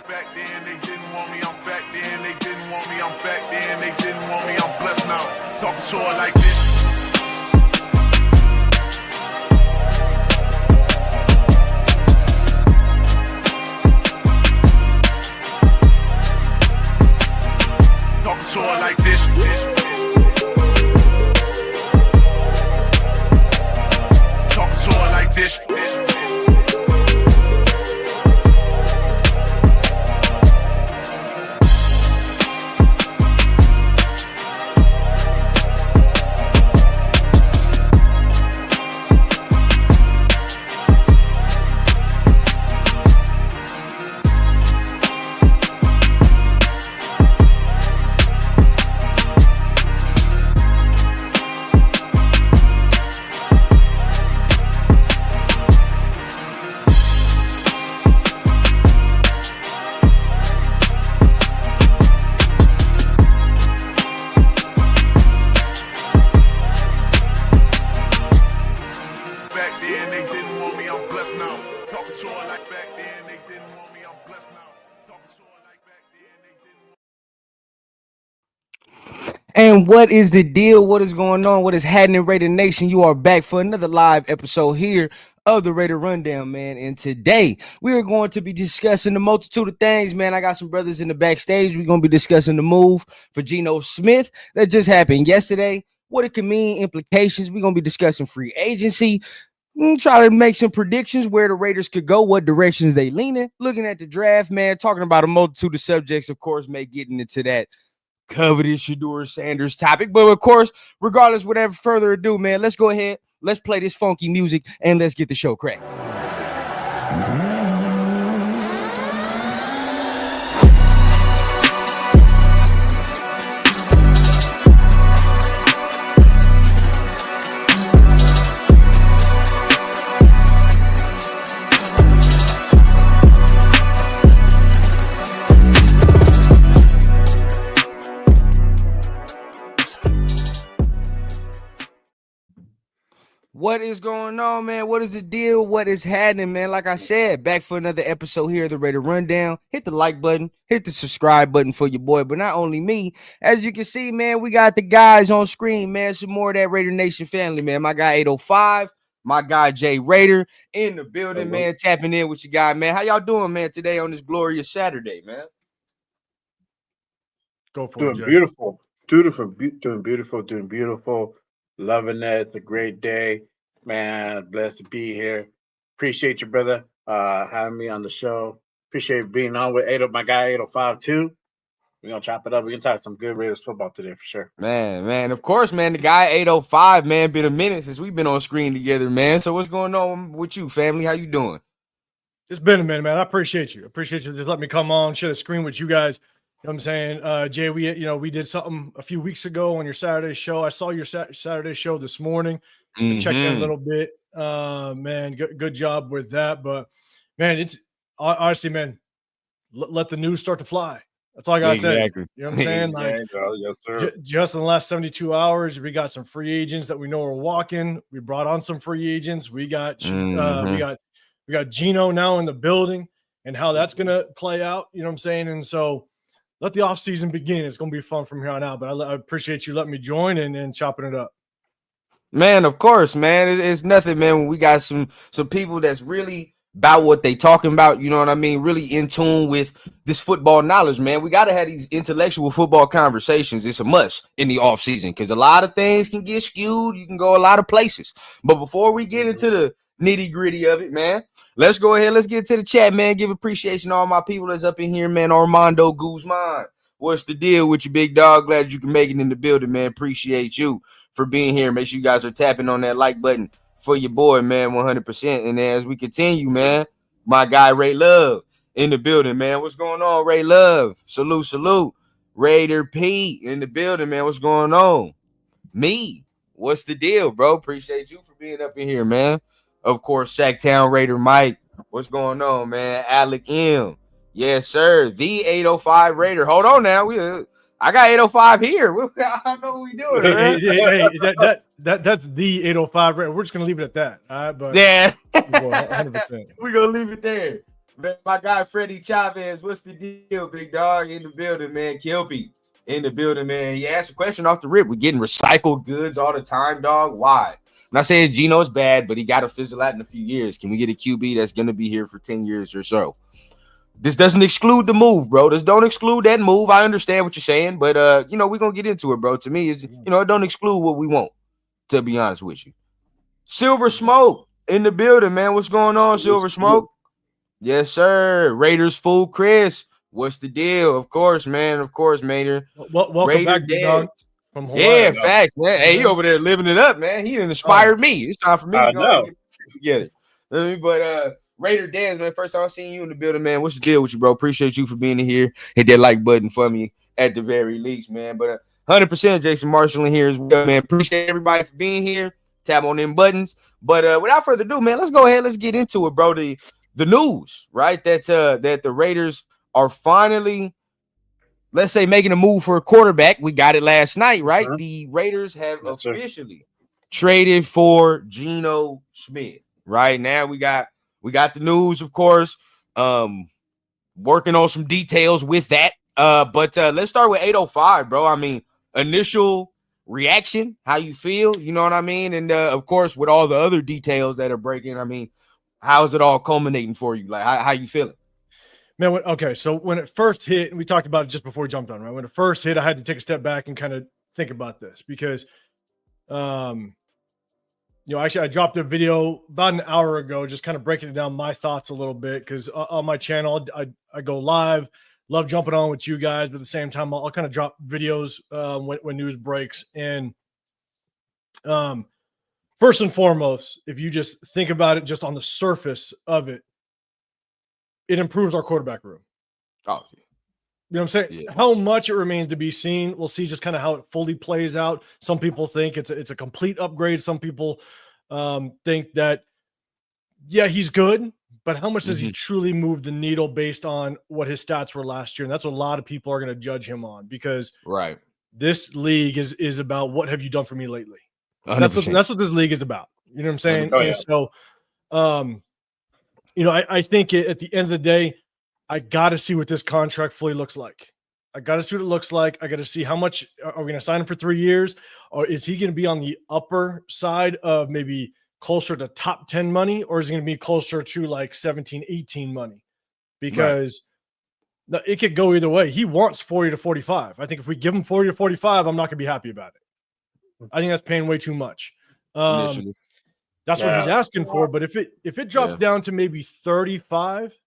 like back then, they didn't want me, I'm back then. They didn't want me, I'm back then. They didn't want me, I'm blessed now. Talking to her like this. Talking to her like this. Talking to her like this. And what is the deal? What is going on? What is happening, Raider Nation? You are back for another live episode here of the Raider Rundown, man. And today we are going to be discussing the multitude of things, man. I got some brothers in the backstage. We're going to be discussing the move for Geno Smith that just happened yesterday, what it can mean, implications. We're going to be discussing free agency. Try to make some predictions where the Raiders could go, what directions they lean in, looking at the draft, man, talking about a multitude of subjects, of course, getting into that coveted Shadur Sanders topic. But of course, regardless, without further ado, man, let's go ahead. Let's play this funky music and let's get the show cracked. What is going on, man? What is the deal? What is happening, man? Like I said, back for another episode here of the Raider Rundown. Hit the like button, hit the subscribe button for your boy, but not only me. As you can see, man, we got the guys on screen, man. Some more of that Raider Nation family, man. My guy 805, my guy Jay Raider in the building, man. Tapping in with you guy, man. How y'all doing, man, today on this glorious Saturday, man? Go for doing it, Jay. doing beautiful. Loving it. It's a great day, man. Blessed to be here. Appreciate you, brother, having me on the show. Appreciate being on with my guy 805 too. We're gonna chop it up. We can talk some good Raiders football today for sure. Man, of course, man. The guy 805, man, been a minute since we've been on screen together, man. So what's going on with you, family? How you doing? It's been a minute, man. I appreciate you. Just letting me come on, share the screen with you guys. You know what I'm saying? Jay, we did something a few weeks ago on your Saturday show. I saw your Saturday show this morning. Checked in a little bit. Man, good job with that. But, man, it's honestly, man, let the news start to fly. That's all I got to say. You know what I'm saying? Yes, sir. Just in the last 72 hours, we got some free agents that we know are walking. We brought on some free agents. We got we got Geno now in the building and how that's going to play out. You know what I'm saying? And so let the offseason begin. It's going to be fun from here on out. But I appreciate you letting me join and chopping it up. Man, of course, man. It's nothing, man, when we got some people that's really about what they talking about, you know what I mean? Really in tune with this football knowledge, man. We got to have these intellectual football conversations. It's a must in the offseason because a lot of things can get skewed. You can go a lot of places. But before we get into the nitty-gritty of it, man, let's go ahead. Let's get to the chat, man. Give appreciation to all my people that's up in here, man. Armando Guzman, what's the deal with you, big dog? Glad you can make it in the building, man. Appreciate you for being here. Make sure you guys are tapping on that like button for your boy, man, 100%. And as we continue, man, my guy Ray Love in the building, man. What's going on, Ray Love? Salute. Raider P in the building, man. What's going on? Me, what's the deal, bro? Appreciate you for being up in here, man. Of course, Shacktown Raider Mike. What's going on, man? Alec M. Yes, sir. The 805 Raider. Hold on now. I got 805 here. I know what we doing, man. Hey, that's the 805 Raider. We're just gonna leave it at that. All right, but yeah, 100%. we're gonna leave it there. Man, my guy Freddie Chavez, what's the deal, big dog? In the building, man. Kilby in the building, man. He asked a question off the rip. We're getting recycled goods all the time, dog. Why? I'm not saying Geno's bad, but he got to fizzle out in a few years. Can we get a QB that's going to be here for 10 years or so? This doesn't exclude the move, bro. This don't exclude that move. I understand what you're saying, but we're gonna get into it, bro. To me, it's it don't exclude what we want, to be honest with you. Silver Smoke in the building, man. What's going on, Silver Smoke? Yes, sir. Raiders fool Chris. What's the deal? Of course, man. Of course, Mater. Welcome Raider back, big dog. From Hawaii. Yeah, facts, man. Hey, he over there living it up, man. He done inspired me. It's time for me to go and get it together. But Raider Dance, man. First time I seen you in the building, man. What's the deal with you, bro? Appreciate you for being in here. Hit that like button for me at the very least, man. But 100% Jason Marshall in here as well, man. Appreciate everybody for being here. Tap on them buttons. But without further ado, man, let's go ahead. Let's get into it, bro. The news, right? That the Raiders are finally, let's say, making a move for a quarterback. We got it last night, right? The Raiders have officially traded for Geno Smith. Right now, we got the news, of course. Working on some details with that. But let's start with 805, bro. I mean, initial reaction, how you feel, you know what I mean? And of course, with all the other details that are breaking, I mean, how's it all culminating for you? Like, how you feeling? Man, okay, so when it first hit, and we talked about it just before we jumped on, right? When it first hit, I had to take a step back and kind of think about this because, actually I dropped a video about an hour ago, just kind of breaking it down, my thoughts a little bit, because on my channel, I go live, love jumping on with you guys, but at the same time, I'll kind of drop videos when news breaks. And first and foremost, if you just think about it just on the surface of it, it improves our quarterback room. Oh, yeah. You know what I'm saying? Yeah. How much it remains to be seen. We'll see just kind of how it fully plays out. Some people think it's a complete upgrade. Some people think that, yeah, he's good, but how much does he truly move the needle based on what his stats were last year? And that's what a lot of people are going to judge him on, because this league is about what have you done for me lately? That's what this league is about. You know what I'm saying? Oh, yeah. And so, I think at the end of the day, I got to see what this contract fully looks like. I got to see what it looks like. I got to see how much are we going to sign him for 3 years, or is he going to be on the upper side of maybe closer to top 10 money, or is he going to be closer to like 17, 18 money? Because it could go either way. He wants 40 to 45. I think if we give him 40 to 45, I'm not going to be happy about it. I think that's paying way too much. That's what he's asking for. But if it drops down to maybe 35,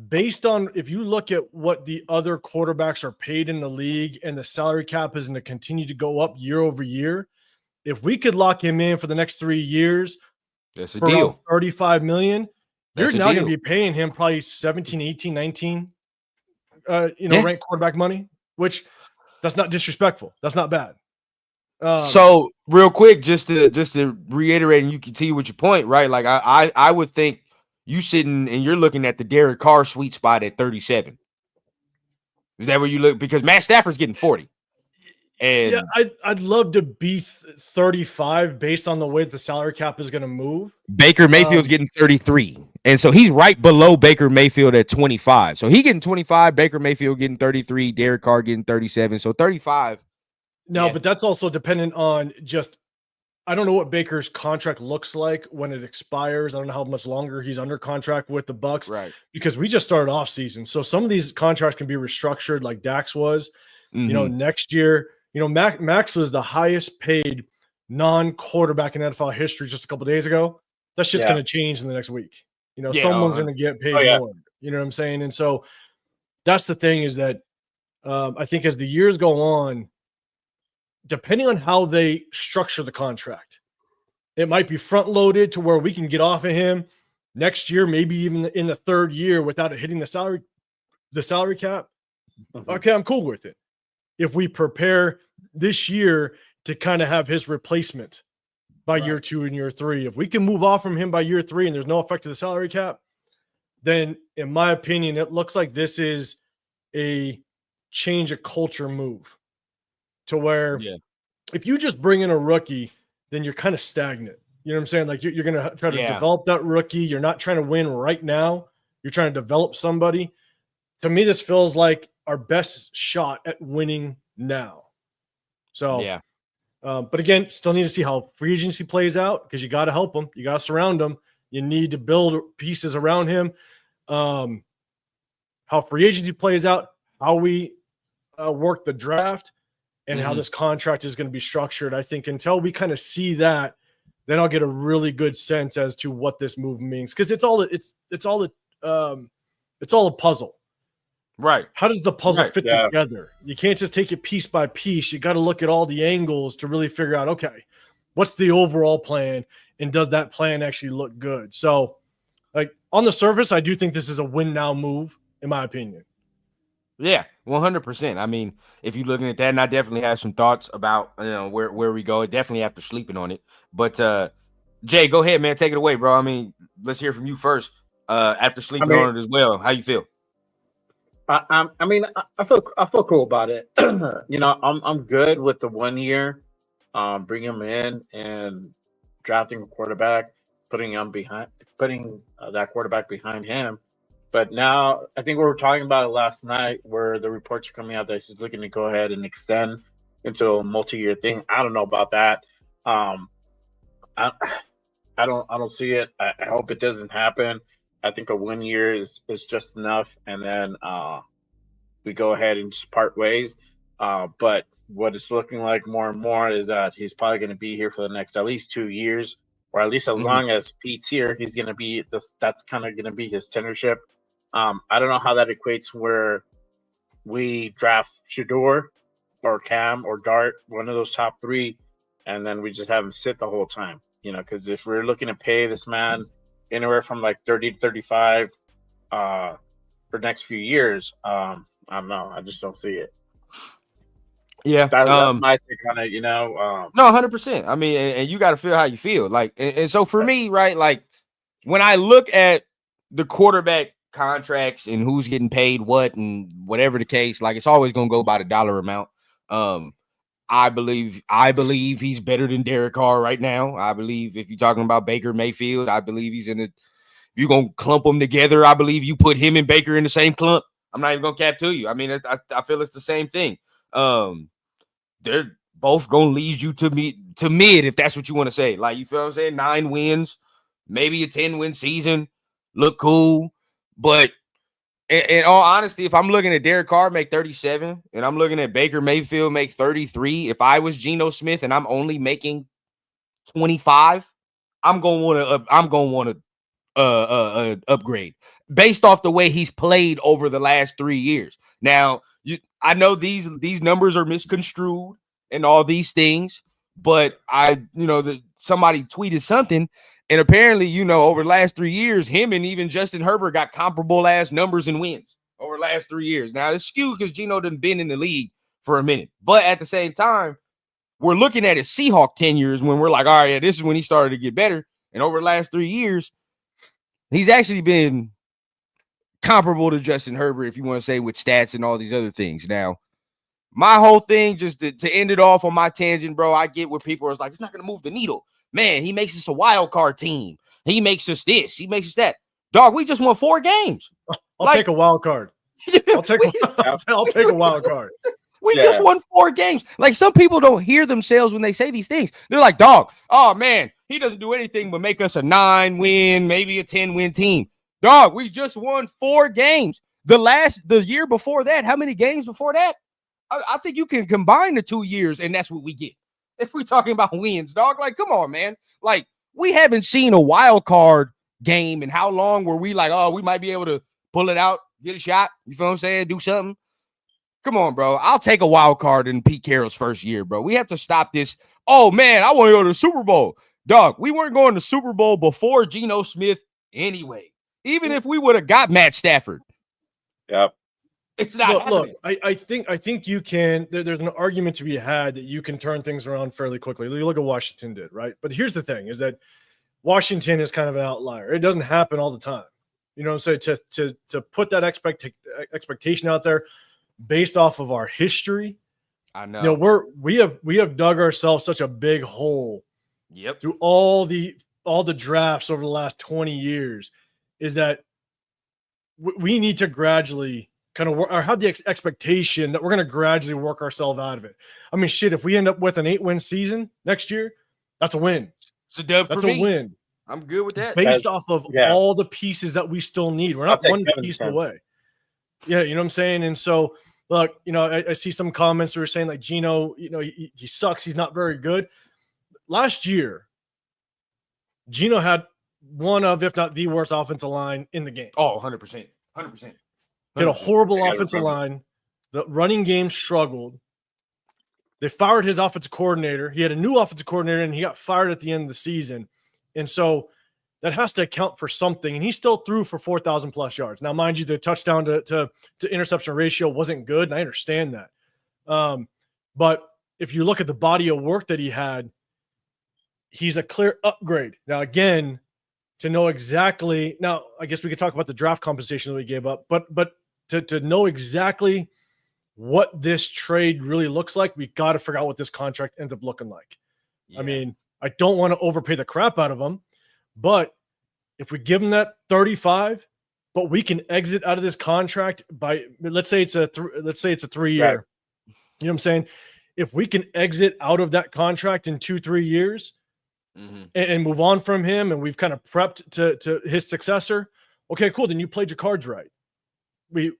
based on, if you look at what the other quarterbacks are paid in the league and the salary cap is going to continue to go up year over year, if we could lock him in for the next 3 years, that's a deal. $35 million, you're now going to be paying him probably 17, 18, 19, ranked quarterback money, which that's not disrespectful. That's not bad. So real quick, just to reiterate, and you can see what your point, right? Like I would think you sitting and you're looking at the Derek Carr sweet spot at 37. Is that where you look? Because Matt Stafford's getting 40. And I'd love to be 35 based on the way the salary cap is going to move. Baker Mayfield's getting 33. And so he's right below Baker Mayfield at 25. So he getting 25, Baker Mayfield getting 33, Derek Carr getting 37. So 35. No, but that's also dependent on just, I don't know what Baker's contract looks like when it expires. I don't know how much longer he's under contract with the Bucs, right? Because we just started off season. So some of these contracts can be restructured like Dax was, next year. Max was the highest paid non-quarterback in NFL history just a couple of days ago. That shit's going to change in the next week. Someone's going to get paid more. You know what I'm saying? And so that's the thing, is that I think as the years go on, depending on how they structure the contract, it might be front loaded to where we can get off of him next year, maybe even in the third year without it hitting the salary cap. Okay, I'm cool with it. If we prepare this year to kind of have his replacement by year 2 and year 3, if we can move off from him by year 3 and there's no effect to the salary cap, then in my opinion, it looks like this is a change of culture move. To where if you just bring in a rookie, then you're kind of stagnant. You know what I'm saying? Like you're going to try to develop that rookie. You're not trying to win right now. You're trying to develop somebody. To me, this feels like our best shot at winning now. So, Yeah. But again, still need to see how free agency plays out because you got to help him. You got to surround him. You need to build pieces around him. How free agency plays out, how we work the draft, and how this contract is going to be structured. I think until we kind of see that, then I'll get a really good sense as to what this move means because it's all a puzzle. Right. How does the puzzle fit yeah. together? You can't just take it piece by piece. You got to look at all the angles to really figure out, okay, what's the overall plan, and does that plan actually look good? So, like on the surface, I do think this is a win now move, in my opinion. Yeah, 100%. I mean, if you're looking at that, and I definitely have some thoughts about where we go, definitely after sleeping on it. But Jay, go ahead, man, take it away, bro. I mean, let's hear from you first. After sleeping on it as well, how you feel? I feel cool about it. I'm good with the 1 year, bring him in and drafting a quarterback, putting that quarterback behind him. But now I think we were talking about it last night, where the reports are coming out that he's looking to go ahead and extend into a multi-year thing. I don't know about that. I don't see it. I hope it doesn't happen. I think a 1 year is just enough, and then we go ahead and just part ways. But what it's looking like more and more is that he's probably going to be here for the next at least 2 years, or at least as long as Pete's here, he's going to be this. That's kind of going to be his tenureship. I don't know how that equates where we draft Shadur or Cam or Dart, one of those top three, and then we just have him sit the whole time. Because if we're looking to pay this man anywhere from like 30 to 35 for the next few years, I don't know. I just don't see it. Yeah, that's my take on it. No, 100%. I mean, and you got to feel how you feel. Like, and so for me, right, like when I look at the quarterback contracts and who's getting paid what and whatever the case, like it's always going to go by the dollar amount. I believe he's better than Derek Carr right now. I believe if you're talking about Baker Mayfield, I believe he's in it. You're going to clump them together. I believe you put him and Baker in the same clump. I'm not even going to cap to you. I mean, I feel it's the same thing. They're both going to lead you to mid, if that's what you want to say. Like, you feel what I'm saying? 9 wins, maybe a 10-win season. Look cool. But in all honesty, if I'm looking at Derek Carr make 37 and I'm looking at Baker Mayfield make 33, if I was Geno Smith and I'm only making 25, I'm going to want to upgrade based off the way he's played over the last 3 years. Now, I know these numbers are misconstrued and all these things, but somebody tweeted something, and apparently, over the last 3 years, him and even Justin Herbert got comparable ass numbers and wins over the last 3 years. Now it's skewed because Geno done been in the league for a minute, but at the same time, we're looking at his Seahawk tenures when we're like, all right, yeah, this is when he started to get better. And over the last 3 years, he's actually been comparable to Justin Herbert, if you want to say, with stats and all these other things. Now, my whole thing, just to end it off on my tangent, bro, I get where people are like, it's not going to move the needle. Man, he makes us a wild card team. He makes us this. He makes us that. Dog, we just won 4 games. I'll take a wild card. I'll take a wild card. We just won 4 games. Like, some people don't hear themselves when they say these things. They're like, dog, oh, man, he doesn't do anything but make us a 9-win, maybe a 10-win team. Dog, we just won 4 games. The year before that, how many games before that? I think you can combine the 2 years, and that's what we get. If we're talking about wins, dog, like, come on, man. Like, we haven't seen a wild card game in how long were we like, oh, we might be able to pull it out, get a shot. You feel what I'm saying? Do something. Come on, bro. I'll take a wild card in Pete Carroll's first year, bro. We have to stop this. Oh, man, I want to go to the Super Bowl. Dog, we weren't going to the Super Bowl before Geno Smith anyway. Even if we would have got Matt Stafford. Yep. It's not look, I think you can. There's an argument to be had that you can turn things around fairly quickly. You look at Washington did, right? But here's the thing: is that Washington is kind of an outlier. It doesn't happen all the time. You know what I'm saying? To put that expectation out there based off of our history, I know. We have dug ourselves such a big hole. Yep. Through all the drafts over the last 20 years, is that we need to gradually kind of work or have the expectation that we're going to gradually work ourselves out of it. I mean, shit, if we end up with an 8-win season next year, that's a win. It's a dub That's for a me. win. I'm good with that. Based off of all the pieces that we still need. We're not one piece away. Yeah, you know what I'm saying? And so, look, you know, I see some comments that are saying like Geno, you know, he sucks. He's not very good. Last year, Geno had one of, if not the worst offensive line in the game. Oh, 100%. 100%. He had a horrible offensive line. The running game struggled. They fired his offensive coordinator. He had a new offensive coordinator, and he got fired at the end of the season. And so that has to account for something. And he still threw for 4,000 plus yards. Now, mind you, the touchdown to interception ratio wasn't good, and I understand that. But if you look at the body of work that he had, he's a clear upgrade. Now, again, to know exactly, now I guess we could talk about the draft compensation that we gave up, but to know exactly what this trade really looks like, we got to figure out what this contract ends up looking like. Yeah. I mean, I don't want to overpay the crap out of him, but if we give him that 35, but we can exit out of this contract by, let's say it's a 3-year. Right. You know what I'm saying? If we can exit out of that contract in 2-3 years and move on from him, and we've kind of prepped to his successor, okay, cool. Then you played your cards right. We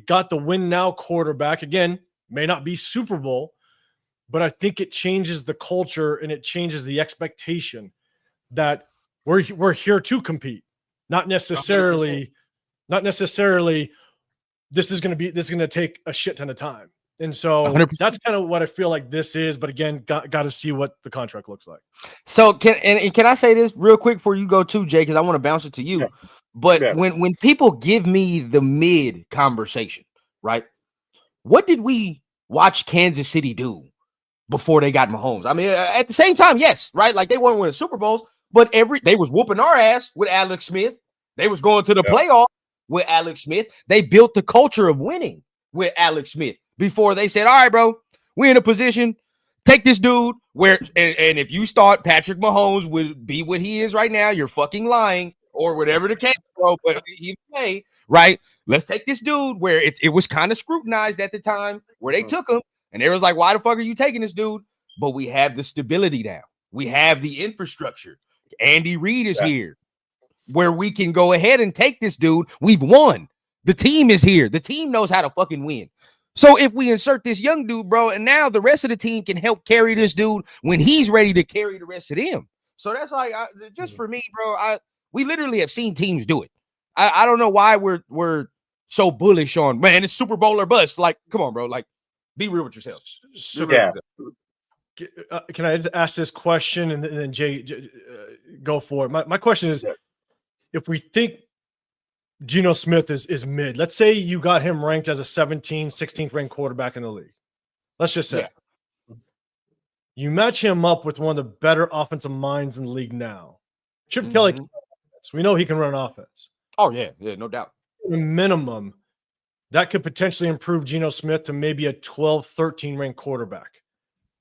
got the win now quarterback. Again, may not be Super Bowl, but I think it changes the culture and it changes the expectation that we're here to compete, not necessarily this is going to take a shit ton of time. And so 100%. That's kind of what I feel like this is. But again, got to see what the contract looks like. So can I say this real quick before you go too, Jay? Because I want to bounce it to you. Yeah. But when people give me the mid conversation, right? What did we watch Kansas City do before they got Mahomes? I mean, at the same time, yes, right? Like they weren't winning Super Bowls, but they was whooping our ass with Alex Smith. They was going to the playoffs with Alex Smith. They built the culture of winning with Alex Smith before they said, all right, bro, we're in a position. Take this dude where, and if you start Patrick Mahomes would be what he is right now, you're fucking lying or whatever the case, bro. But either way, right? Let's take this dude where it was kind of scrutinized at the time where they took him and they was like, why the fuck are you taking this dude? But we have the stability now. We have the infrastructure. Andy Reid is here where we can go ahead and take this dude. We've won. The team is here. The team knows how to fucking win. So if we insert this young dude, bro, and now the rest of the team can help carry this dude when he's ready to carry the rest of them. So that's like, just for me, bro, we literally have seen teams do it. I don't know why we're so bullish on, man, it's Super Bowl or bust. Like, come on, bro. Like, be real with yourself. Can I just ask this question and then Jay, go for it? My question is, if we think Geno Smith is mid, let's say you got him ranked as a 16th ranked quarterback in the league. Let's just say you match him up with one of the better offensive minds in the league now. Chip Kelly, we know he can run offense. Oh, yeah, no doubt. At a minimum, that could potentially improve Geno Smith to maybe a 12, 13 ranked quarterback.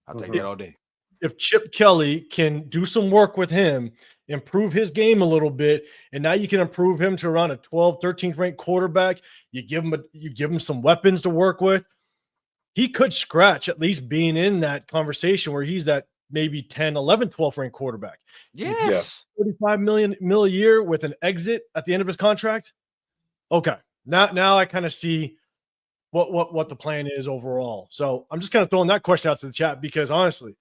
I'll take that all day. If Chip Kelly can do some work with him, improve his game a little bit, and now you can improve him to around a 12, 13th ranked quarterback. You give him some weapons to work with. He could scratch at least being in that conversation where he's that maybe 10, 11, 12th ranked quarterback. Yes. $35 million a year with an exit at the end of his contract. Okay. Now I kind of see what the plan is overall. So I'm just kind of throwing that question out to the chat because honestly,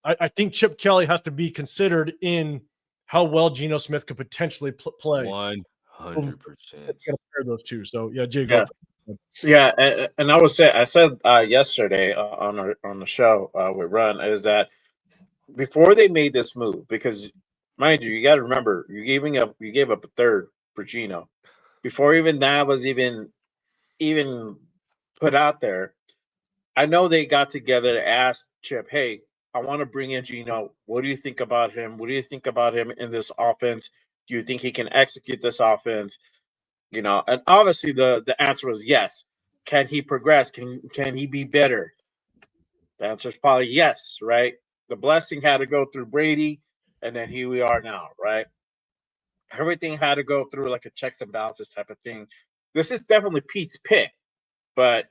I think Chip Kelly has to be considered in how well Geno Smith could potentially play. 100%. Compare those two. So yeah, Jay, go. Yeah, and I said yesterday on the show with Run is that before they made this move, because mind you got to remember you gave up a third for Geno before even that was even put out there. I know they got together to ask Chip, hey, I want to bring in Geno. What do you think about him? What do you think about him in this offense? Do you think he can execute this offense? You know, and obviously the answer was yes. Can he progress? Can he be better? The answer is probably yes, right? The blessing had to go through Brady, and then here we are now, right? Everything had to go through like a checks and balances type of thing this is definitely Pete's pick, but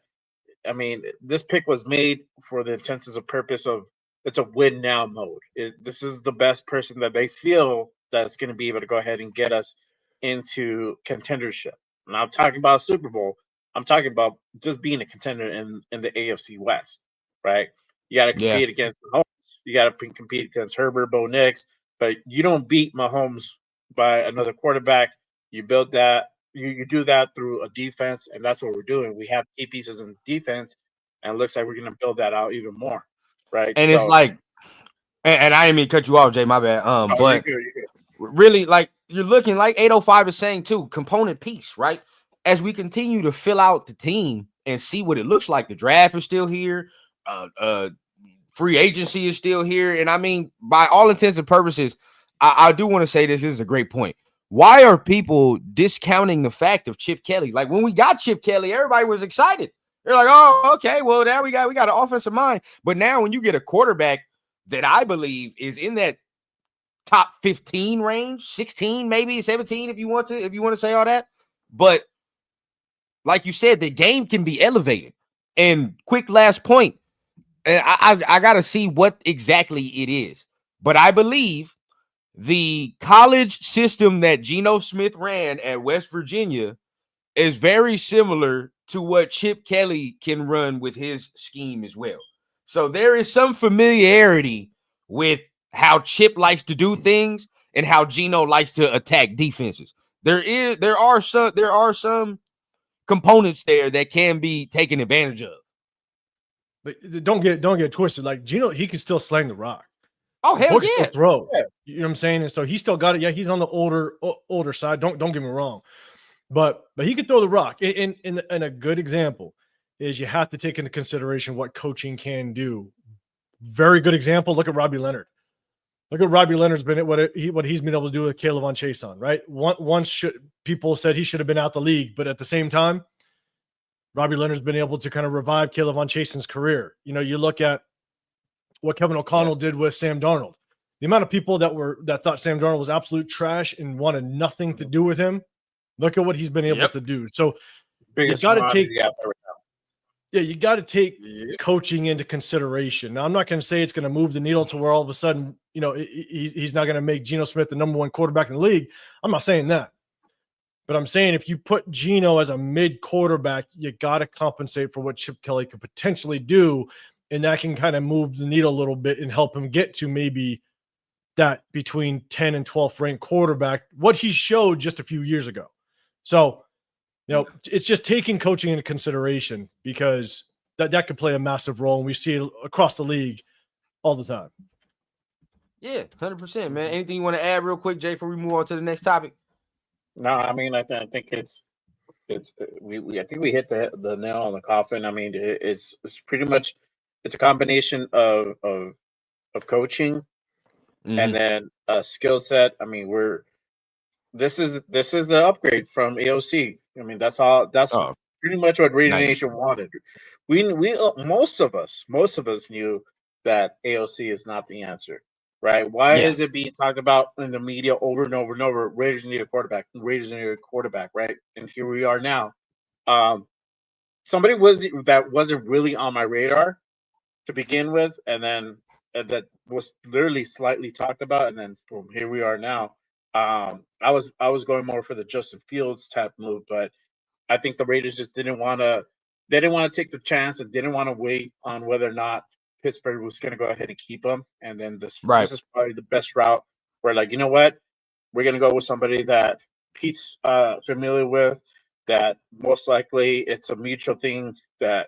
I mean, this pick was made for the intents of purpose of it's a win now mode. This is the best person that they feel that's going to be able to go ahead and get us into contendership. And I'm talking about Super Bowl. I'm talking about just being a contender in the AFC West, right? You got to Yeah. compete against Mahomes. You got to compete against Herbert, Bo Nix, but you don't beat Mahomes by another quarterback. You build that. You do that through a defense, and that's what we're doing. We have key pieces in defense, and it looks like we're going to build that out even more, right? And it's So, like, and I didn't mean to cut you off, Jay, my bad. you're But good. You're good. really, like, you're looking like 805 is saying too, component piece, right? As we continue to fill out the team and see what it looks like, the draft is still here, free agency is still here, and I mean, by all intents and purposes, I do want to say this is a great point. Why are people discounting the fact of Chip Kelly? Like, when we got Chip Kelly, everybody was excited. They're like, oh, okay, well, now we got an offensive mind. But now when you get a quarterback that I believe is in that top 15 range, 16, maybe 17, if you want to say all that. But like you said, the game can be elevated. And quick last point, and I gotta see what exactly it is. But I believe the college system that Geno Smith ran at West Virginia is very similar to what Chip Kelly can run with his scheme as well. So there is some familiarity with how Chip likes to do things and how Geno likes to attack defenses. There are some components there that can be taken advantage of. But don't get twisted. Like Geno, he can still slang the rock. Oh, hell Book yeah. still throw. Yeah. You know what I'm saying? And so he still got it. Yeah, he's on the older side. Don't get me wrong. But he could throw the rock. And a good example is you have to take into consideration what coaching can do. Very good example. Look at Robbie Leonard. Look at Robbie Leonard's been at what he's been able to do with Caleb on Chase on, right? Once people said he should have been out the league, but at the same time, Robbie Leonard's been able to kind of revive Caleb on Chasen's career. You know, you look at what Kevin O'Connell did with Sam Darnold. The amount of people that thought Sam Darnold was absolute trash and wanted nothing to do with him. Look at what he's been able to do. So Biggest you got to take, out there right now. yeah, you got to take coaching into consideration. Now, I'm not going to say it's going to move the needle to where all of a sudden, you know, he's not going to make Geno Smith the number one quarterback in the league. I'm not saying that. But I'm saying if you put Geno as a mid quarterback, you got to compensate for what Chip Kelly could potentially do. And that can kind of move the needle a little bit and help him get to maybe that between 10 and 12th ranked quarterback, what he showed just a few years ago. So, you know, it's just taking coaching into consideration because that could play a massive role. And we see it across the league all the time. Yeah, 100%, man. Anything you want to add real quick, Jay, before we move on to the next topic? No, I mean, I think it's I think we hit the nail on the coffin. I mean, it's pretty much it's a combination of coaching and then a skill set. I mean, this is the upgrade from AOC. I mean, that's pretty much what Raider Nation wanted. We most of us knew that AOC is not the answer. Right? Why is it being talked about in the media over and over and over? Raiders need a quarterback. Raiders need a quarterback, right? And here we are now. Somebody that wasn't really on my radar to begin with, and then that was literally slightly talked about, and then boom, here we are now. I was going more for the Justin Fields type move, but I think the Raiders just didn't want to take the chance and didn't want to wait on whether or not Pittsburgh was going to go ahead and keep him. And then this is probably the best route where, like, you know what? We're going to go with somebody that Pete's familiar with, that most likely it's a mutual thing that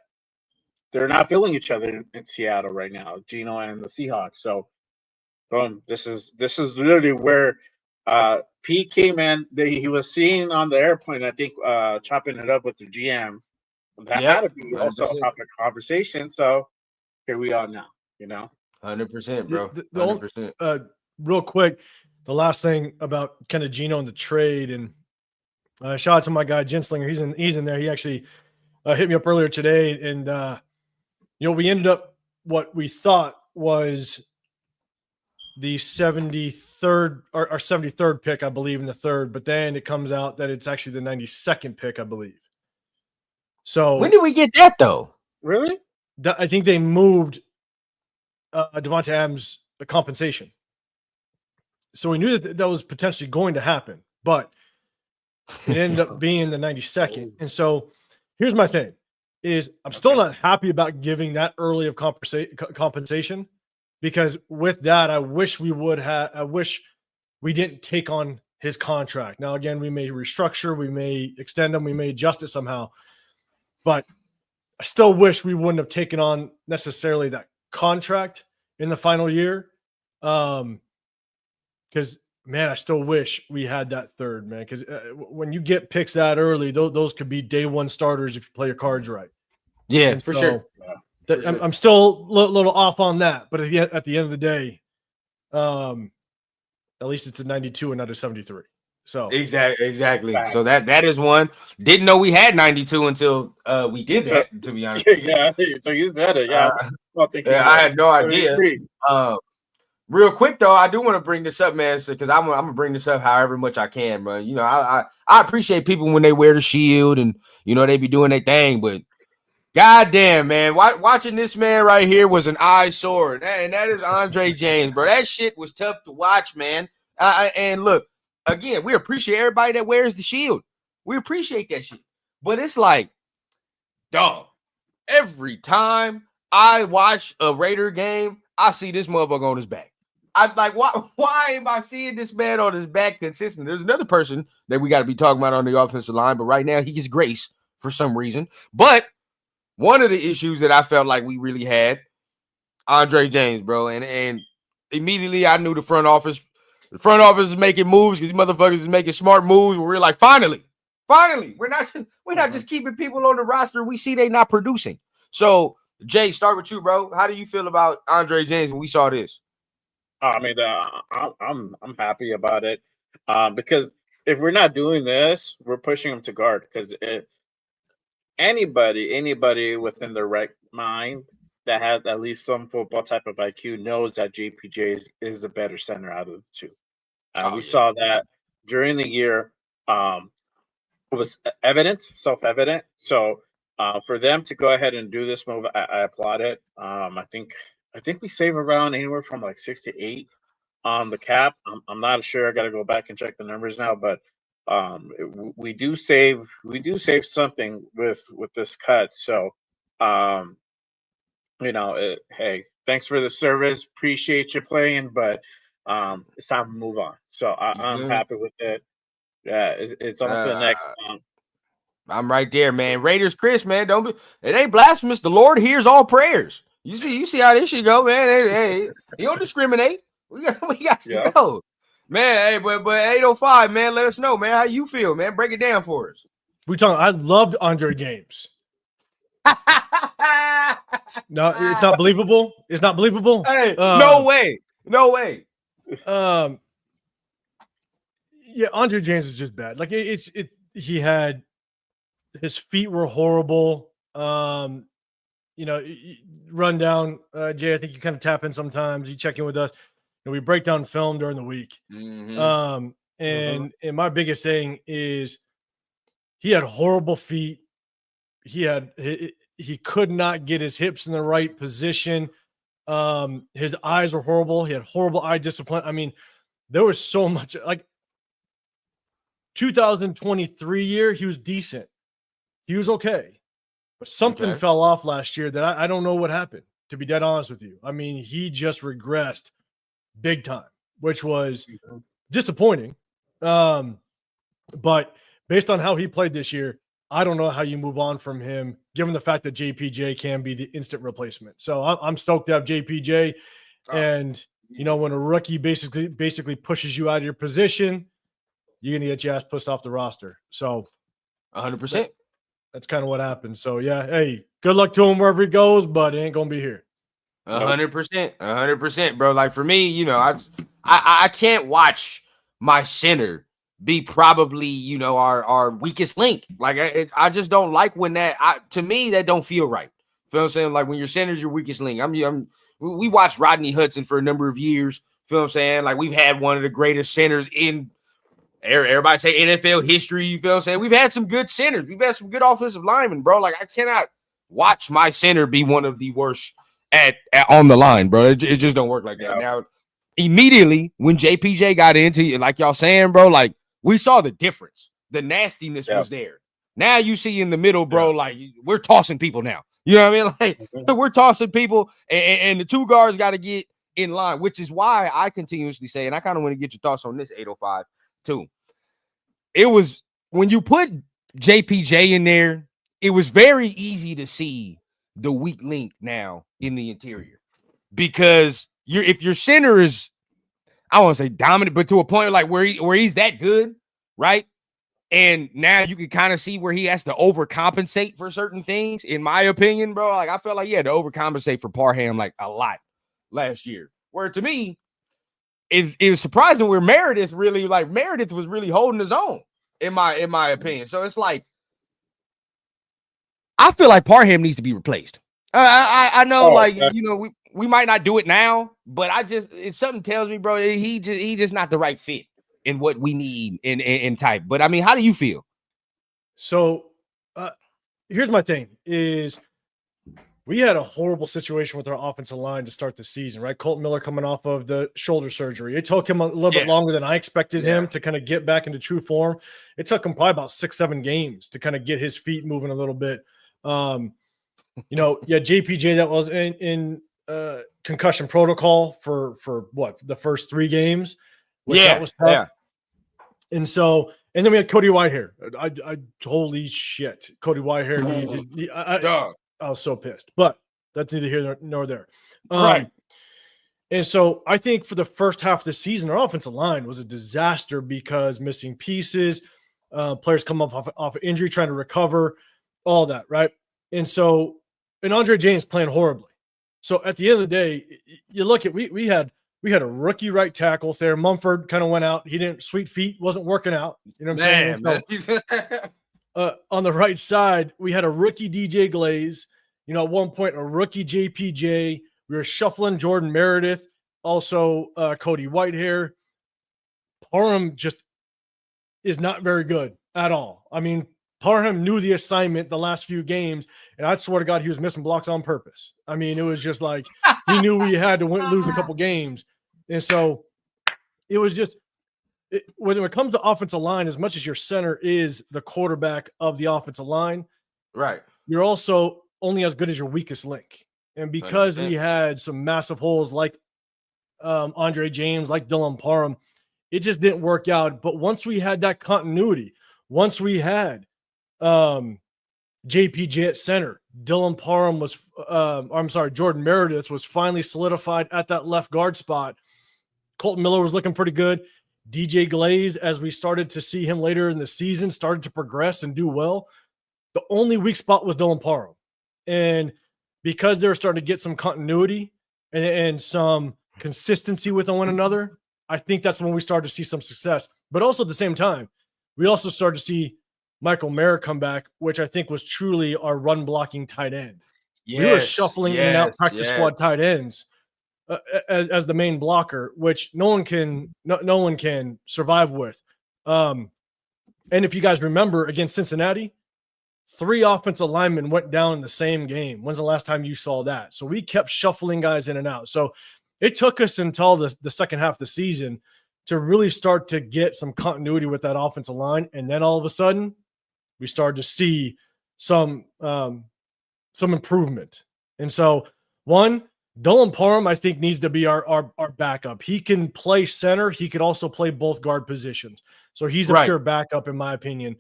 they're not feeling each other in Seattle right now, Geno and the Seahawks. So, boom, this is literally where Pete came in. He was seen on the airplane, I think, chopping it up with the GM. That had to be also a topic of conversation. So, here we are now, you know. 100%, bro. 100%. Real quick, the last thing about kind of Geno and the trade, and shout out to my guy Genslinger. He's in there. He actually hit me up earlier today, and you know, we ended up what we thought was the 73rd or 73rd pick, I believe, in the third, but then it comes out that it's actually the 92nd pick, I believe. So when did we get that though? Really? I think they moved Devontae Adams the compensation. So we knew that was potentially going to happen, but it ended up being the 92nd. And so here's my thing is I'm still not happy about giving that early of compensation, because with that, I wish we didn't take on his contract. Now, again, we may restructure, we may extend him, we may adjust it somehow, but I still wish we wouldn't have taken on necessarily that contract in the final year. Because, man, I still wish we had that third, man. Because when you get picks that early, those could be day one starters if you play your cards right. Yeah, And for so sure. I'm still a little off on that. But at the end of the day, at least it's a 92 and not a 73. So Exactly. Right. So that is one. Didn't know we had 92 until we did that, to be honest. Yeah. So you said it. Yeah. I had no idea. 73. Real quick though, I do want to bring this up, man, because I'm gonna bring this up however much I can, bro. You know, I appreciate people when they wear the shield and they be doing their thing, but goddamn, man, watching this man right here was an eyesore, and that is Andre James, bro. That shit was tough to watch, man. And look, again, we appreciate everybody that wears the shield. We appreciate that shit, but it's like, dog, every time I watch a Raider game, I see this motherfucker on his back. I'm like, why am I seeing this man on his back consistently? There's another person that we got to be talking about on the offensive line, but right now he gets grace for some reason. But one of the issues that I felt like we really had, Andre James, bro, and immediately I knew the front office is making moves because these motherfuckers is making smart moves. Where we're like, finally, we're not just keeping people on the roster. We see they not producing. So, Jay, start with you, bro. How do you feel about Andre James when we saw this? I mean, I'm happy about it because if we're not doing this, we're pushing him to guard. Because anybody within their right mind that has at least some football type of IQ knows that JPJ is the better center out of the two. We saw that during the year. It was self-evident. So for them to go ahead and do this move, I applaud it. I think we save around anywhere from like 6 to 8 on the cap. I'm not sure. I got to go back and check the numbers now, but we do save something with this cut. So hey, thanks for the service. Appreciate you playing, but it's time to move on. So I'm happy with it. Yeah, it's on to the next one. I'm right there, man. Raiders, Chris, man, it ain't blasphemous. The Lord hears all prayers. You see how this shit go, man. Hey, he don't discriminate. We got to go, man. Hey, but 805, man. Let us know, man. How you feel, man? Break it down for us. I loved Andre James. No, it's not believable. It's not believable. Hey, no way. Yeah, Andre James is just bad. Like he had his feet were horrible. Run down, Jay. I think you kind of tap in sometimes. You check in with us, and we break down film during the week. Mm-hmm. And my biggest thing is he had horrible feet. He could not get his hips in the right position. His eyes were horrible. He had horrible eye discipline. I mean, there was so much. Like 2023 year, he was decent. He was okay. But something fell off last year that I don't know what happened, to be dead honest with you. I mean, he just regressed big time, which was disappointing. But based on how he played this year, I don't know how you move on from him, given the fact that JPJ can be the instant replacement. So I'm stoked to have JPJ. And, when a rookie basically pushes you out of your position, you're going to get your ass pushed off the roster. So 100%. That's kind of what happened. So, yeah, hey, good luck to him wherever he goes, but it ain't going to be here. 100%, bro. Like for me, I can't watch my center be probably, our weakest link. Like I just don't like when to me, that don't feel right. Feel what I'm saying? Like when your center's your weakest link. We watched Rodney Hudson for a number of years. Feel what I'm saying? Like we've had one of the greatest centers in everybody say NFL history. You feel what I'm saying? We've had some good centers. We've had some good offensive linemen, bro. Like I cannot watch my center be one of the worst at on the line, bro. It just don't work like that. Now, immediately when JPJ got into it, like y'all saying, bro, like we saw the difference. The nastiness was there. Now you see in the middle, bro, like we're tossing people now. You know what I mean? Like we're tossing people, and the two guards got to get in line, which is why I continuously say, and I kind of want to get your thoughts on this 805 too. It was when you put JPJ in there, it was very easy to see the weak link now in the interior because if your center is, I won't say dominant, but to a point like where he's that good, right? And now you can kind of see where he has to overcompensate for certain things, in my opinion, bro. Like I felt like he had to overcompensate for Parham like a lot last year. Where to me, it was surprising where Meredith was really holding his own, in my opinion. So it's like I feel like Parham needs to be replaced. I know, we might not do it now, but something tells me, bro, he just not the right fit in what we need in type. But I mean, how do you feel? So here's my thing is we had a horrible situation with our offensive line to start the season, right? Colton Miller coming off of the shoulder surgery. It took him a little bit longer than I expected him to kind of get back into true form. It took him probably about 6-7 games to kind of get his feet moving a little bit. JPJ that was in concussion protocol for what the first 3 games, which that was tough. And then we had Cody Whitehair. I holy shit, Cody Whitehair. I was so pissed, but that's neither here nor there. Right. And so I think for the first half of the season, our offensive line was a disaster because missing pieces, players come off of injury, trying to recover, all that, right? And Andre James playing horribly. So at the end of the day, you look at we had a rookie right tackle there. Mumford kind of went out. He didn't, sweet feet, wasn't working out. You know what I'm saying? So, on the right side, we had a rookie DJ Glaze. At one point, a rookie JPJ. We were shuffling Jordan Meredith, also Cody Whitehair. Parham just is not very good at all. I mean, Parham knew the assignment the last few games, and I swear to God, he was missing blocks on purpose. I mean, it was just like he knew we had to lose a couple games. And so it was just when it comes to offensive line, as much as your center is the quarterback of the offensive line, right, you're also only as good as your weakest link. And because 100%. We had some massive holes like Andre James, like Dylan Parham, it just didn't work out. But once we had that continuity, once we had JPJ at center, Dylan Parham was Jordan Meredith was finally solidified at that left guard spot. Colton Miller was looking pretty good. DJ Glaze, as we started to see him later in the season, started to progress and do well. The only weak spot was Dylan Parham. And because they were starting to get some continuity and some consistency with one another, I think that's when we started to see some success. But also at the same time, we also started to see Michael Mayer come back, which I think was truly our run blocking tight end. We were shuffling in and out practice squad tight ends as the main blocker, which no one can survive with. And if you guys remember against Cincinnati, 3 offensive linemen went down in the same game. When's the last time you saw that? So we kept shuffling guys in and out. So it took us until the second half of the season to really start to get some continuity with that offensive line. And then all of a sudden we started to see some improvement. And so Dylan Parham, I think, needs to be our backup. He can play center. He could also play both guard positions. So he's a pure backup, in my opinion.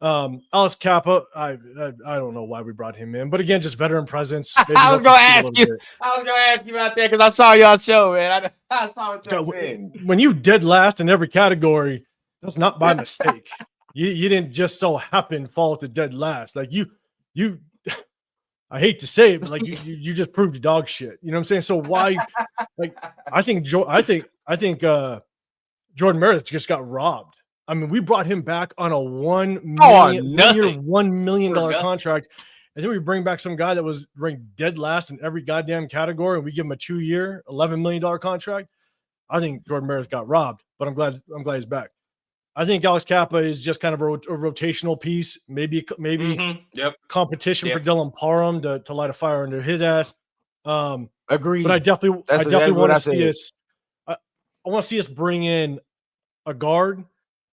Alex Kappa, I don't know why we brought him in, but again, just veteran presence. I was gonna ask you about that because I saw y'all show, man. I saw what you said. When you dead last in every category, that's not by mistake. You didn't just so happen fall to dead last. Like you I hate to say it, but like you just proved dog shit. You know what I'm saying? So why? Like I think Jordan Meredith just got robbed. I mean, we brought him back on a $1 million contract, and then we bring back some guy that was ranked dead last in every goddamn category, and we give him a 2-year, $11 million contract. I think Jordan Meredith got robbed, but I'm glad he's back. I think Alex Kappa is just kind of a rotational piece, maybe competition for Dylan Parham to light a fire under his ass. Agreed. But I definitely want to see us. I want to see us bring in a guard,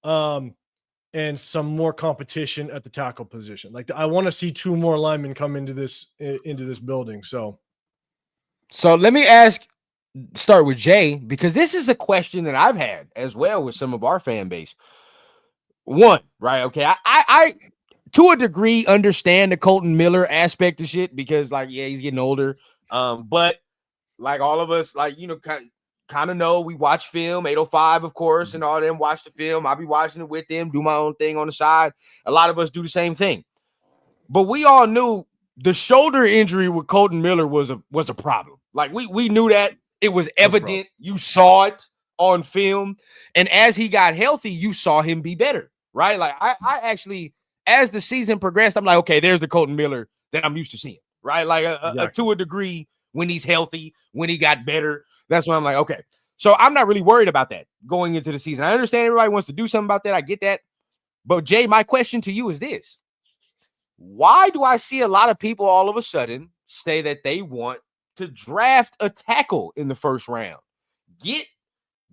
and some more competition at the tackle position. Like I want to see 2 more linemen come into this building. So let me start with Jay, because this is a question that I've had as well with some of our fan base. One, right? Okay, I to a degree understand the Colton Miller aspect of shit, because like, yeah, he's getting older. But like all of us, like, you know, kind of know, we watch film, 805, of course, and all them watch the film. I'll be watching it with them, do my own thing on the side. A lot of us do the same thing. But we all knew the shoulder injury with Colton Miller was a problem. Like we knew that. It was evident. You saw it on film. And as he got healthy, you saw him be better, right? Like I actually, as the season progressed, I'm like, okay, there's the Colton Miller that I'm used to seeing, right? Like to a degree, when he's healthy, when he got better, that's when I'm like, okay. So I'm not really worried about that going into the season. I understand everybody wants to do something about that. I get that. But Jay, my question to you is this. Why do I see a lot of people all of a sudden say that they want to draft a tackle in the first round? Get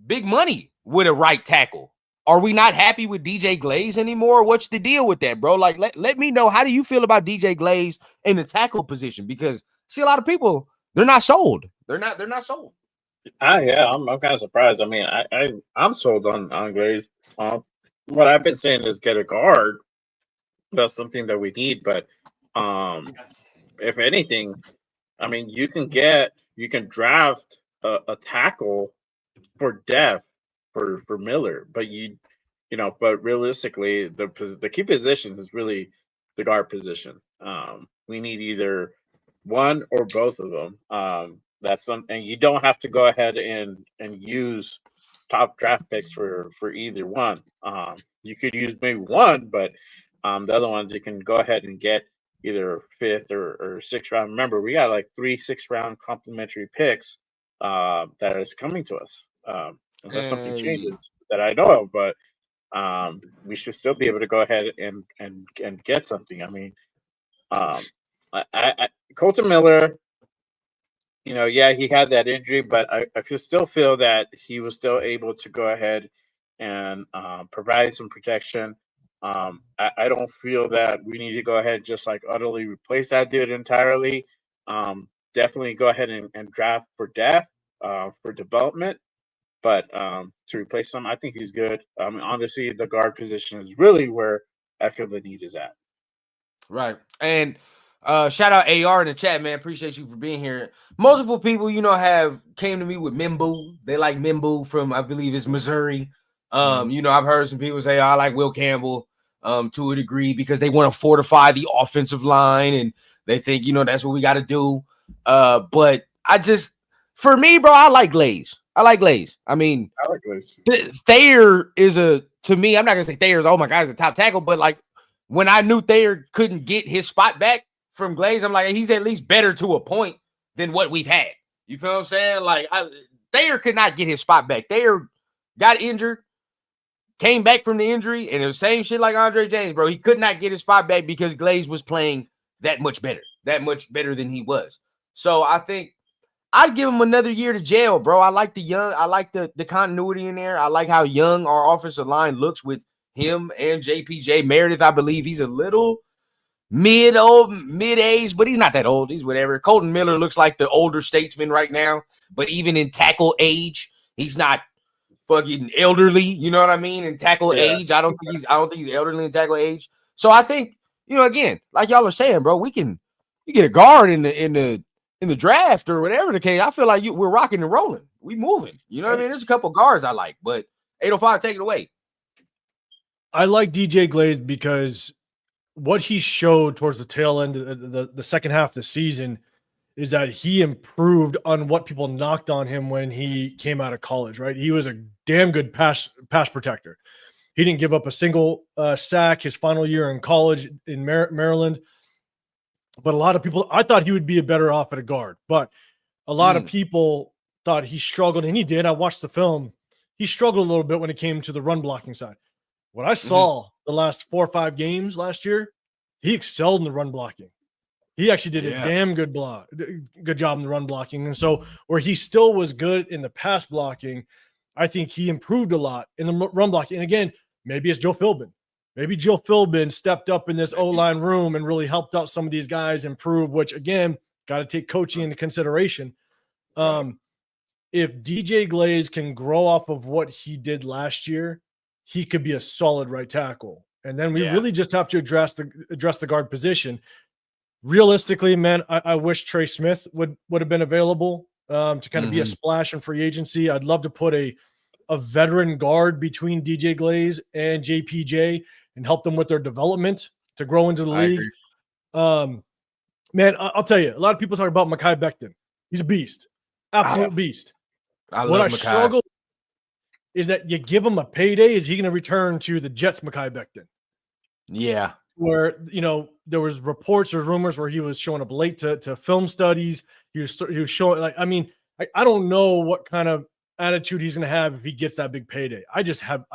big money with a right tackle. Are we not happy with DJ Glaze anymore? What's the deal with that, bro? Like, let me know, how do you feel about DJ Glaze in the tackle position? Because see, a lot of people, they're not sold. They're not sold. Yeah, I'm kind of surprised. I mean, I'm sold on Glaze. What I've been saying is get a guard. That's something that we need. But if anything, I mean, you can draft a tackle for depth for Miller, but but realistically, the key position is really the guard position. We need either one or both of them. And you don't have to go ahead and use top draft picks for either one. You could use maybe one, but the other ones you can go ahead and get either 5th or 6th round. Remember, we got like 3 6th-round complimentary picks that is coming to us. Unless something changes that I know of, but we should still be able to go ahead and get something. I mean, Colton Miller, yeah, he had that injury, but I still feel that he was still able to go ahead and provide some protection. I don't feel that we need to go ahead and just like utterly replace that dude entirely. Definitely go ahead and draft for depth, for development. But to replace him, I think he's good. I mean, honestly, the guard position is really where I feel the need is at. Right. And shout out AR in the chat, man. Appreciate you for being here. Multiple people, have came to me with Mimbu. They like Mimbu from, I believe it's Missouri. I've heard some people say, I like Will Campbell to a degree, because they want to fortify the offensive line and they think, that's what we got to do. But for me, bro, I like Glaze. I mean, I like Glaze. Thayer is to me, I'm not going to say Thayer's, oh my God, he's a top tackle, but like when I knew Thayer couldn't get his spot back from Glaze, I'm like, he's at least better to a point than what we've had. You feel what I'm saying? Like, Thayer could not get his spot back. Thayer got injured, came back from the injury, and it was the same shit like Andre James, bro. He could not get his spot back because Glaze was playing that much better than he was. So I think I'd give him another year to jail, bro. I like the continuity in there. I like how young our offensive line looks with him and JPJ Meredith. I believe he's a little mid-age, but he's not that old. He's whatever. Colton Miller looks like the older statesman right now, but even in tackle age, he's not fucking elderly. You know what I mean? In tackle age, I don't think he's elderly in tackle age. So I think, again, like y'all are saying, bro, you get a guard in the draft or whatever the case. I feel like we're rocking and rolling. We moving. You know what I mean? There's a couple guards I like, but 805, take it away. I like DJ Glaze because what he showed towards the tail end of the second half of the season is that he improved on what people knocked on him when he came out of college, right? He was a damn good pass protector. He didn't give up a single sack his final year in college in Maryland. But a lot of people, I thought he would be a better off at a guard, but a lot of people thought he struggled, and he did. I watched the film. He struggled a little bit when it came to the run blocking side. What I saw the last 4 or 5 games last year, he excelled in the run blocking. He actually did a damn good job in the run blocking. And so where he still was good in the pass blocking, I think he improved a lot in the run blocking. And again, maybe it's Joe Philbin. Maybe Joe Philbin stepped up in this O-line room and really helped out some of these guys improve, which again, got to take coaching into consideration. If DJ Glaze can grow off of what he did last year, he could be a solid right tackle. And then we really just have to address the guard position. Realistically, man, I wish Trey Smith would have been available to kind of be a splash in free agency. I'd love to put a veteran guard between DJ Glaze and JPJ and help them with their development to grow into the league. Man, I'll tell you, a lot of people talk about Mekhi Becton. He's a beast, absolute beast. What I struggle is that you give him a payday. Is he going to return to the Jets, Mekhi Becton? Yeah. Where, there was reports or rumors where he was showing up late to film studies. He was showing, I don't know what kind of attitude he's going to have if he gets that big payday. I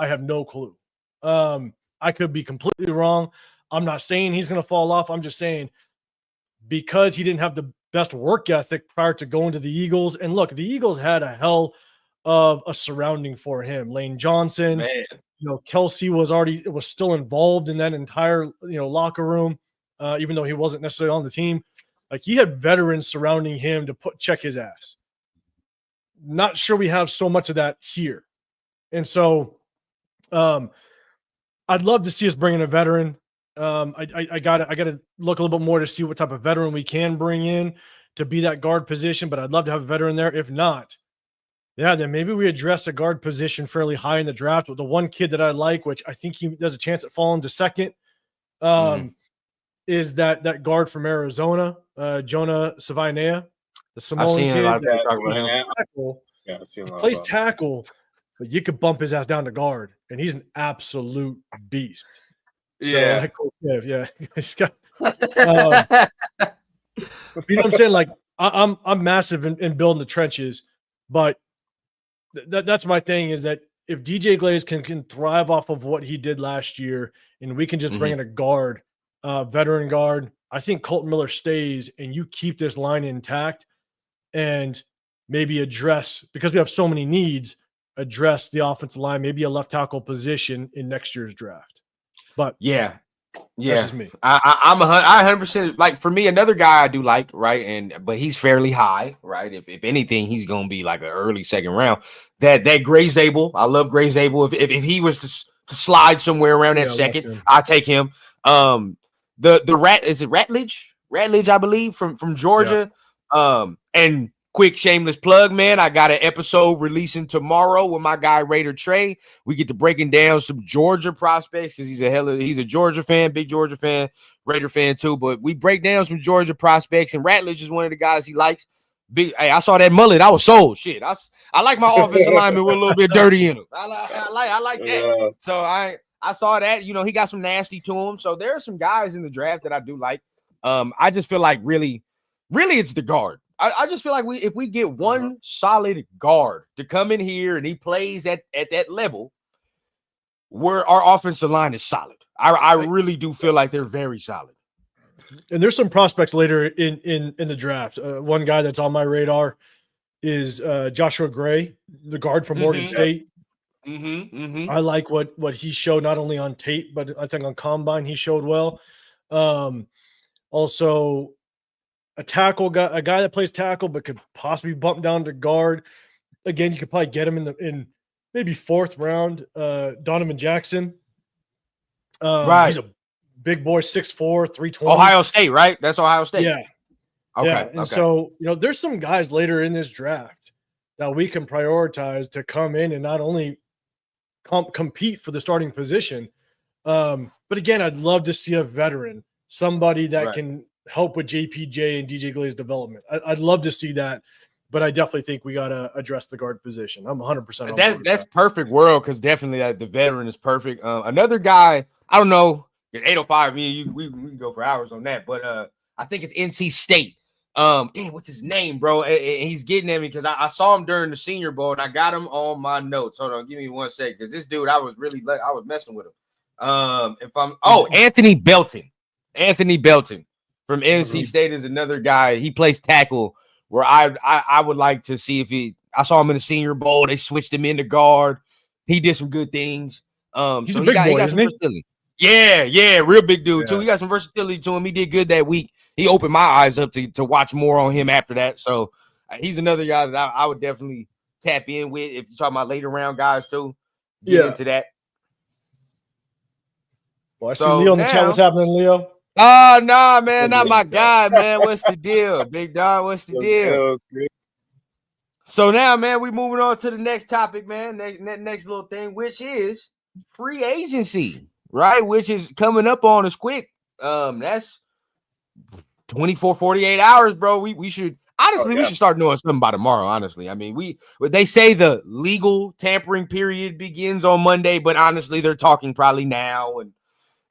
have no clue. I could be completely wrong. I'm not saying he's going to fall off. I'm just saying because he didn't have the best work ethic prior to going to the Eagles. And look, the Eagles had a hell of a surrounding for him. Lane Johnson, Kelsey was still involved in that entire, locker room, even though he wasn't necessarily on the team. Like, he had veterans surrounding him to check his ass. Not sure we have so much of that here. And so I'd love to see us bring in a veteran. I gotta look a little bit more to see what type of veteran we can bring in to be that guard position, but I'd love to have a veteran there. If not, then maybe we address a guard position fairly high in the draft with the one kid that I like, which I think he does a chance at falling to second, is that guard from Arizona, Jonah Savainea, the Samoan I've seen kid. a lot of people talk about him. I've seen a lot Plays about tackle, but you could bump his ass down to guard, and he's an absolute beast. Yeah. So, he's got, you know what I'm saying? Like, I'm massive in building the trenches, but that's my thing is that if DJ Glaze can thrive off of what he did last year, and we can just bring in a guard, veteran guard, I think Colton Miller stays, and you keep this line intact, and maybe address, because we have so many needs, address the offensive line, maybe a left tackle position in next year's draft. But yeah, that's just me. I'm 100%. Like, for me, another guy I do like, right, but he's fairly high, right. If anything, he's gonna be like an early second round. That Gray Zabel, I love Gray Zabel. If he was to slide somewhere around that second, I'll take him. The Ratledge, I believe, from Georgia. And quick shameless plug, man. I got an episode releasing tomorrow with my guy Raider Trey. We get to breaking down some Georgia prospects because he's a Georgia fan, big Georgia fan, Raider fan too. But we break down some Georgia prospects, and Ratledge is one of the guys he likes. Hey, I saw that mullet. I was sold. Shit, I like my offensive lineman with a little bit dirty in him. I like that. Yeah. So I saw that. He got some nasty to him. So there are some guys in the draft that I do like. I just feel like really it's the guard. I just feel like if we get one solid guard to come in here and he plays at that level, where our offensive line is solid. I really do feel like they're very solid. And there's some prospects later in the draft. One guy that's on my radar is Joshua Gray, the guard from Morgan State. I like what he showed not only on tape, but I think on combine he showed well. Also, a guy that plays tackle but could possibly bump down to guard. Again, you could probably get him in maybe 4th round. Donovan Jackson. Right. He's a big boy, 6'4", 320. Ohio State, right? That's Ohio State. Yeah. Okay. Yeah. And so, there's some guys later in this draft that we can prioritize to come in and not only compete for the starting position, but again, I'd love to see a veteran, somebody that can help with JPJ and DJ Glaze development. I'd love to see that, but I definitely think we got to address the guard position. I'm 100% on that's perfect world, because definitely the veteran is perfect. Another guy, I don't know, 805, me and you, we can go for hours on that, but I think it's NC State. Damn, what's his name, bro? And he's getting at me because I saw him during the Senior Bowl and I got him on my notes. Hold on, give me 1 second, because this dude, I was messing with him. Anthony Belton. Anthony Belton from NC State is another guy. He plays tackle. Where I would like to see if I saw him in the Senior Bowl. They switched him into guard. He did some good things. He's a big boy, isn't he? Yeah, real big dude too. He got some versatility to him. He did good that week. He opened my eyes up to watch more on him after that. So he's another guy that I would definitely tap in with if you're talking about later round guys too. Get into that. Well, I see Leo in the chat. What's happening, Leo? Oh, nah, man, not my guy, man. What's the deal, big dog? What's the deal? So now, man, we moving on to the next topic, man. Next little thing, which is free agency, right? Which is coming up on us quick. That's 24, 48 hours, bro. We should we should start doing something by tomorrow. Honestly, I mean, they say the legal tampering period begins on Monday, but honestly, they're talking probably now and.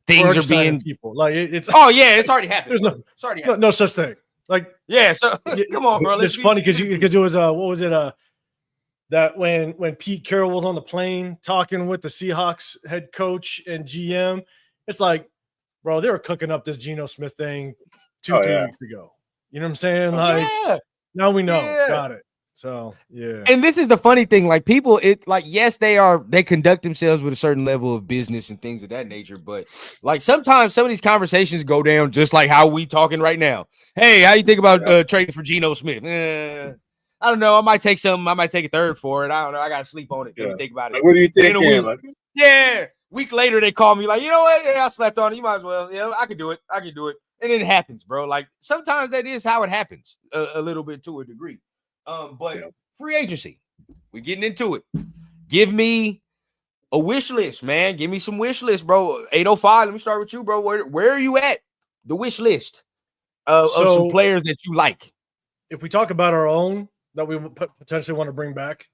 Things are being people like it's. Oh yeah, it's already happened. There's no such thing. Like so come on, bro. It's funny because it was what was it that when Pete Carroll was on the plane talking with the Seahawks head coach and GM, it's like, bro, they were cooking up this Geno Smith thing 3 weeks ago. You know what I'm saying? Like now we know. Got it. So and this is the funny thing, like people, yes, they conduct themselves with a certain level of business and things of that nature, but like sometimes some of these conversations go down just like how we talking right now. Hey, how you think about trading for Geno Smith? I don't know. I might take a third for it. I don't know. I gotta sleep on it. Let me think about it. Like, what do you think? Week later they call me like, you know what? Yeah, I slept on it. You might as well. Yeah, I can do it. And it happens, bro. Like sometimes that is how it happens a little bit to a degree. But free agency, we're getting into it. Give me a wish list, man. Give me some wish list, bro. 805. Let me start with you, bro. Where are you at? The wish list of some players that you like. If we talk about our own that we potentially want to bring back,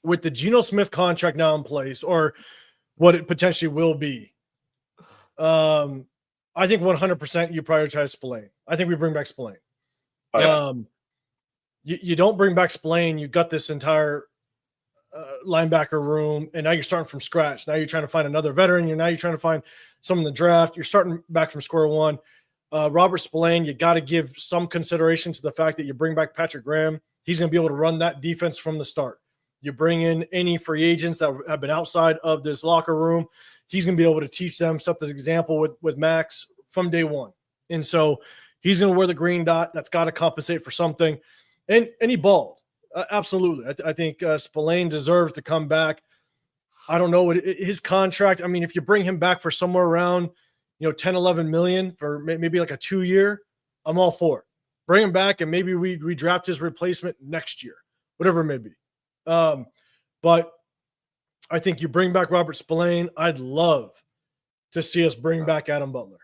with the Geno Smith contract now in place, or what it potentially will be, I think 100% you prioritize Spillane. I think we bring back Spillane. You don't bring back Spillane. You got this entire linebacker room, and now you're starting from scratch. Now you're trying to find another veteran. You're trying to find someone in the draft. You're starting back from square one. Robert Spillane, you got to give some consideration to the fact that you bring back Patrick Graham. He's going to be able to run that defense from the start. You bring in any free agents that have been outside of this locker room. He's going to be able to teach them, set this example with Max from day one. And so he's going to wear the green dot. That's got to compensate for something. And he balled. Absolutely. I think Spillane deserves to come back. I don't know what his contract. I mean, if you bring him back for somewhere around, 10, 11 million for maybe like a 2-year, I'm all for it. Bring him back and maybe we draft his replacement next year, whatever it may be. But I think you bring back Robert Spillane. I'd love to see us bring back Adam Butler.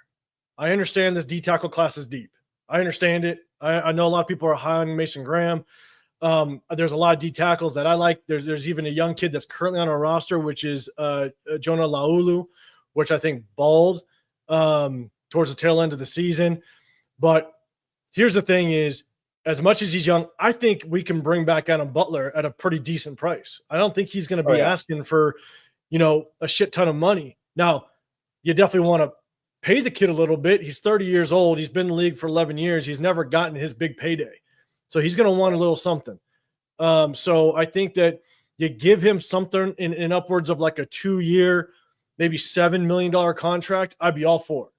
I understand this D tackle class is deep. I understand it. I know a lot of people are high on Mason Graham. There's a lot of D tackles that I like. There's even a young kid that's currently on our roster, which is Jonah Laulu, which I think balled towards the tail end of the season. But here's the thing is, as much as he's young, I think we can bring back Adam Butler at a pretty decent price. I don't think he's going to be asking for, a shit ton of money. Now, you definitely want to pay the kid a little bit. He's 30 years old. He's been in the league for 11 years. He's never gotten his big payday. So he's going to want a little something. So I think that you give him something in upwards of like a 2-year, maybe $7 million contract. I'd be all for it.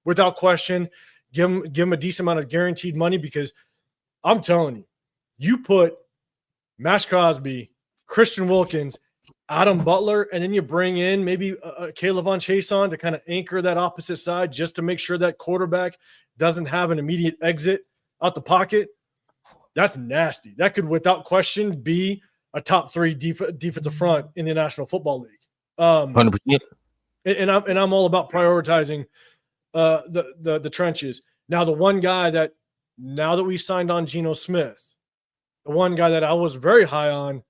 Without question, give him a decent amount of guaranteed money, because I'm telling you, you put Max Crosby, Christian Wilkins, Adam Butler, and then you bring in maybe Caleb Von Chase on to kind of anchor that opposite side just to make sure that quarterback doesn't have an immediate exit out the pocket. That's nasty. That could, without question, be a top 3 defensive front in the National Football League. 100%. And I'm all about prioritizing the trenches. Now, the one guy that, now that we signed on Geno Smith, the one guy that I was very high on,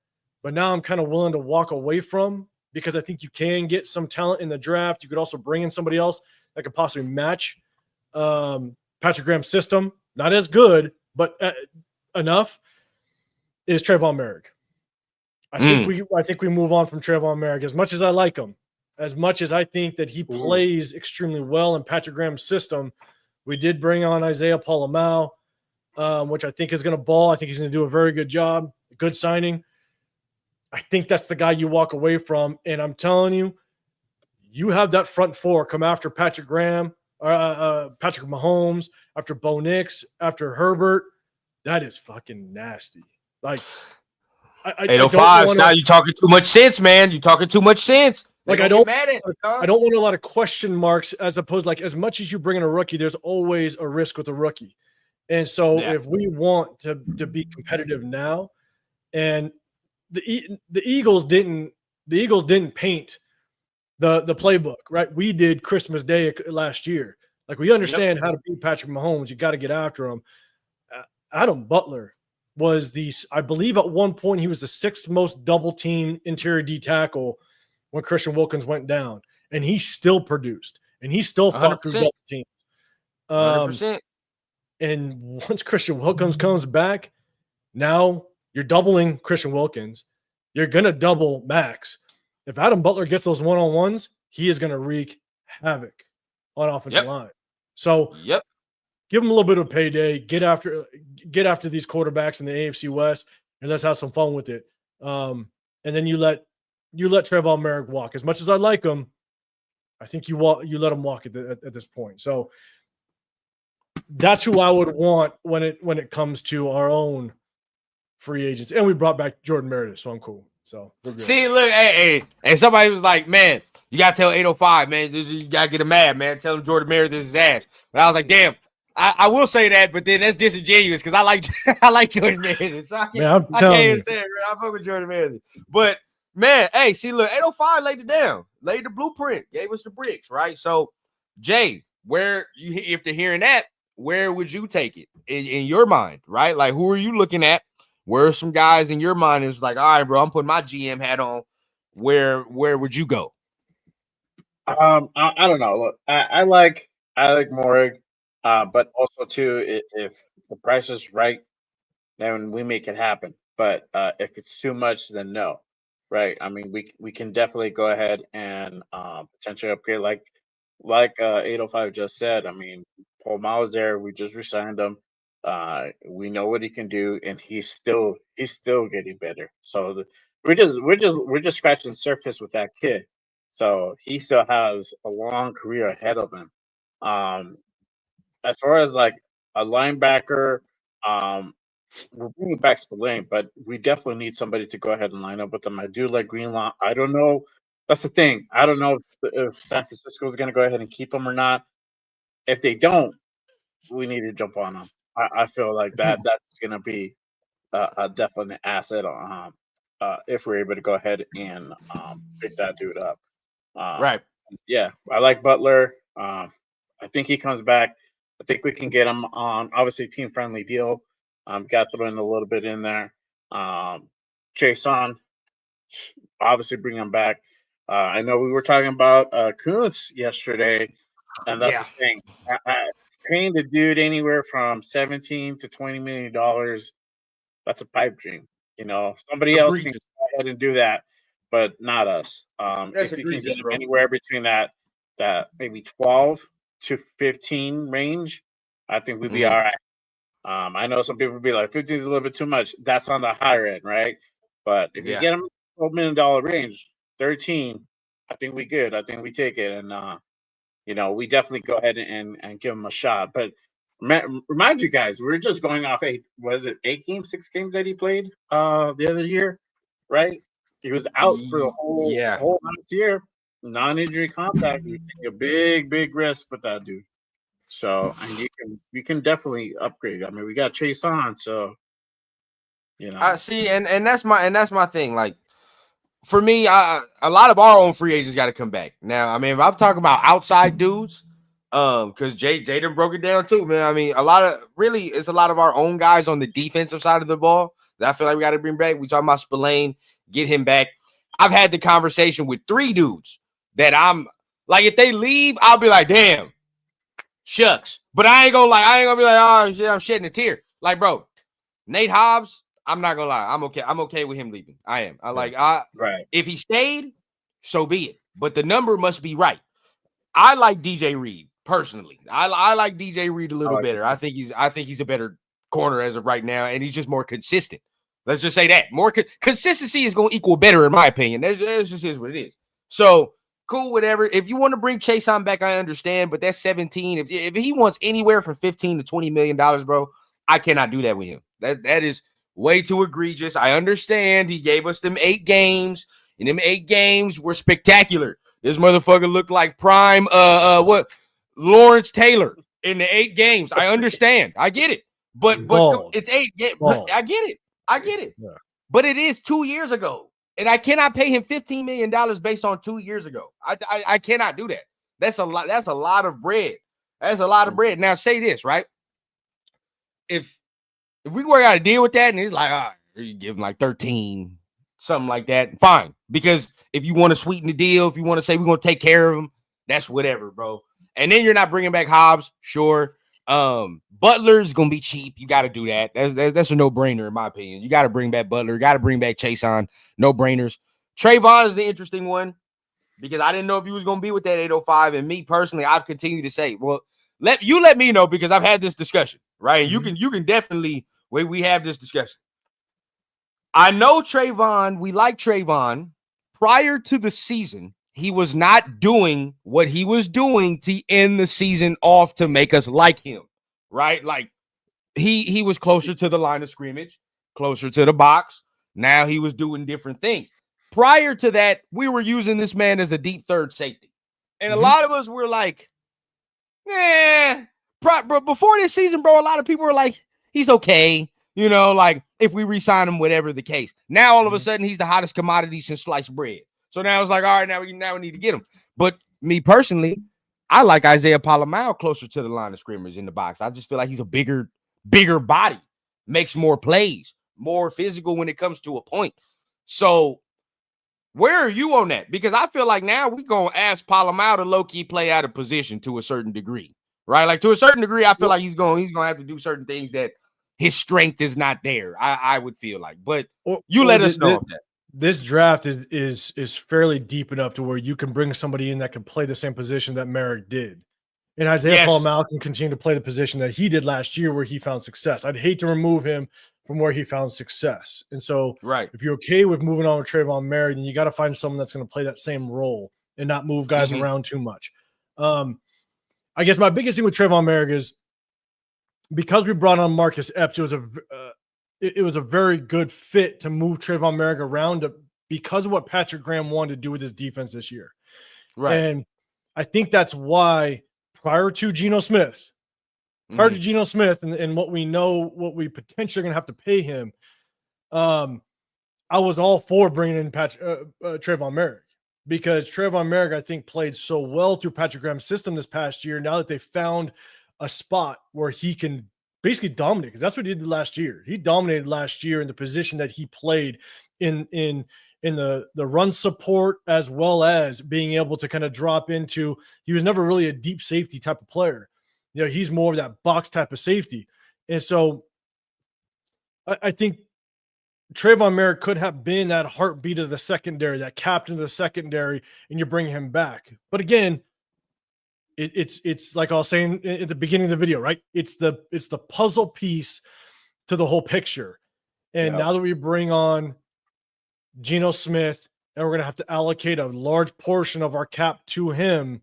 but now I'm kind of willing to walk away from, because I think you can get some talent in the draft. You could also bring in somebody else that could possibly match Patrick Graham's system, not as good, but enough, is Trayvon Merrick. I think we move on from Trayvon Merrick. As much as I like him, as much as I think that he plays extremely well in Patrick Graham's system, we did bring on Isaiah Polamau, which I think is going to ball. I think he's going to do a very good job. Good signing. I think that's the guy you walk away from. And I'm telling you, you have that front four come after Patrick Graham, Patrick Mahomes, after Bo Nix, after Herbert. That is fucking nasty. Like, 805. Now you're talking too much sense, man. You're talking too much sense. Like, I don't want a lot of question marks, as opposed, like, as much as you bring in a rookie, there's always a risk with a rookie. And so if we want to be competitive now, and the Eagles didn't paint the playbook, right? We did Christmas Day last year. Like, we understand how to beat Patrick Mahomes. You got to get after him. Adam Butler was I believe at one point he was the 6th most double team interior D tackle when Christian Wilkins went down, and he still produced, and he still fought 100%. Through double teams. 100%. And once Christian Wilkins comes back, now you're doubling Christian Wilkins. You're going to double Max. If Adam Butler gets those one-on-ones, he is going to wreak havoc on offensive line. So give him a little bit of payday. Get after these quarterbacks in the AFC West, and let's have some fun with it. And then you let Trayvon Merrick walk. As much as I like him, I think you let him walk at this point. So that's who I would want when it comes to our own free agents. And we brought back Jordan Meredith, so I'm cool. So we're good. See, look, hey, and somebody was like, man, you gotta tell 805, man, you gotta get him mad, man. Tell him Jordan Meredith is his ass. But I was like, damn, I will say that, but then that's disingenuous because I like Jordan Meredith. So I can't even say it. I fuck with Jordan Meredith. But man, hey, see, look, 805 laid it down, laid the blueprint, gave us the bricks, right? So, Jay, if they're hearing that, where would you take it in your mind, right? Like, who are you looking at? Where are some guys in your mind is like, all right, bro, I'm putting my GM hat on. Where would you go? I don't know. Look, I like Morrig, but also too, if the price is right, then we make it happen. But if it's too much, then no, right? I mean, we can definitely go ahead and potentially upgrade, like 805 just said. I mean, Paul Miles there. We just resigned him. We know what he can do, and he's still getting better. So we're just scratching the surface with that kid. So he still has a long career ahead of him. As far as like a linebacker, we're bringing back Spillane, but we definitely need somebody to go ahead and line up with him. I do like Greenlaw. I don't know. That's the thing. I don't know if San Francisco is going to go ahead and keep him or not. If they don't, we need to jump on them. I feel like that's going to be a definite asset if we're able to go ahead and pick that dude up. Right. Yeah, I like Butler. I think he comes back. I think we can get him on, obviously, team-friendly deal. Got to throw in a little bit in there. Jason, obviously, bring him back. I know we were talking about Kuntz yesterday, and that's the thing. Paying the dude anywhere from $17 to $20 million, that's a pipe dream. You know, somebody else can go ahead and do that, but not us. If you can get him anywhere between that maybe 12 to 15 range, I think we'd be all right. I know some people would be like, 15 is a little bit too much. That's on the higher end, right? But if you get him $12 million range, 13, I think we good. I think we take it. And, we definitely go ahead and give him a shot. But remind you guys, we're just going off 6 games that he played the other year, right? He was out for the whole last year. Non-injury contact. You take a big risk with that dude. So, and you can definitely upgrade. I mean, we got Chase on, so I see, and that's my thing. Like, for me, a lot of our own free agents got to come back. Now, I mean, if I'm talking about outside dudes, because Jaden broke it down too, man. I mean, it's a lot of our own guys on the defensive side of the ball that I feel like we got to bring back. We talking about Spillane, get him back. I've had the conversation with 3 dudes that I'm like, if they leave, I'll be like, damn. Shucks. But I ain't gonna be like, oh shit, I'm shedding a tear. Like, bro, Nate Hobbs, I'm not gonna lie. I'm okay. I'm okay with him leaving. I am. Right. If he stayed, so be it. But the number must be right. I like DJ Reed personally. I like DJ Reed a little better. I think he's a better corner as of right now, and he's just more consistent. Let's just say that. More consistency is going to equal better, in my opinion. That just is what it is. So, cool, whatever. If you want to bring Chase on back, I understand, but that's 17. If he wants anywhere from $15 to $20 million, bro, I cannot do that with him. That is way too egregious. I understand he gave us them 8 games, and them 8 games were spectacular. This motherfucker looked like prime Lawrence Taylor in the 8 games. I understand. I get it. But it's 8 games. I get it. Yeah. But it is 2 years ago. And I cannot pay him $15 million based on 2 years ago. I cannot do that. That's a lot. That's a lot of bread. That's a lot of bread. Now say this, right? If we work out a deal with that and he's like, all right, you give him like 13, something like that, fine. Because if you want to sweeten the deal, if you want to say we're going to take care of him, that's whatever, bro. And then you're not bringing back Hobbs, sure. Butler's going to be cheap. You got to do that. That's a no-brainer in my opinion. You got to bring back Butler. You got to bring back Chase on. No-brainers. Trayvon is the interesting one because I didn't know if he was going to be with that 805. And me personally, I've continued to say, well, let me know because I've had this discussion, right? Mm-hmm. You can definitely we have this discussion. I know Trayvon, we like Trayvon. Prior to the season, he was not doing what he was doing to end the season off to make us like him, right? Like he was closer to the line of scrimmage, closer to the box. Now he was doing different things. Prior to that, we were using this man as a deep third safety. And a lot of us were like, bro, before this season, bro, a lot of people were like, he's okay. You know, like if we re-sign him, whatever the case. Now, all of a sudden, he's the hottest commodity since sliced bread. So now it's like, all right, now we need to get him. But me personally, I like Isaiah Palomino closer to the line of scrimmage in the box. I just feel like he's a bigger body, makes more plays, more physical when it comes to a point. So where are you on that? Because I feel like now we're going to ask Palomino to low-key play out of position to a certain degree, right? Like to a certain degree, I feel like he's going to have to do certain things that his strength is not there. I would feel like, but you let us know that. This draft is fairly deep enough to where you can bring somebody in that can play the same position that Merrick did. And Isaiah Palomino can continue to play the position that he did last year where he found success. I'd hate to remove him from where he found success. And so if you're okay with moving on with Trayvon Merrick, then you got to find someone that's going to play that same role and not move guys around too much. I guess my biggest thing with Trayvon Merrick is because we brought on Marcus Epps, it was a very good fit to move Trayvon Merrick around because of what Patrick Graham wanted to do with his defense this year. Right. And I think that's why prior to Geno Smith and what we know, what we potentially are going to have to pay him, I was all for bringing in Trayvon Merrick because Trayvon Merrick, I think, played so well through Patrick Graham's system this past year. Now that they found a spot where he can basically dominate, because that's what he did last year. He dominated last year in the position that he played in the run support, as well as being able to kind of drop into. He was never really a deep safety type of player. You know, he's more of that box type of safety. And so I think Trayvon Merrick could have been that heartbeat of the secondary, that captain of the secondary, and you bring him back. But again, it's like I was saying at the beginning of the video, right? It's the puzzle piece to the whole picture. And now that we bring on Geno Smith and we're going to have to allocate a large portion of our cap to him,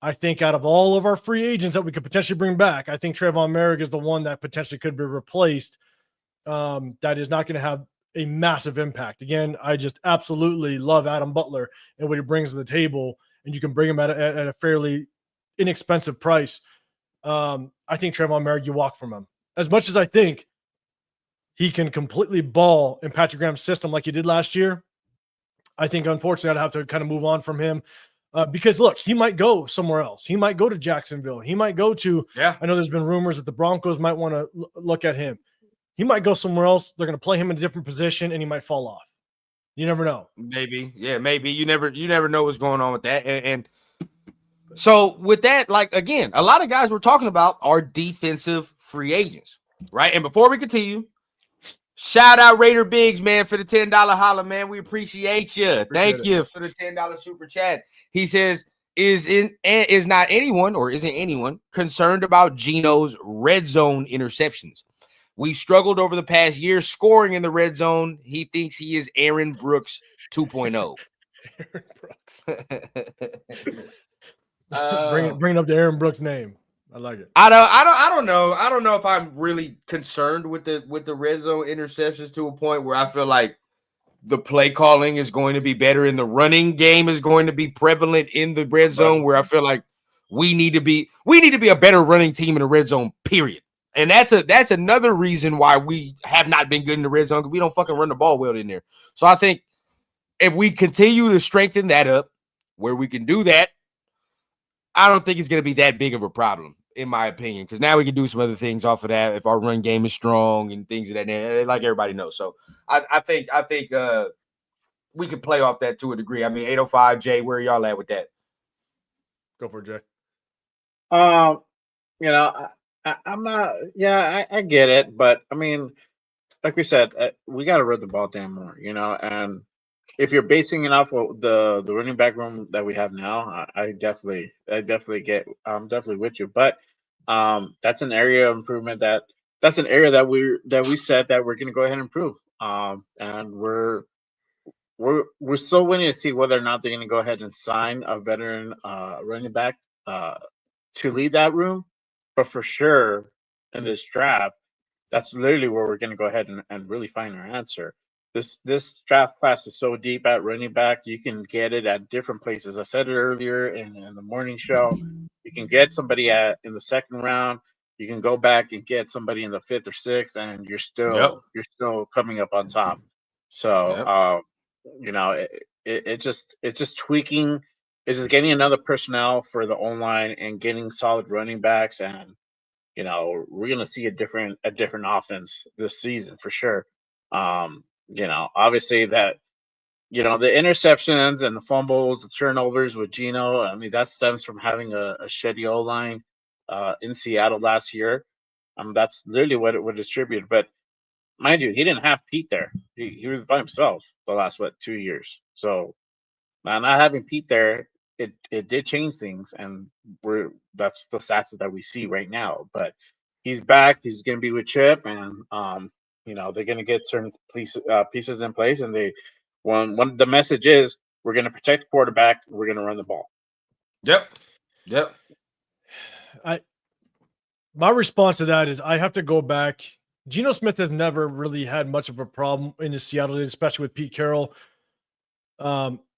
I think out of all of our free agents that we could potentially bring back, I think Trayvon Merrick is the one that potentially could be replaced. That is not going to have a massive impact. Again, I just absolutely love Adam Butler and what he brings to the table, and you can bring him at a fairly inexpensive price. I think Trayvon Merrick, you walk from him. As much as I think he can completely ball in Patrick Graham's system like he did last year, I think, unfortunately, I'd have to kind of move on from him because, look, he might go somewhere else. He might go to Jacksonville. He might go to I know there's been rumors that the Broncos might want to look at him. He might go somewhere else. They're going to play him in a different position, and he might fall off. You never know. Maybe. Yeah, maybe. You never know what's going on with that. And So with that, like, again, a lot of guys we're talking about are defensive free agents, right? And before we continue, shout out Raider Biggs, man, for the $10 holla, man. We appreciate you. Thank you for the $10 super chat. He says, is not anyone or isn't anyone concerned about Geno's red zone interceptions? We've struggled over the past year scoring in the red zone. He thinks he is Aaron Brooks 2.0. Aaron Brooks. uh, bringing up the Aaron Brooks name. I like it. I don't know. I don't know if I'm really concerned with the red zone interceptions to a point where I feel like the play calling is going to be better and the running game is going to be prevalent in the red zone, where I feel like we need to be a better running team in the red zone, period. And that's another reason why we have not been good in the red zone, because we don't fucking run the ball well in there. So I think if we continue to strengthen that up where we can do that, I don't think it's going to be that big of a problem, in my opinion, because now we can do some other things off of that if our run game is strong and things of that nature, like everybody knows. So I think we can play off that to a degree. I mean, 805 Jay, where are y'all at with that? Go for it, Jay. You know, I'm not. Yeah, I get it, but I mean, like we said, we got to run the ball damn more. You know, and if you're basing it off of the running back room that we have now, I definitely get. I'm definitely with you, but that's an area of improvement. That's an area that we said that we're going to go ahead and improve. And we're still waiting to see whether or not they're going to go ahead and sign a veteran running back to lead that room. But for sure, in this draft, that's literally where we're going to go ahead and really find our answer. This draft class is so deep at running back. You can get it at different places. I said it earlier in the morning show. You can get somebody in the second round. You can go back and get somebody in the fifth or sixth, and you're still coming up on top. So you know, it's just tweaking. It's just getting another personnel for the O-line and getting solid running backs, and you know, we're gonna see a different offense this season for sure. You know, obviously that, you know, the interceptions and the fumbles, the turnovers with Geno, I mean, that stems from having a shitty O-line in Seattle last year. That's literally what it would distribute. But mind you, he didn't have Pete there. He was by himself the last 2 years. So not having Pete there, it did change things, and that's the stats that we see right now. But he's back. He's going to be with Chip, and you know, they're going to get certain pieces in place, and the message is we're going to protect the quarterback. We're going to run the ball. Yep. My response to that is I have to go back. Geno Smith has never really had much of a problem in the Seattle days, especially with Pete Carroll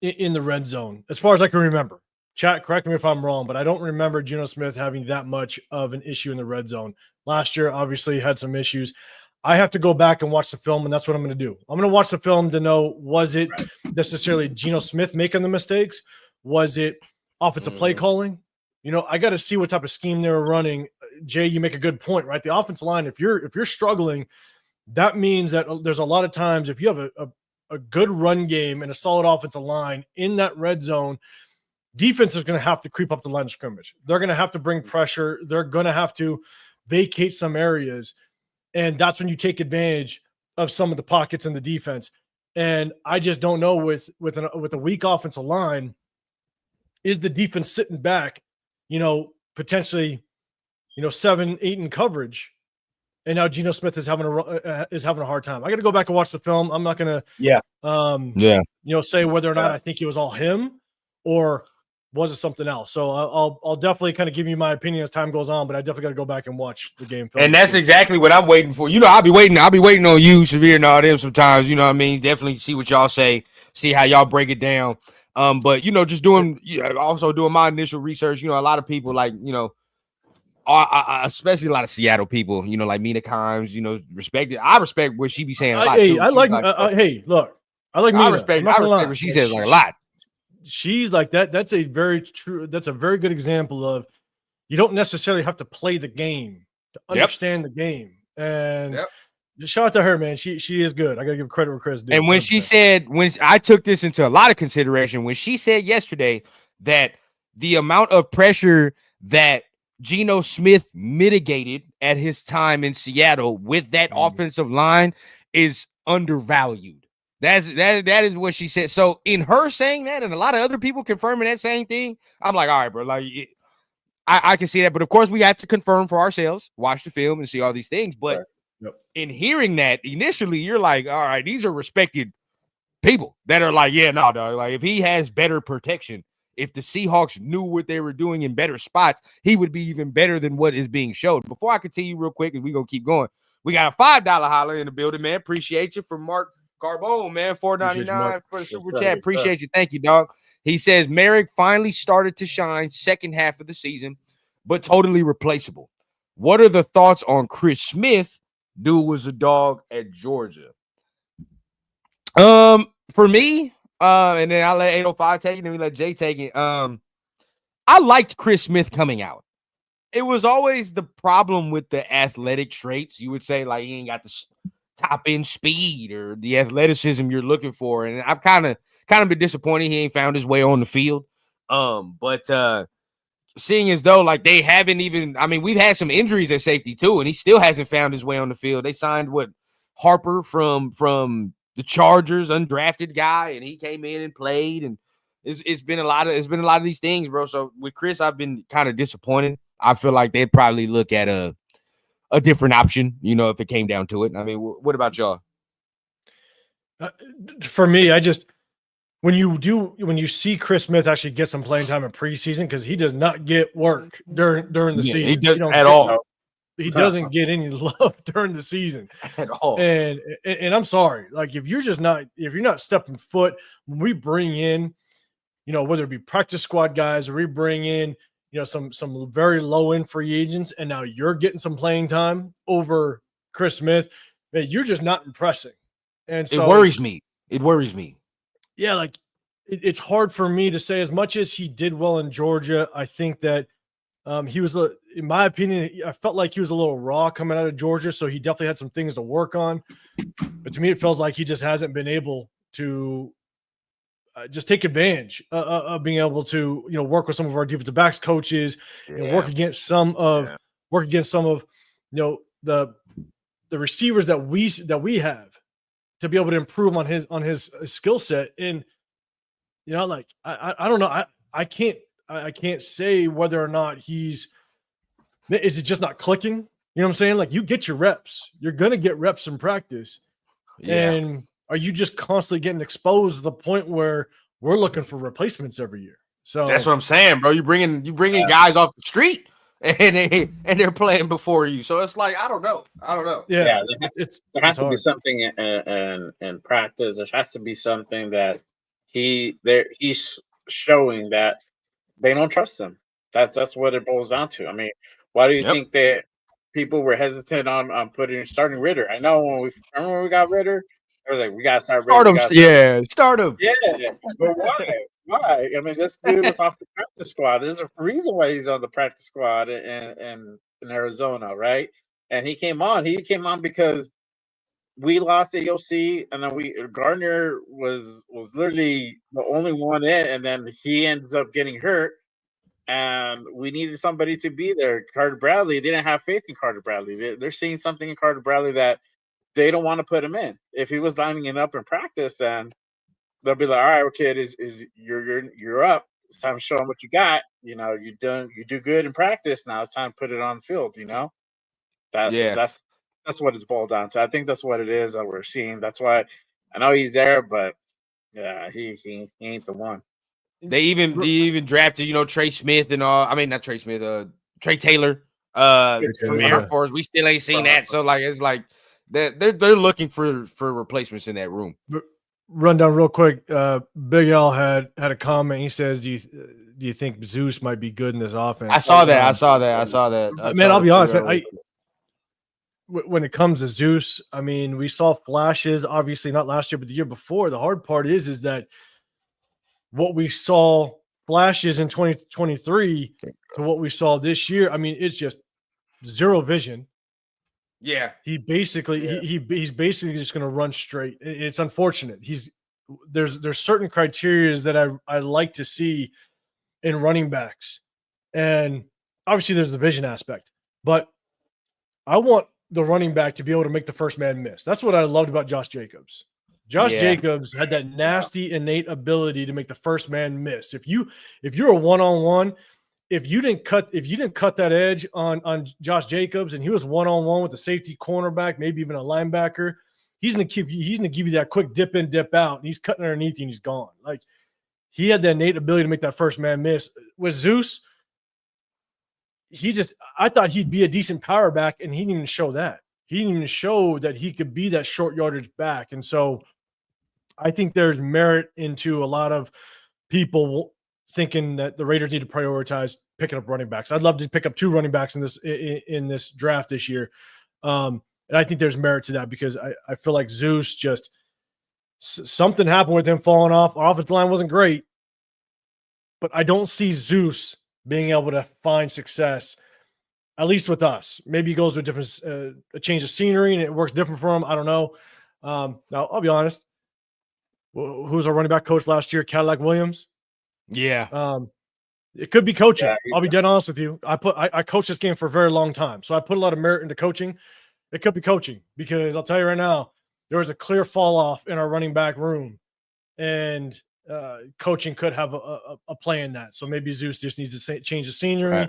in the red zone, as far as I can remember. Chat, correct me if I'm wrong, but I don't remember Geno Smith having that much of an issue in the red zone. Last year, obviously, he had some issues. I have to go back and watch the film, and that's what I'm going to do. I'm going to watch the film to know, was it necessarily Geno Smith making the mistakes? Was it offensive play calling? You know, I got to see what type of scheme they were running. Jay, you make a good point, right? The offensive line, if you're struggling, that means that there's a lot of times if you have a good run game and a solid offensive line in that red zone, defense is going to have to creep up the line of scrimmage. They're going to have to bring pressure. They're going to have to vacate some areas. And that's when you take advantage of some of the pockets in the defense. And I just don't know with a weak offensive line, is the defense sitting back, you know, potentially, you know, 7-8 in coverage, and now Geno Smith is having a hard time. I got to go back and watch the film. I'm not going to, you know, say whether or not I think it was all him or was it something else. So I'll definitely kind of give you my opinion as time goes on, but I definitely got to go back and watch the game film. And that's exactly what I'm waiting for. You know, I'll be waiting on you, Severe, and all them sometimes. You know what I mean? Definitely see what y'all say, see how y'all break it down. But you know, just also doing my initial research. You know, a lot of people, like, you know, especially a lot of Seattle people, you know, like Mina Kimes, you know, respect it. I respect what she be saying a lot too. I like look, I like Mina. I respect what she says like a lot. She's like that. That's a very good example of, you don't necessarily have to play the game to understand the game. And just shout out to her, man. She is good. I gotta give credit where credit's due. And when I took this into a lot of consideration, when she said yesterday that the amount of pressure that Geno Smith mitigated at his time in Seattle with that offensive line is undervalued. That is what she said. So in her saying that, and a lot of other people confirming that same thing, I'm like, all right, bro, like I can see that. But of course, we have to confirm for ourselves, watch the film and see all these things. But in hearing that, initially, you're like, all right, these are respected people that are like, yeah, no, dog. Like, if he has better protection, if the Seahawks knew what they were doing in better spots, he would be even better than what is being showed. Before I continue real quick, and we're going to keep going, we got a $5 holler in the building, man. Appreciate you from Mark Carbone, man. $4.99 for the super chat. Appreciate you. Thank you, dog. He says Merrick finally started to shine second half of the season, but totally replaceable. What are the thoughts on Chris Smith? Dude was a dog at Georgia. For me, and then I'll let 805 take it, and then we let Jay take it. I liked Chris Smith coming out. It was always the problem with the athletic traits. You would say, like, he ain't got the top end speed or the athleticism you're looking for. And I've kind of been disappointed he ain't found his way on the field. But seeing as though, like, they haven't even, I mean, we've had some injuries at safety too, and he still hasn't found his way on the field. They signed Harper from the Chargers, undrafted guy, and he came in and played, and it's been a lot of these things, bro. So with Chris, I've been kind of disappointed. I feel like they'd probably look at a different option, you know, if it came down to it. I mean, what about y'all? For me, when you see Chris Smith actually get some playing time in preseason, because he does not get work during the season. He doesn't at all. He doesn't get any love during the season at all. And I'm sorry, like, if you're not stepping foot when we bring in, you know, whether it be practice squad guys or we bring in, you know, some very low end free agents, and now you're getting some playing time over Chris Smith, man, you're just not impressing. And so it worries me. Yeah, like it's hard for me to say. As much as he did well in Georgia, I think that he was, in my opinion, I felt like he was a little raw coming out of Georgia, so he definitely had some things to work on. But to me, it feels like he just hasn't been able to just take advantage of being able to, you know, work with some of our defensive backs coaches, and work against some of, you know, the receivers that we have, to be able to improve on his skill set. And, you know, like, I don't know. I can't say whether or not is it just not clicking? You know what I'm saying? Like, you get your reps. You're going to get reps in practice. Yeah. And are you just constantly getting exposed to the point where we're looking for replacements every year? So that's what I'm saying, bro. You bringing guys off the street, and they're playing before you. So it's like, I don't know. Yeah, there has to be something in practice. There has to be something that he's showing that they don't trust him. That's what it boils down to. I mean, why do you think that people were hesitant on starting Ritter? I know when we got Ritter, I was like, we gotta start Ritter. Start him. Yeah, but why? Why? I mean, this dude was off the practice squad. There's a reason why he's on the practice squad in Arizona, right? And he came on. He came on because we lost AOC, and then Gardner was literally the only one in, and then he ends up getting hurt, and we needed somebody to be there. Carter Bradley, they didn't have faith in Carter Bradley. They're seeing something in Carter Bradley that they don't want to put him in. If he was lining it up in practice, then they'll be like, all right, kid, you're up. It's time to show them what you got. You know, you do good in practice. Now it's time to put it on the field. You know, that's what it's boiled down to. I think that's what it is that we're seeing. That's why I know he's there, but yeah, he ain't the one. They even drafted, you know, Trey Smith and all. I mean, not Trey Smith, Trey Taylor. From Air Force. We still ain't seen that. So like, it's like they're looking for replacements in that room. Run down real quick. Big L had a comment. He says, "Do you think Zeus might be good in this offense?" I saw that. Man, I'll be honest, man. When it comes to Zeus, I mean, we saw flashes. Obviously, not last year, but the year before. The hard part is that what we saw flashes in 2023 to what we saw this year. I mean, it's just zero vision. Yeah, he's basically just going to run straight. It's unfortunate. There's certain criteria that I like to see in running backs. And obviously there's the vision aspect, but I want the running back to be able to make the first man miss. That's what I loved about Josh Jacobs. Josh Jacobs had that nasty innate ability to make the first man miss. If you're a one-on-one, if you didn't cut that edge on Josh Jacobs and he was one-on-one with the safety cornerback, maybe even a linebacker, he's gonna give you that quick dip in, dip out, and he's cutting underneath you and he's gone. Like, he had that innate ability to make that first man miss. With Zeus, I thought he'd be a decent power back, and he didn't even show that. He didn't even show that he could be that short yardage back. And so I think there's merit into a lot of people thinking that the Raiders need to prioritize picking up running backs. I'd love to pick up 2 running backs in this draft this year. And I think there's merit to that because I feel like Zeus just something happened with him falling off. Our offensive line wasn't great, but I don't see Zeus being able to find success, at least with us. Maybe he goes to a different, a change of scenery and it works different for him. I don't know. Now, I'll be honest. Who was our running back coach last year? Cadillac Williams. Yeah. It could be coaching. Yeah, I'll be dead honest with you. I coached this game for a very long time, so I put a lot of merit into coaching. It could be coaching because I'll tell you right now, there was a clear fall off in our running back room, and coaching could have a play in that. So maybe Zeus just needs to change the scenery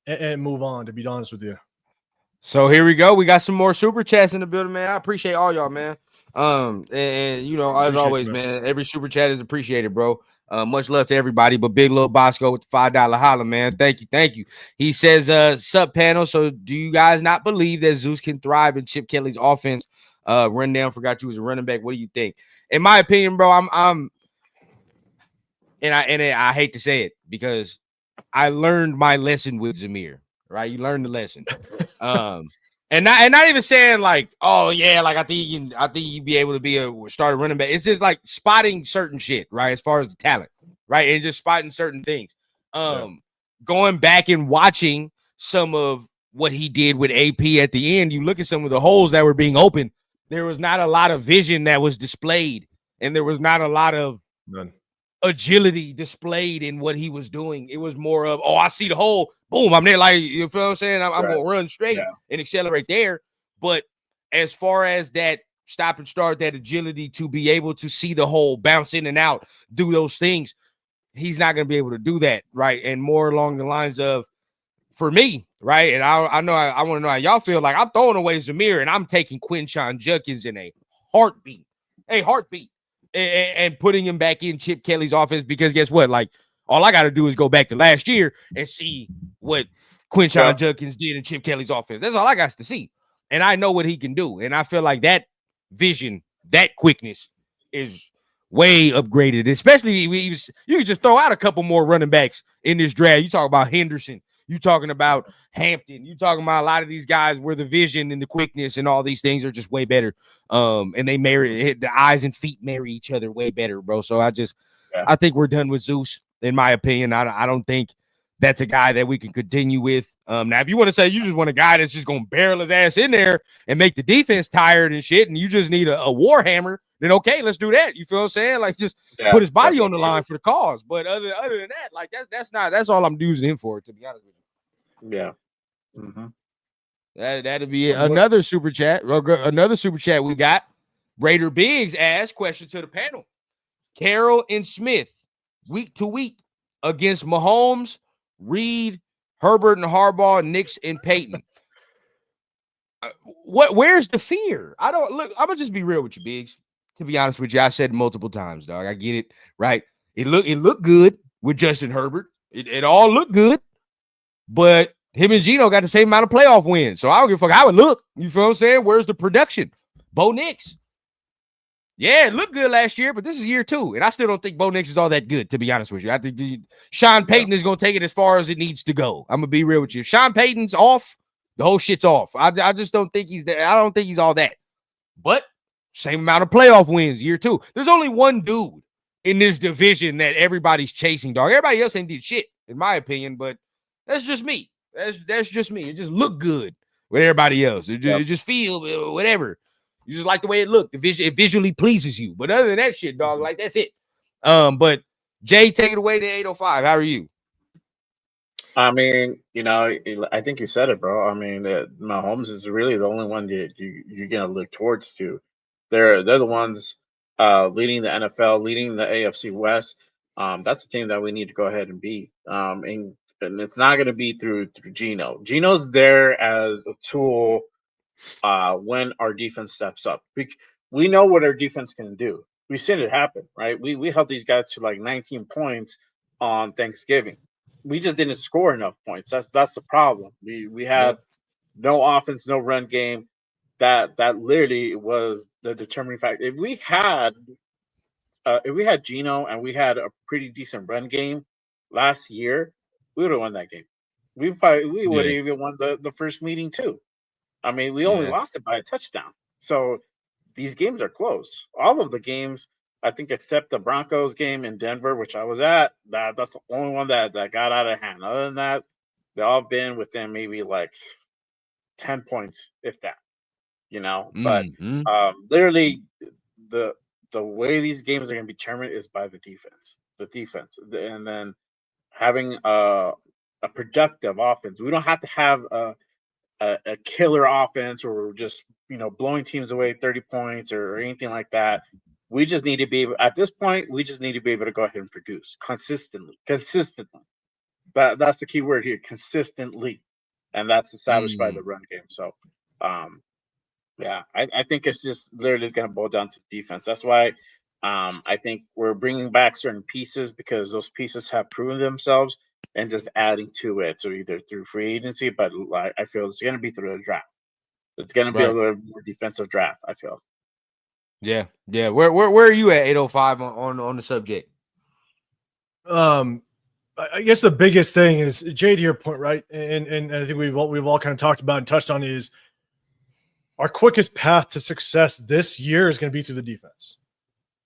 and move on, to be honest with you. So here we go. We got some more super chats in the building, man. I appreciate all y'all, man. And you know, as always, man, every super chat is appreciated, bro. Much love to everybody, but Big Lil Bosco with the $5 holla, man. Thank you. He says, sup panel. So do you guys not believe that Zeus can thrive in Chip Kelly's offense? Run down, forgot you was a running back. What do you think? In my opinion, bro, I hate to say it because I learned my lesson with Zamir, right? You learned the lesson. And not even saying like, oh yeah, like I think you'd be able to be a starter running back. It's just like spotting certain shit, right? As far as the talent, right? And just spotting certain things. Going back and watching some of what he did with AP at the end, you look at some of the holes that were being opened. There was not a lot of vision that was displayed, and there was not a lot of agility displayed in what he was doing. It was more of, oh, I see the hole, boom, I'm there. Like, you feel what I'm saying? I'm gonna run straight and accelerate there. But as far as that stop and start, that agility to be able to see the hole, bounce in and out, do those things, he's not gonna be able to do that, right? And more along the lines of, for me, right? And I know I want to know how y'all feel. Like, I'm throwing away Zamir and I'm taking Quinshon Judkins in a heartbeat. And putting him back in Chip Kelly's offense, because guess what? Like, all I got to do is go back to last year and see what Quinshon Judkins did in Chip Kelly's offense. That's all I got to see. And I know what he can do. And I feel like that vision, that quickness is way upgraded, especially you can just throw out a couple more running backs in this draft. You talk about Henderson. You talking about Hampton. You talking about a lot of these guys where the vision and the quickness and all these things are just way better. And they the eyes and feet marry each other way better, bro. So I think we're done with Zeus, in my opinion. I don't think that's a guy that we can continue with. Now, if you want to say you just want a guy that's just going to barrel his ass in there and make the defense tired and shit, and you just need a war hammer, then okay, let's do that. You feel what I'm saying? Like, just put his body on the line for the cause. But other than that, like, that's all I'm using him for, to be honest with you. Yeah. That'll be another super chat. Another super chat we got. Raider Biggs asks, question to the panel: Carroll and Smith, week to week, against Mahomes, Reed, Herbert and Harbaugh, Nix and Peyton. Where's the fear? I'm gonna just be real with you, Biggs. To be honest with you, I said multiple times, dog. I get it, right? It looked good with Justin Herbert. It all looked good. But him and Gino got the same amount of playoff wins. So I don't give a fuck how it look. You feel what I'm saying? Where's the production? Bo Nix. Yeah, it looked good last year, but this is year 2. And I still don't think Bo Nix is all that good, to be honest with you. I think Sean Payton is going to take it as far as it needs to go. I'm going to be real with you. If Sean Payton's off, the whole shit's off. I just don't think he's there. I don't think he's all that. But same amount of playoff wins, year 2. There's only one dude in this division that everybody's chasing, dog. Everybody else ain't did shit, in my opinion, but that's just me. That's just me. It just looked good with everybody else. It just feel whatever. You just like the way it looked. It visually pleases you. But other than that shit, dog, like, that's it. But Jay, take it away to 805. How are you? I mean, I think you said it, bro. I mean, Mahomes is really the only one that you're gonna look towards to. They're the ones leading the NFL, leading the AFC West. That's the team that we need to go ahead and beat. And it's not going to be through Geno. Geno's there as a tool when our defense steps up. We know what our defense can do. We've seen it happen, right? We held these guys to like 19 points on Thanksgiving. We just didn't score enough points. That's the problem. We had no offense, no run game. That literally was the determining factor. If we had Geno and we had a pretty decent run game last year, we would have won that game. We would have Yeah. even won the first meeting too. I mean, we only Yeah. lost it by a touchdown. So these games are close. All of the games, I think, except the Broncos game in Denver, which I was at, that's the only one that got out of hand. Other than that, they all been within maybe like 10 points, if that. But Mm-hmm. literally the way these games are going to be determined is by the defense. And then having a productive offense. We don't have to have a killer offense or we're just blowing teams away 30 points or anything like that. We just need to be able, at this point. We just need to be able to go ahead and produce consistently. That's the key word here, consistently, and that's established by the run game. So, yeah, I think it's just literally going to boil down to defense. That's why I think we're bringing back certain pieces because those pieces have proven themselves and just adding to it. So either through free agency, but I feel it's going to be through the draft. It's going to be a Right. little more defensive draft, I feel. Yeah. Yeah. Where are you at 805 on the subject? I guess the biggest thing is, Jay, to your point, right? And I think we've all kind of talked about and touched on is our quickest path to success this year is going to be through the defense.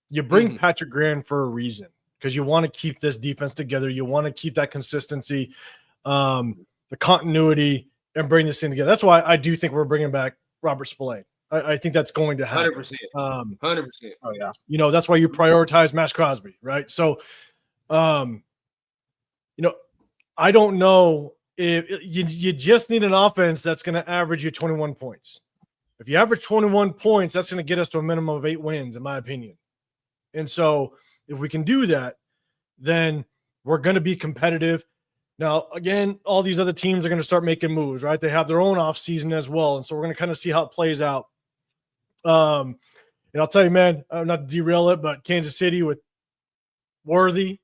You bring Patrick Graham for a reason because you want to keep this defense together. You want to keep that consistency, the continuity, and bring this thing together. That's why I do think we're bringing back Robert Spillane. I think that's going to happen. 100%. 100%. Oh yeah. That's why you prioritize Max Crosby, right? So, I don't know if you just need an offense that's going to average you 21 points. If you average 21 points, that's going to get us to a minimum of 8 wins, in my opinion. And so if we can do that, then we're going to be competitive. Now, again, all these other teams are going to start making moves, right? They have their own offseason as well. And so we're going to kind of see how it plays out. And I'll tell you, man, I'm not to derail it, but Kansas City with Worthy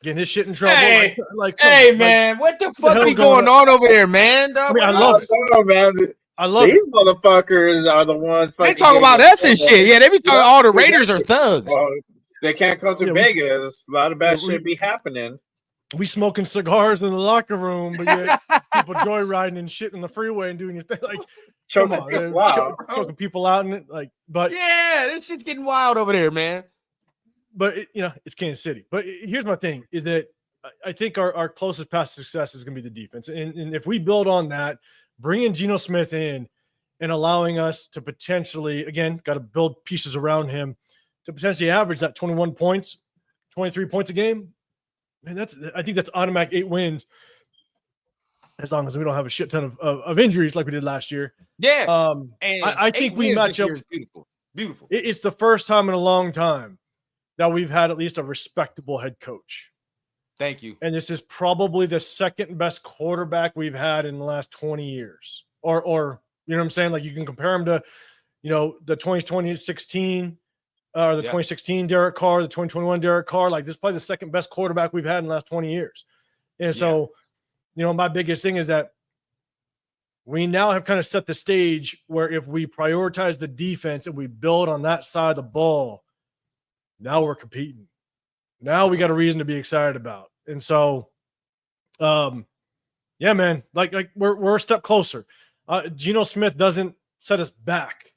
getting his shit in trouble. Hey, hey, man, what the fuck is going on over there, man? I mean, I love it. Man. I love these motherfuckers are the ones. They talk about us and shit. Yeah, they be talking all the Raiders are thugs. Well, they can't come to Vegas. A lot of bad shit be happening. We smoking cigars in the locker room, but yet people joyriding and shit in the freeway and doing your thing. Like, choking people out and but yeah, this shit's getting wild over there, man. But it's Kansas City. But here's my thing: is that I think our closest path to success is going to be the defense, and if we build on that, bringing Geno Smith in and allowing us to potentially, again, got to build pieces around him to potentially average that 21 points, 23 points a game. Man, I think that's automatic 8 wins, as long as we don't have a shit ton of injuries like we did last year. Yeah, I think we match up. Beautiful. It's the first time in a long time that we've had at least a respectable head coach. Thank you. And this is probably the second best quarterback we've had in the last 20 years. Or you know what I'm saying? Like, you can compare him to, the 2016 or the 2016 Derek Carr, the 2021 Derek Carr. Like, this is probably the second best quarterback we've had in the last 20 years. And so, my biggest thing is that we now have kind of set the stage where if we prioritize the defense and we build on that side of the ball, now we're competing. Now we got a reason to be excited about. And so, yeah, man, like we're a step closer. Geno Smith doesn't set us back.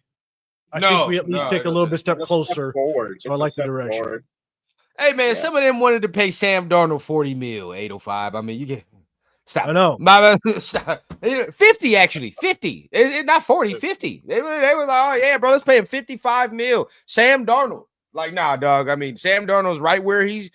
I think we at least take a little bit step closer. Forward. So I like the direction. Forward. Hey, man, some of them wanted to pay Sam Darnold 40 mil, 805. I mean, you get stop. I know. Stop. 50 actually. 50. Not 40, 50. They were like, oh yeah, bro, let's pay him 55 mil. Sam Darnold. Like, nah, dog. I mean, Sam Darnold's right where he's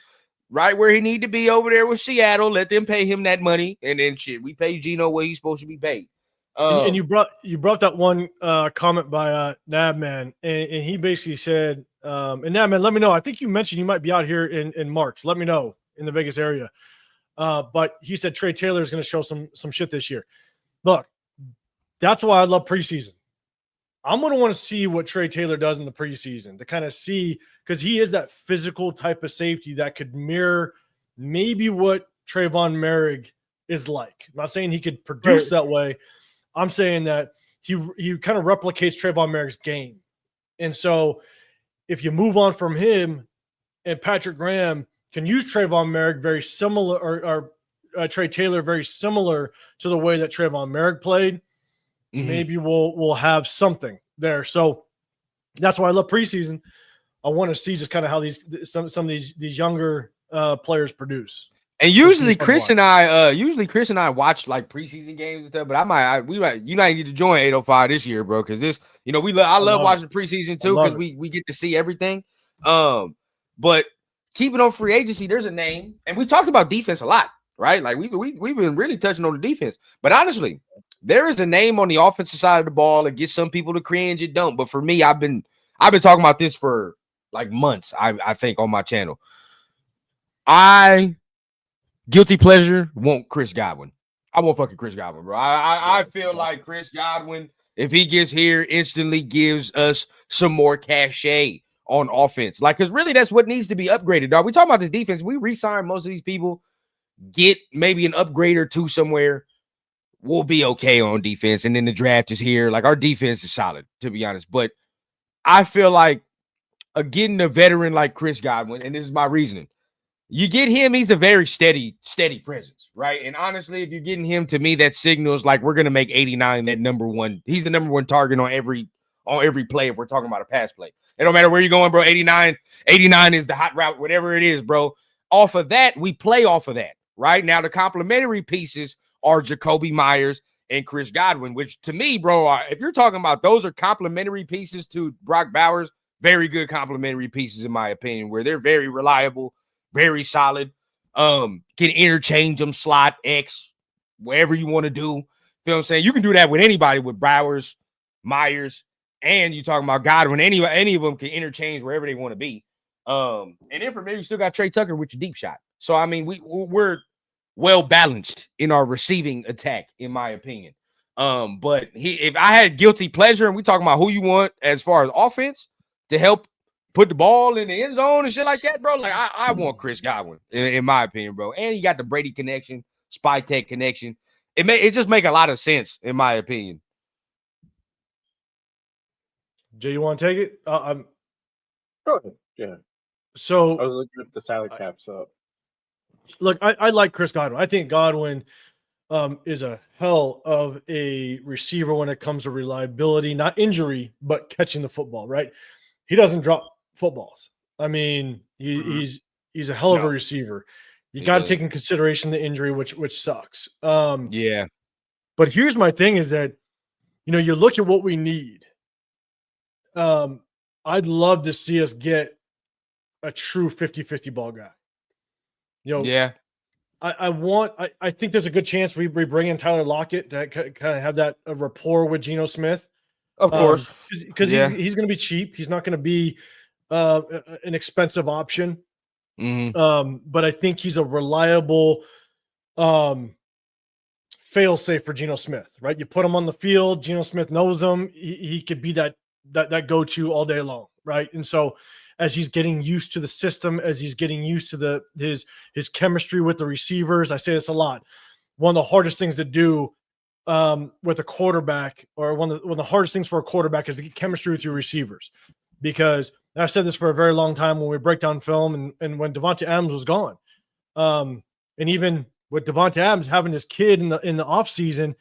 right where he need to be over there with Seattle. Let them pay him that money, and then shit, we pay Geno what he's supposed to be paid. And you brought that one comment by Nabman, and he basically said, and Nabman, let me know. I think you mentioned you might be out here in March. Let me know in the Vegas area. But he said Trey Taylor is going to show some shit this year. Look, that's why I love preseason. I'm going to want to see what Trey Taylor does in the preseason to kind of see, because he is that physical type of safety that could mirror maybe what Trayvon Merrick is like. I'm not saying he could produce that way. I'm saying that he kind of replicates Trayvon Merrick's game. And so if you move on from him and Patrick Graham can use Trayvon Merrick very similar, or Trey Taylor very similar to the way that Trayvon Merrick played, maybe we'll have something there. So that's why I love preseason. I want to see just kind of how some of these younger players produce. And usually Chris and I watch like preseason games and stuff, but you might need to join 805 this year, bro, because this, I love watching preseason too, because we get to see everything. But keeping on free agency, there's a name, and we talked about defense a lot, right? Like we've been really touching on the defense, but honestly, there is a name on the offensive side of the ball that gets some people to cringe. It don't, but for me, I've been talking about this for like months. I think on my channel, guilty pleasure want Chris Godwin. I want fucking Chris Godwin, bro. I feel like Chris Godwin, if he gets here, instantly gives us some more cachet on offense. Like, because really that's what needs to be upgraded, dog. We talking about this defense. We re-sign most of these people, get maybe an upgrade or two somewhere. We'll be okay on defense. And then the draft is here. Like, our defense is solid, to be honest. But I feel like getting a veteran like Chris Godwin, and this is my reasoning. You get him, he's a very steady presence, right? And honestly, if you're getting him, to me, that signals like we're gonna make 89 that number one. He's the number one target on every play if we're talking about a pass play. It don't matter where you're going, bro. 89 is the hot route, whatever it is, bro. Off of that, we play off of that, right? Now, the complementary pieces are Jacoby Myers and Chris Godwin, which to me, bro, if you're talking about those are complementary pieces to Brock Bowers, very good complementary pieces, in my opinion, where they're very reliable, very solid. Can interchange them, slot X, wherever you want to do. You know what I'm saying? You can do that with anybody, with Bowers, Myers, and you talking about Godwin. Any of them can interchange wherever they want to be. And then from there, you still got Trey Tucker with your deep shot. So, I mean, we're well balanced in our receiving attack, in my opinion. But if I had guilty pleasure, and we talking about who you want as far as offense to help put the ball in the end zone and shit like that, bro, like I want Chris Godwin, in my opinion, bro. And he got the Brady connection, Spy Tech connection. It just make a lot of sense, in my opinion. Jay, you want to take it? Go ahead. Yeah. So I was looking at the salary cap. So look, I like Chris Godwin. I think Godwin is a hell of a receiver when it comes to reliability, not injury, but catching the football, right? He doesn't drop footballs. I mean, he's a hell of a receiver. You got to take in consideration the injury, which sucks. Yeah. But here's my thing is that, you look at what we need. I'd love to see us get a true 50-50 ball guy. Yeah. I think there's a good chance we bring in Tyler Lockett to kind of have that rapport with Geno Smith. Of course. Because he's going to be cheap. He's not going to be an expensive option. But I think he's a reliable fail-safe for Geno Smith, right? You put him on the field, Geno Smith knows him. He could be that go-to all day long, right? And so as he's getting used to the system, as he's getting used to his chemistry with the receivers, I say this a lot. One of the hardest things to do with a quarterback, or one of the hardest things for a quarterback, is to get chemistry with your receivers. Because I've said this for a very long time when we break down film and when Devontae Adams was gone. And even with Devontae Adams having his kid in the off season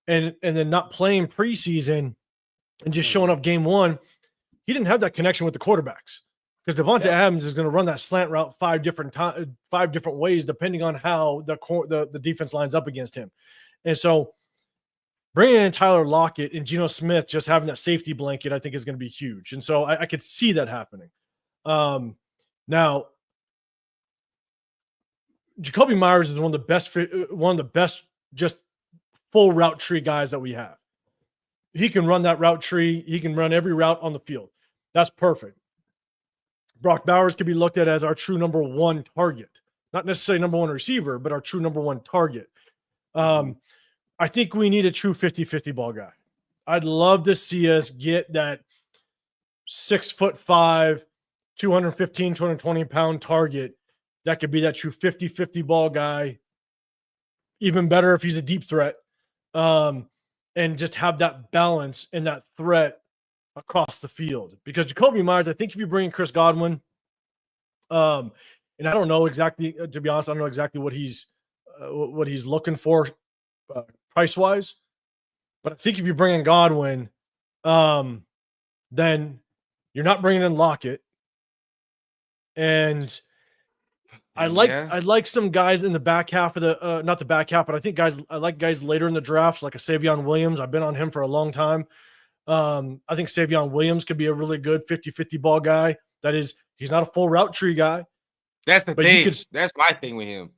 and then not playing preseason and just showing up game one, he didn't have that connection with the quarterbacks. Because Devontae Adams is going to run that slant route five different ways, depending on how the defense lines up against him. And so bringing in Tyler Lockett and Geno Smith, just having that safety blanket, I think is going to be huge. And so I could see that happening. Now, Jacoby Myers is one of the best just full route tree guys that we have. He can run that route tree. He can run every route on the field. That's perfect. Brock Bowers could be looked at as our true number one target, not necessarily number one receiver, but our true number one target. I think we need a true 50-50 ball guy. I'd love to see us get that 6'5", 215, 220 pound target that could be that true 50-50 ball guy. Even better if he's a deep threat, and just have that balance and that threat across the field. Because Jacoby Myers, I think if you bring in Chris Godwin, and I don't know exactly, to be honest, I don't know exactly what he's looking for price wise, but I think if you bring in Godwin, then you're not bringing in Lockett, and I like some guys in the back half of the not the back half, but I like guys later in the draft, like a Savion Williams. I've been on him for a long time. I think Savion Williams could be a really good 50-50 ball guy. That is, he's not a full route tree guy. That's the thing. That's my thing with him.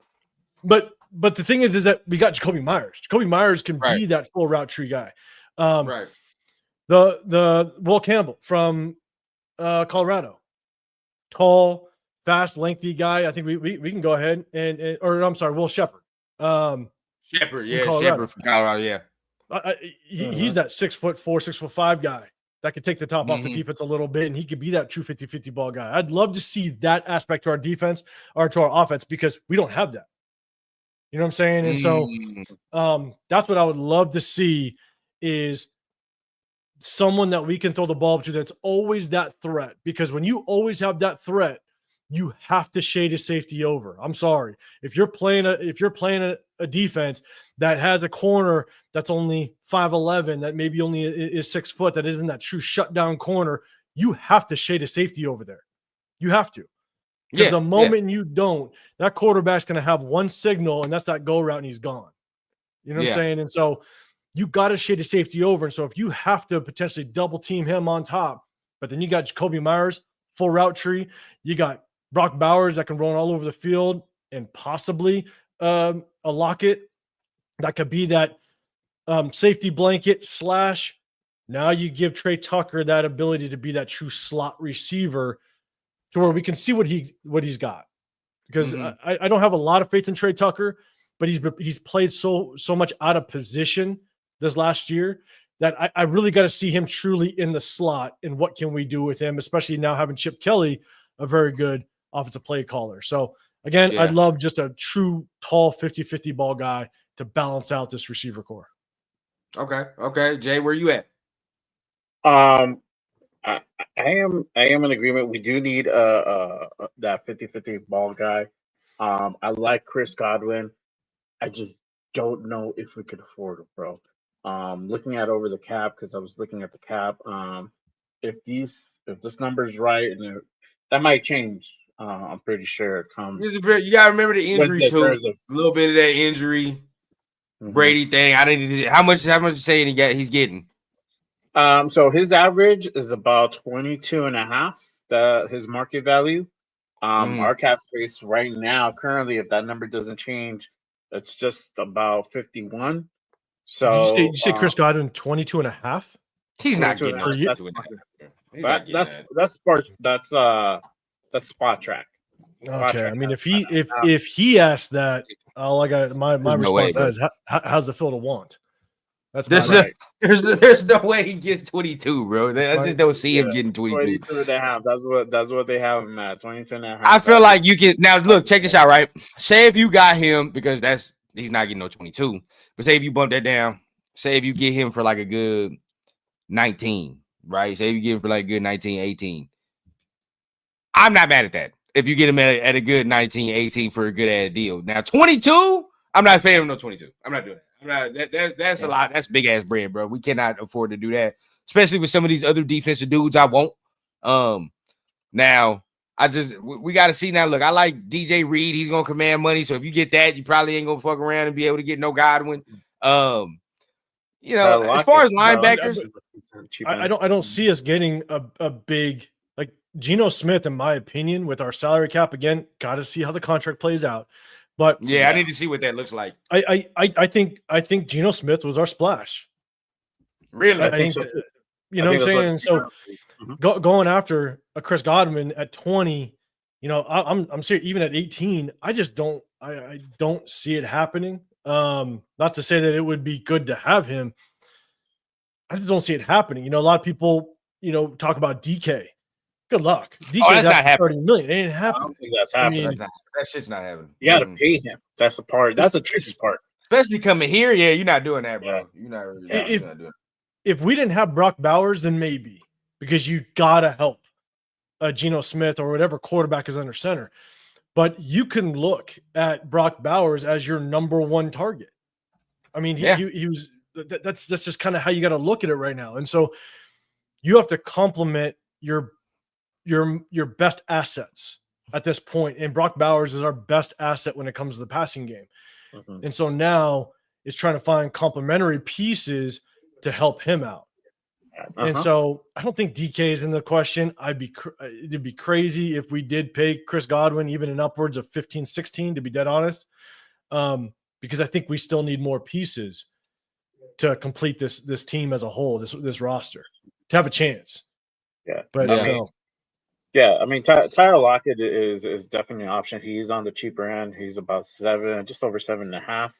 But the thing is that we got Jacoby Myers. Jacoby Myers can be that full route tree guy. Right. The Will Campbell from Colorado, tall, fast, lengthy guy. I think we can go ahead or I'm sorry, Will Shepard. Shepard from Colorado. Yeah. He's that 6'4", 6'5" guy that could take the top off the defense a little bit, and he could be that true 50-50 ball guy. I'd love to see that aspect to our defense or to our offense because we don't have that. You know what I'm saying? And so that's what I would love to see is someone that we can throw the ball to that's always that threat. Because when you always have that threat, you have to shade a safety over. I'm sorry. If you're playing a defense that has a corner that's only 5'11", that maybe only is 6 foot, that isn't that true shutdown corner, you have to shade a safety over there. You have to. Because the moment you don't, that quarterback's going to have one signal, and that's that go route, and he's gone. You know what I'm saying? And so you got to shade a safety over. And so if you have to potentially double team him on top, but then you got Jacoby Myers, full route tree, you got Brock Bowers that can run all over the field, and possibly a Lockett that could be that safety blanket / now you give Trey Tucker that ability to be that true slot receiver to where we can see what he's got. Because I don't have a lot of faith in Trey Tucker, but he's played so much out of position this last year that I really got to see him truly in the slot and what can we do with him, especially now having Chip Kelly, a very good offensive play caller. So again, I'd love just a true tall 50-50 ball guy to balance out this receiver core. Okay. Jay, where you at? I am in agreement. We do need that 50-50 ball guy. I like Chris Godwin. I just don't know if we could afford it, bro. Looking at over the cap, because I was looking at the cap. If this number is right, and that might change. I'm pretty sure it comes. You gotta remember the injury too. A little bit of that injury, Brady thing. I didn't. How much saying he's getting? So his average is about 22.5. His market value. Our cap space right now, currently, if that number doesn't change, it's just about 51. So did you say Chris Godwin 22.5? He's not getting no 22.5. That's spot track. Okay, I mean, if he asked that, all I got my response is how's it feel to want? There's no way he gets 22, bro. I just don't see him getting 22. 22.5. That's what they have him at. 22.5. I feel like you can now look. Check this out, right? Say if you got him because he's not getting no 22. But say if you bump that down. Say if you get him for like a good 19, right? Say if you get him for like a good 19, 18. I'm not mad at that. If you get him at a good 19, 18 for a good ass deal. Now 22, I'm not paying him no 22. I'm not doing that. That's a lot. That's big ass bread, bro. We cannot afford to do that, especially with some of these other defensive dudes. I won't. Now we got to see now. Look, I like DJ Reed. He's gonna command money. So if you get that, you probably ain't gonna fuck around and be able to get no Godwin. As far as linebackers, I don't see us getting a big like Geno Smith, in my opinion, with our salary cap. Again, got to see how the contract plays out. But yeah, I need to see what that looks like. I think Geno Smith was our splash. Really? I think so too. you know what I'm saying. And so Mhm. going after a Chris Godwin at 20, I'm serious. Even at 18, I just don't I don't see it happening. Not to say that it would be good to have him. I just don't see it happening. A lot of people, talk about DK. Good luck. Oh, DK's that's not asking happening. 30 million. It ain't I happening. don't think that's I happening. mean, That shit's not happening. You got to pay him. That's the part. That's the tricky part. Especially coming here. Yeah, you're not doing that, bro. Yeah. You're not really if not doing if we didn't have Brock Bowers, then maybe, because you gotta help Geno Smith or whatever quarterback is under center. But you can look at Brock Bowers as your number one target. I mean, he was. That's just kind of how you got to look at it right now. And so you have to complement your best assets at this point. And Brock Bowers is our best asset when it comes to the passing game. Mhm. And so now it's trying to find complementary pieces to help him out. And so I don't think DK is in the question. It'd be crazy if we did pay Chris Godwin even in upwards of 15, 16, to be dead honest. Because I think we still need more pieces to complete this team as a whole, this roster, to have a chance. Yeah. But I mean, Tyler Lockett is definitely an option. He's on the cheaper end. He's about just over 7.5.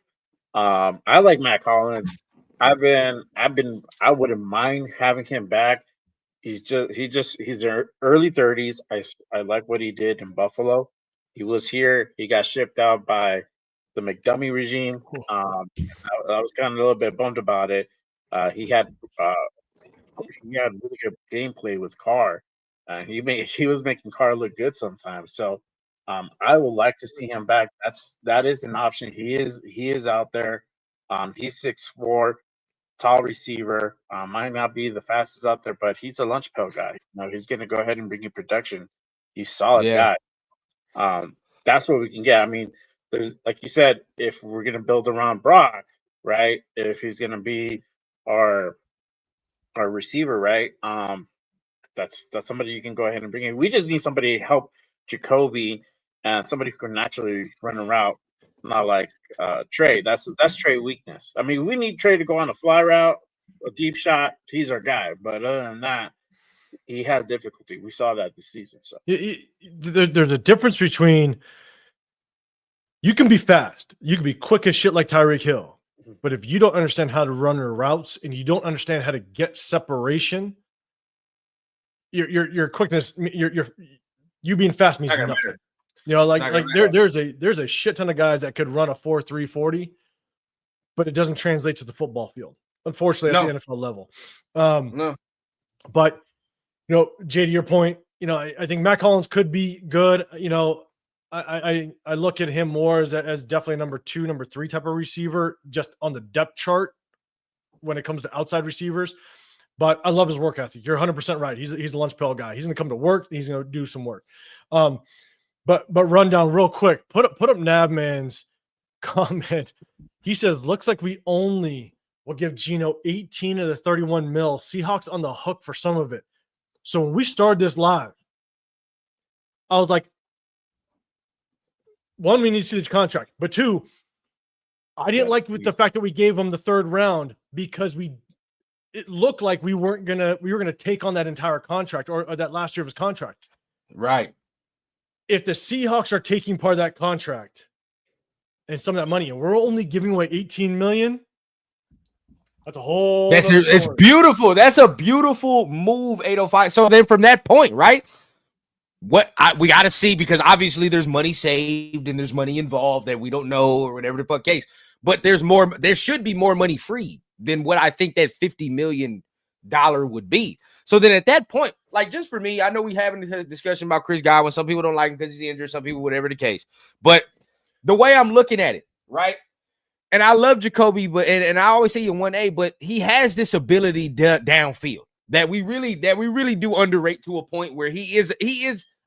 I like Matt Collins. I wouldn't mind having him back. He's in early 30s. I like what he did in Buffalo. He was here. He got shipped out by the McDummy regime. I was kind of a little bit bummed about it. He had really good gameplay with Carr. He was making Carr look good sometimes. So I would like to see him back. That is an option. He is out there. He's 6'4", tall receiver. Might not be the fastest out there, but he's a lunch pail guy. He's going to go ahead and bring you production. He's a solid guy. That's what we can get. I mean, there's, like you said, if we're going to build around Brock, right? If he's going to be our receiver, right? That's somebody you can go ahead and bring in. We just need somebody to help Jacoby and somebody who can naturally run a route, not like Trey. That's Trey weakness. I mean, we need Trey to go on a fly route, a deep shot. He's our guy. But other than that, he has difficulty. We saw that this season. So there's a difference between, you can be fast, you can be quick as shit like Tyreek Hill, but if you don't understand how to run your routes and you don't understand how to get separation, your quickness, you being fast means nothing. There's a shit ton of guys that could run a 4.3 40, but it doesn't translate to the football field, unfortunately, at the NFL level. But Jay, to your point, I think Matt Collins could be good. I look at him more as definitely number 2, number 3 type of receiver, just on the depth chart when it comes to outside receivers. But I love his work ethic. You're 100% right. He's a lunch pail guy. He's going to come to work. He's going to do some work. But run down real quick. Put up Navman's comment. He says, looks like we only will give Geno 18 of the 31 mil. Seahawks on the hook for some of it. So when we started this live, I was like, 1, we need to see the contract. But 2, I didn't like the fact that we gave him the 3rd round, because it looked like we were gonna take on that entire contract or that last year of his contract. Right. If the Seahawks are taking part of that contract and some of that money, and we're only giving away 18 million, that's a whole. It's beautiful. That's a beautiful move, 805. So then from that point, right? We got to see, because obviously there's money saved and there's money involved that we don't know, or whatever the fuck case. But there should be more money free than what I think that $50 million would be. So then at that point, like, just for me, I know we having a discussion about Chris Godwin. Some people don't like him because he's injured. Some people, whatever the case. But the way I'm looking at it, right? And I love Jacoby, but and I always say in 1A, but he has this ability downfield that we really do underrate, to a point where he is,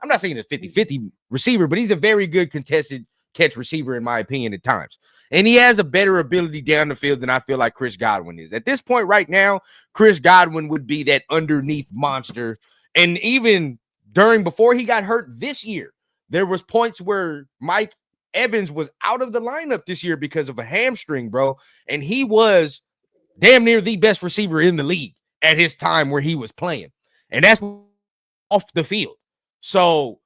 I'm not saying a 50-50 receiver, but he's a very good contested catch receiver, in my opinion, at times. And he has a better ability down the field than I feel like Chris Godwin is. At this point right now, Chris Godwin would be that underneath monster. And even before he got hurt this year, there was points where Mike Evans was out of the lineup this year because of a hamstring, bro. And he was damn near the best receiver in the league at his time where he was playing. And that's off the field. So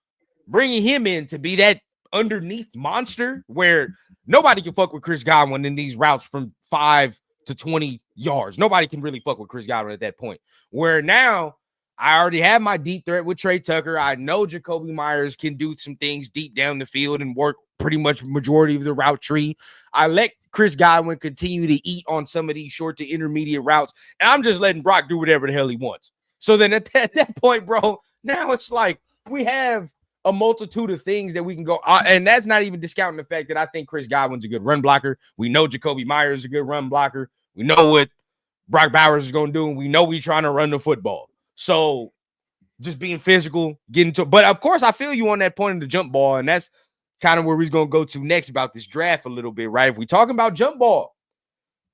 bringing him in to be that underneath monster where nobody can fuck with Chris Godwin in these routes from 5 to 20 yards. Nobody can really fuck with Chris Godwin at that point. Where now I already have my deep threat with Trey Tucker. I know Jacoby Myers can do some things deep down the field and work pretty much majority of the route tree. I let Chris Godwin continue to eat on some of these short to intermediate routes, and I'm just letting Brock do whatever the hell he wants. So then at that point, bro, now it's like we have a multitude of things that we can go, and that's not even discounting the fact that I think Chris Godwin's a good run blocker. We know Jacoby Myers is a good run blocker. We know what Brock Bowers is going to do, and we know we're trying to run the football. So just being physical, getting to, but of course, I feel you on that point of the jump ball, and that's kind of where we're going to go to next about this draft a little bit, right? If we're talking about jump ball,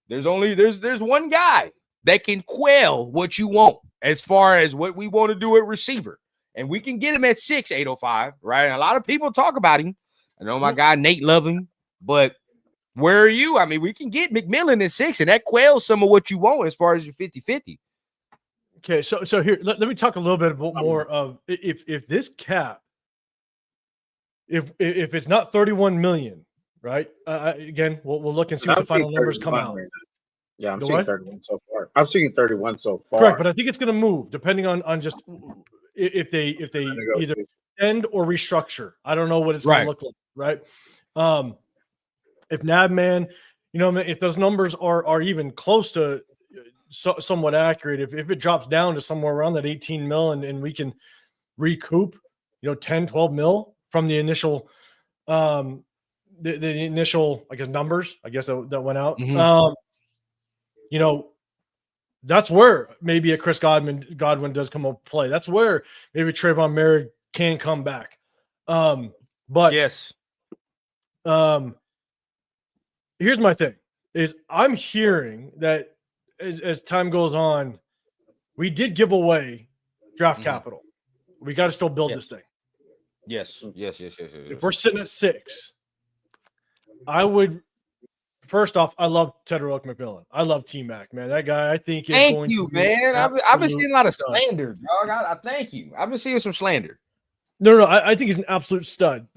there's one guy that can quell what you want as far as what we want to do at receiver, and we can get him at 6'805", right? And a lot of people talk about him. I know my guy Nate love him, but where are you? I mean, we can get McMillan at 6, and that quells some of what you want as far as your 50-50. Okay, so here, let me talk a little bit more of if this cap, if it's not 31 million, right? Again, we'll look and see what the final numbers come out. Right, yeah, I'm seeing 31 so far. I'm seeing 31 so far. Correct, but I think it's going to move depending on just if they either end or restructure. I don't know what it's going to look like, right? If Nabman, if those numbers are even close to somewhat accurate, if it drops down to somewhere around that 18 mil and we can recoup, 10, 12 mil from the initial, the initial, I guess, numbers, that went out. Mm-hmm. That's where maybe a Chris Godwin does come up play. That's where maybe Trayvon Merrick can come back. But yes. Here's my thing is I'm hearing that as time goes on, we did give away draft capital. We got to still build this thing. Yes. If we're sitting at 6, I would, first off, I love Tedrick McMillan. I love T-Mac, man. That guy, I think is thank going you, to man. I've been seeing a lot of slander, dog. I thank you. I've been seeing some slander. No, I think he's an absolute stud.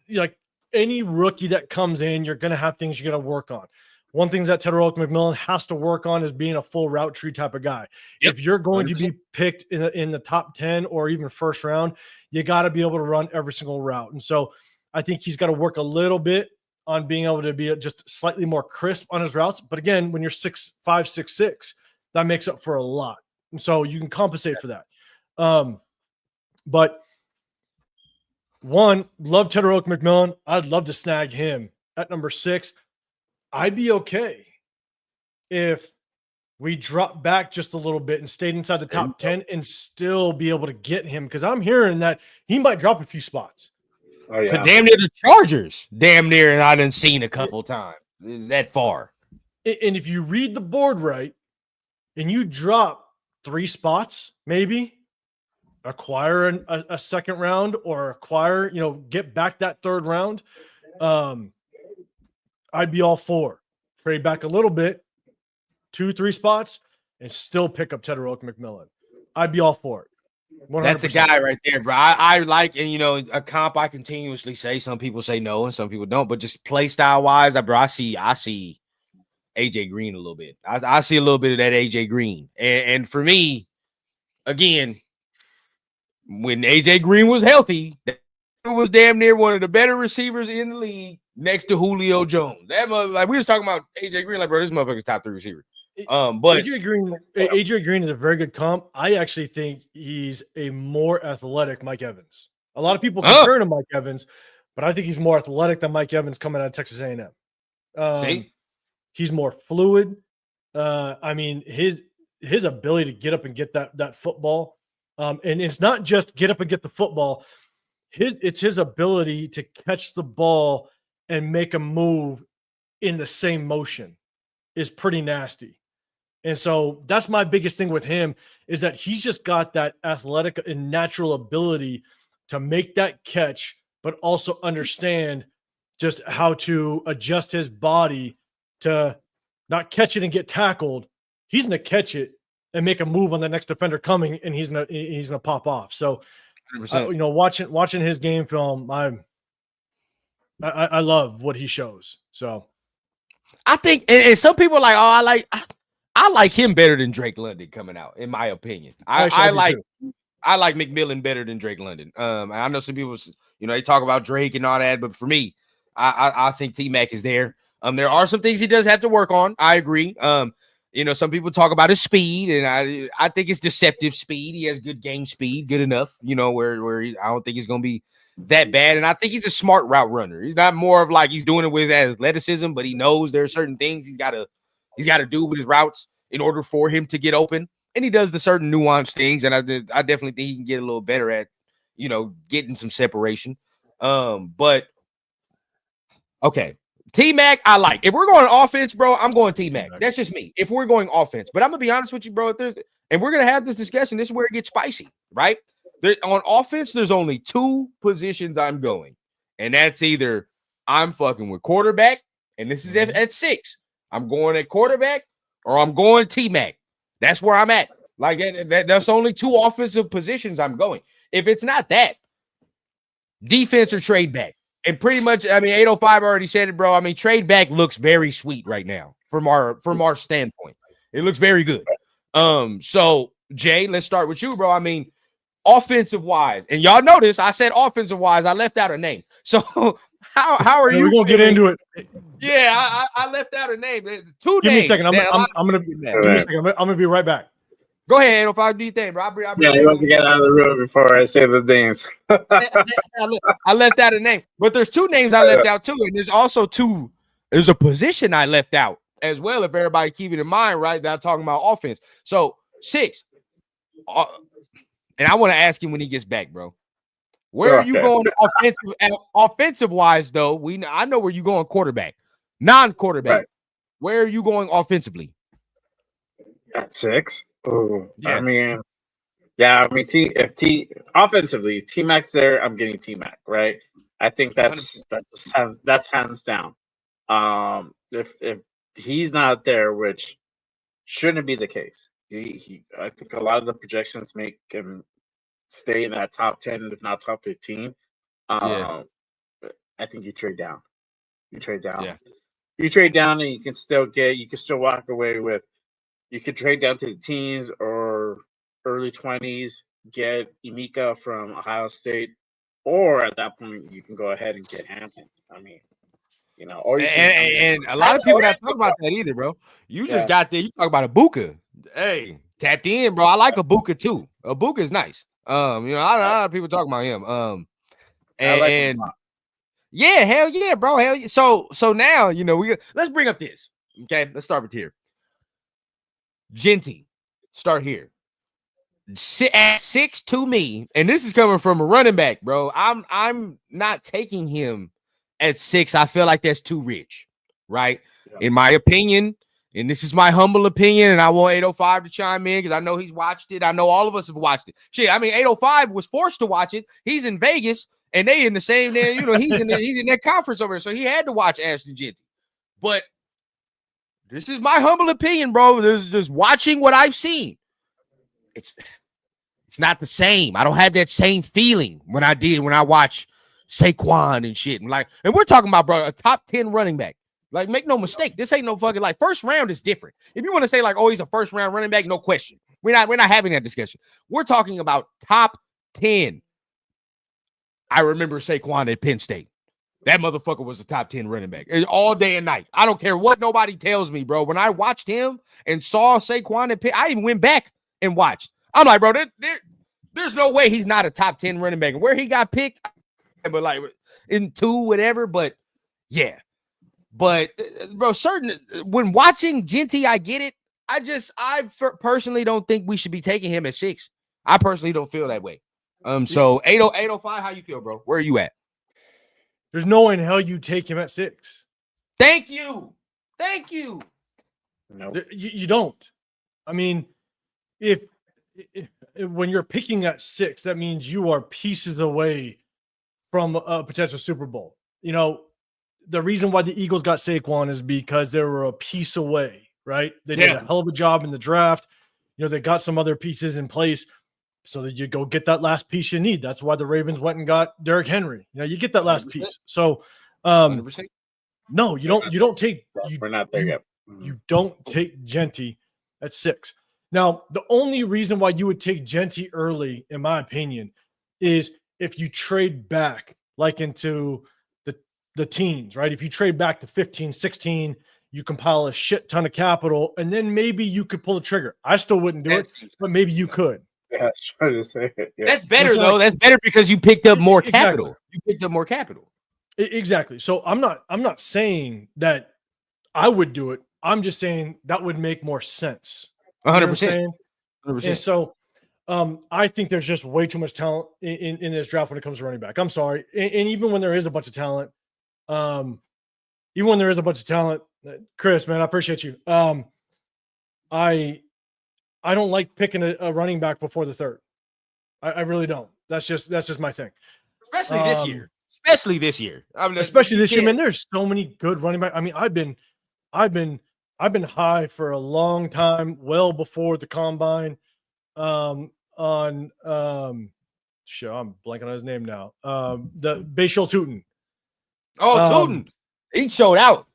Like any rookie that comes in, you're going to have things you got to work on. One thing that Tedrick McMillan has to work on is being a full route tree type of guy. Yep. If you're going 100%. To be picked in the top 10 or even first round, you got to be able to run every single route. And so I think he's got to work a little bit on being able to be just slightly more crisp on his routes. But again, when you're 6'5", 6'6", that makes up for a lot. And so you can compensate for that. But one, love Tedrick McMillan. I'd love to snag him at number 6. I'd be okay if we drop back just a little bit and stayed inside the top 10 and still be able to get him, because I'm hearing that he might drop a few spots. Oh, yeah. To damn near the Chargers, damn near, and I done seen a couple times. That far. And if you read the board right and you drop 3 spots, maybe acquire a second round or acquire, get back that third round, I'd be all for trade back a little bit, 2-3 spots, and still pick up Tedrick McMillan. I'd be all for it. 100%. That's a guy right there, bro. I like, and a comp I continuously say. Some people say no, and some people don't. But just play style wise, I see AJ Green a little bit. I see a little bit of that AJ Green, and for me, again, when AJ Green was healthy, it was damn near one of the better receivers in the league. Next to Julio Jones. That like we was talking about AJ Green, like, bro, this motherfucker's top 3 receiver. But AJ Green is a very good comp. I actually think he's a more athletic Mike Evans. A lot of people compare him to Mike Evans, but I think he's more athletic than Mike Evans coming out of Texas A&M. See? He's more fluid. I mean, his ability to get up and get that football. And it's not just get up and get the football. It's his ability to catch the ball and make a move in the same motion is pretty nasty. And so that's my biggest thing with him, is that he's just got that athletic and natural ability to make that catch, but also understand just how to adjust his body to not catch it and get tackled. He's going to catch it and make a move on the next defender coming, and he's gonna pop off. So, watching his game film, I love what he shows. So, I think, and some people are like, oh, I like him better than Drake London coming out, in my opinion. I like McMillan better than Drake London. I know some people, they talk about Drake and all that, but for me, I think T-Mac is there. There are some things he does have to work on. I agree. Some people talk about his speed, and I think it's deceptive speed. He has good game speed, good enough, where I don't think he's going to be that bad. And I think he's a smart route runner. He's not more of like he's doing it with his athleticism, but he knows there are certain things he's got to do with his routes in order for him to get open. And he does the certain nuanced things, and I definitely think he can get a little better at, getting some separation. But okay. T-Mac, I like. If we're going offense, bro, I'm going T-Mac. That's just me. If we're going offense. But I'm going to be honest with you, bro. And we're going to have this discussion. This is where it gets spicy, right? On offense, there's only two positions I'm going. And that's either I'm fucking with quarterback, and this is at 6. I'm going at quarterback, or I'm going T-Mac. That's where I'm at. Like, that's only two offensive positions I'm going. If it's not that, defense or trade back. And pretty much, 805 already said it, bro. Trade back looks very sweet right now from our standpoint. It looks very good. So Jay, let's start with you, bro. Offensive wise, and y'all notice I said offensive wise, I left out a name. So how are you? We're gonna get into it. Yeah, I left out a name. Give me a second. I'm gonna be right back. Go ahead, if I do you think, bro. You want to get out of the room before I say the names. I left out a name, but there's two names I left out too, and there's also there's a position I left out as well. If everybody keep it in mind, right? That I'm talking about offense. So 6, and I want to ask him when he gets back, bro. Where are you going offensive wise though? I know where you going quarterback, non-quarterback. Right. Where are you going offensively? At 6. Oh, yeah. Offensively, T-Mac's there. I'm getting T-Mac, right? I think that's hands down. If he's not there, which shouldn't be the case, I think a lot of the projections make him stay in that top 10, if not top 15. I think you trade down. Yeah. You trade down, and you can still walk away with. You could trade down to the teens or early 20s, get Emeka from Ohio State, or at that point you can go ahead and get Hampton. Or and a lot of people not talk about that either, bro. You just got there. You talk about Ibuka. Hey, tapped in, bro. I like Ibuka too. Ibuka is nice. A lot of people talk about him. Yeah, hell yeah, bro. Hell yeah. So now let's bring up this. Okay, let's start with here. Genty, start here. At 6 to me, and this is coming from a running back, bro. I'm not taking him at 6. I feel like that's too rich, right? Yeah. In my opinion, and this is my humble opinion, and I want 805 to chime in because I know he's watched it. I know all of us have watched it. Shit, 805 was forced to watch it. He's in Vegas, and they in the same day, he's in that conference over there, so he had to watch Ashton Genty. But this is my humble opinion, bro. This is just watching what I've seen. It's not the same. I don't have that same feeling when I watch Saquon and shit. And we're talking about, bro, a top 10 running back. Like, make no mistake, this ain't no fucking first round is different. If you want to say he's a first round running back, no question. We're not having that discussion. We're talking about top 10. I remember Saquon at Penn State. That motherfucker was a top 10 running back all day and night. I don't care what nobody tells me, bro. When I watched him and saw Saquon and I even went back and watched. I'm like, bro, there's no way he's not a top 10 running back. And where he got picked, but in 2, whatever. But yeah. But bro, when watching Genty, I get it. I personally don't think we should be taking him at 6. I personally don't feel that way. So 805, how you feel, bro? Where are you at? There's no way in hell you take him at 6. Thank you. No, you don't. If when you're picking at 6, that means you are pieces away from a potential Super Bowl. the reason why the Eagles got Saquon is because they were a piece away, right? They did a hell of a job in the draft. They got some other pieces in place so that you go get that last piece you need. That's why the Ravens went and got Derrick Henry. You get that last 100%. Piece. So, 100%. No, you don't take. We're not there yet. You don't take Genty at 6. Now, the only reason why you would take Genty early, in my opinion, is if you trade back like into the teens, right? If you trade back to 15, 16, you compile a shit ton of capital, and then maybe you could pull the trigger. I still wouldn't do it, but maybe you could. Yeah, trying to say it. Yeah. That's better, though. That's better because you picked up more capital. You picked up more capital. Exactly. So I'm not saying that I would do it. I'm just saying that would make more sense. 100%. 100%. And so I think there's just way too much talent in this draft when it comes to running back. I'm sorry. And even when there is a bunch of talent, Chris, man, I appreciate you. I don't like picking a running back before the 3rd. I really don't. That's just my thing. Especially this year. Especially this year. Especially this year, man. There's so many good running backs. I mean, I've been high for a long time, well before the combine. I'm blanking on his name now. The Bashal Tootin. Oh, Tootin. He showed out.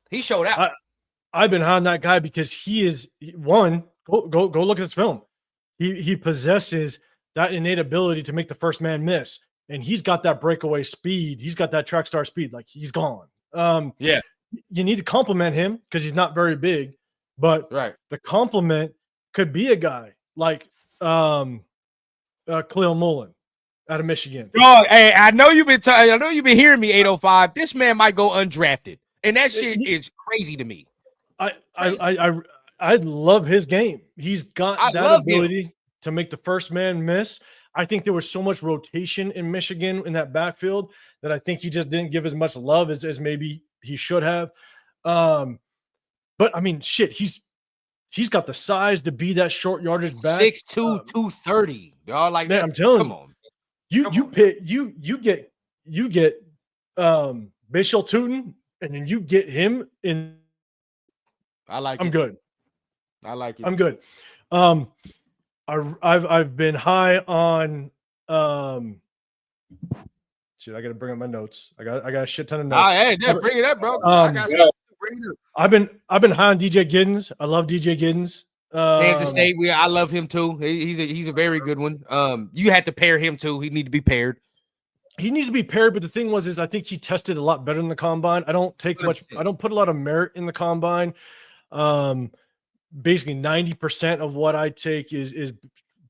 I've been high on that guy because he is one. Go look at his film. He possesses that innate ability to make the first man miss. And he's got that breakaway speed. He's got that track star speed. Like, he's gone. Yeah. You need to compliment him because he's not very big. But the compliment could be a guy like Khalil Mullen out of Michigan. Oh, hey, I know you've been hearing me, 805. This man might go undrafted. And that shit is crazy to me. I love his game. He's got that ability to make the first man miss. I think there was so much rotation in Michigan in that backfield that I think he just didn't give as much love as maybe he should have. But I mean, shit, he's got the size to be that short yardage back. 6'2", 230. Y'all like that? I'm telling come you. On. You get Bashal Tootin, and then you get him in. I'm good. I like it. I'm good. I've been high on shit. I gotta bring up my notes. I got a shit ton of notes. Bring it up, bro. I've been high on DJ Giddens. I love DJ Giddens. Kansas State, I love him too. He's a very good one. You had to pair him too. He need to be paired. He needs to be paired, but the thing is I think he tested a lot better in the combine. I don't put a lot of merit in the combine. Basically 90% of what I take is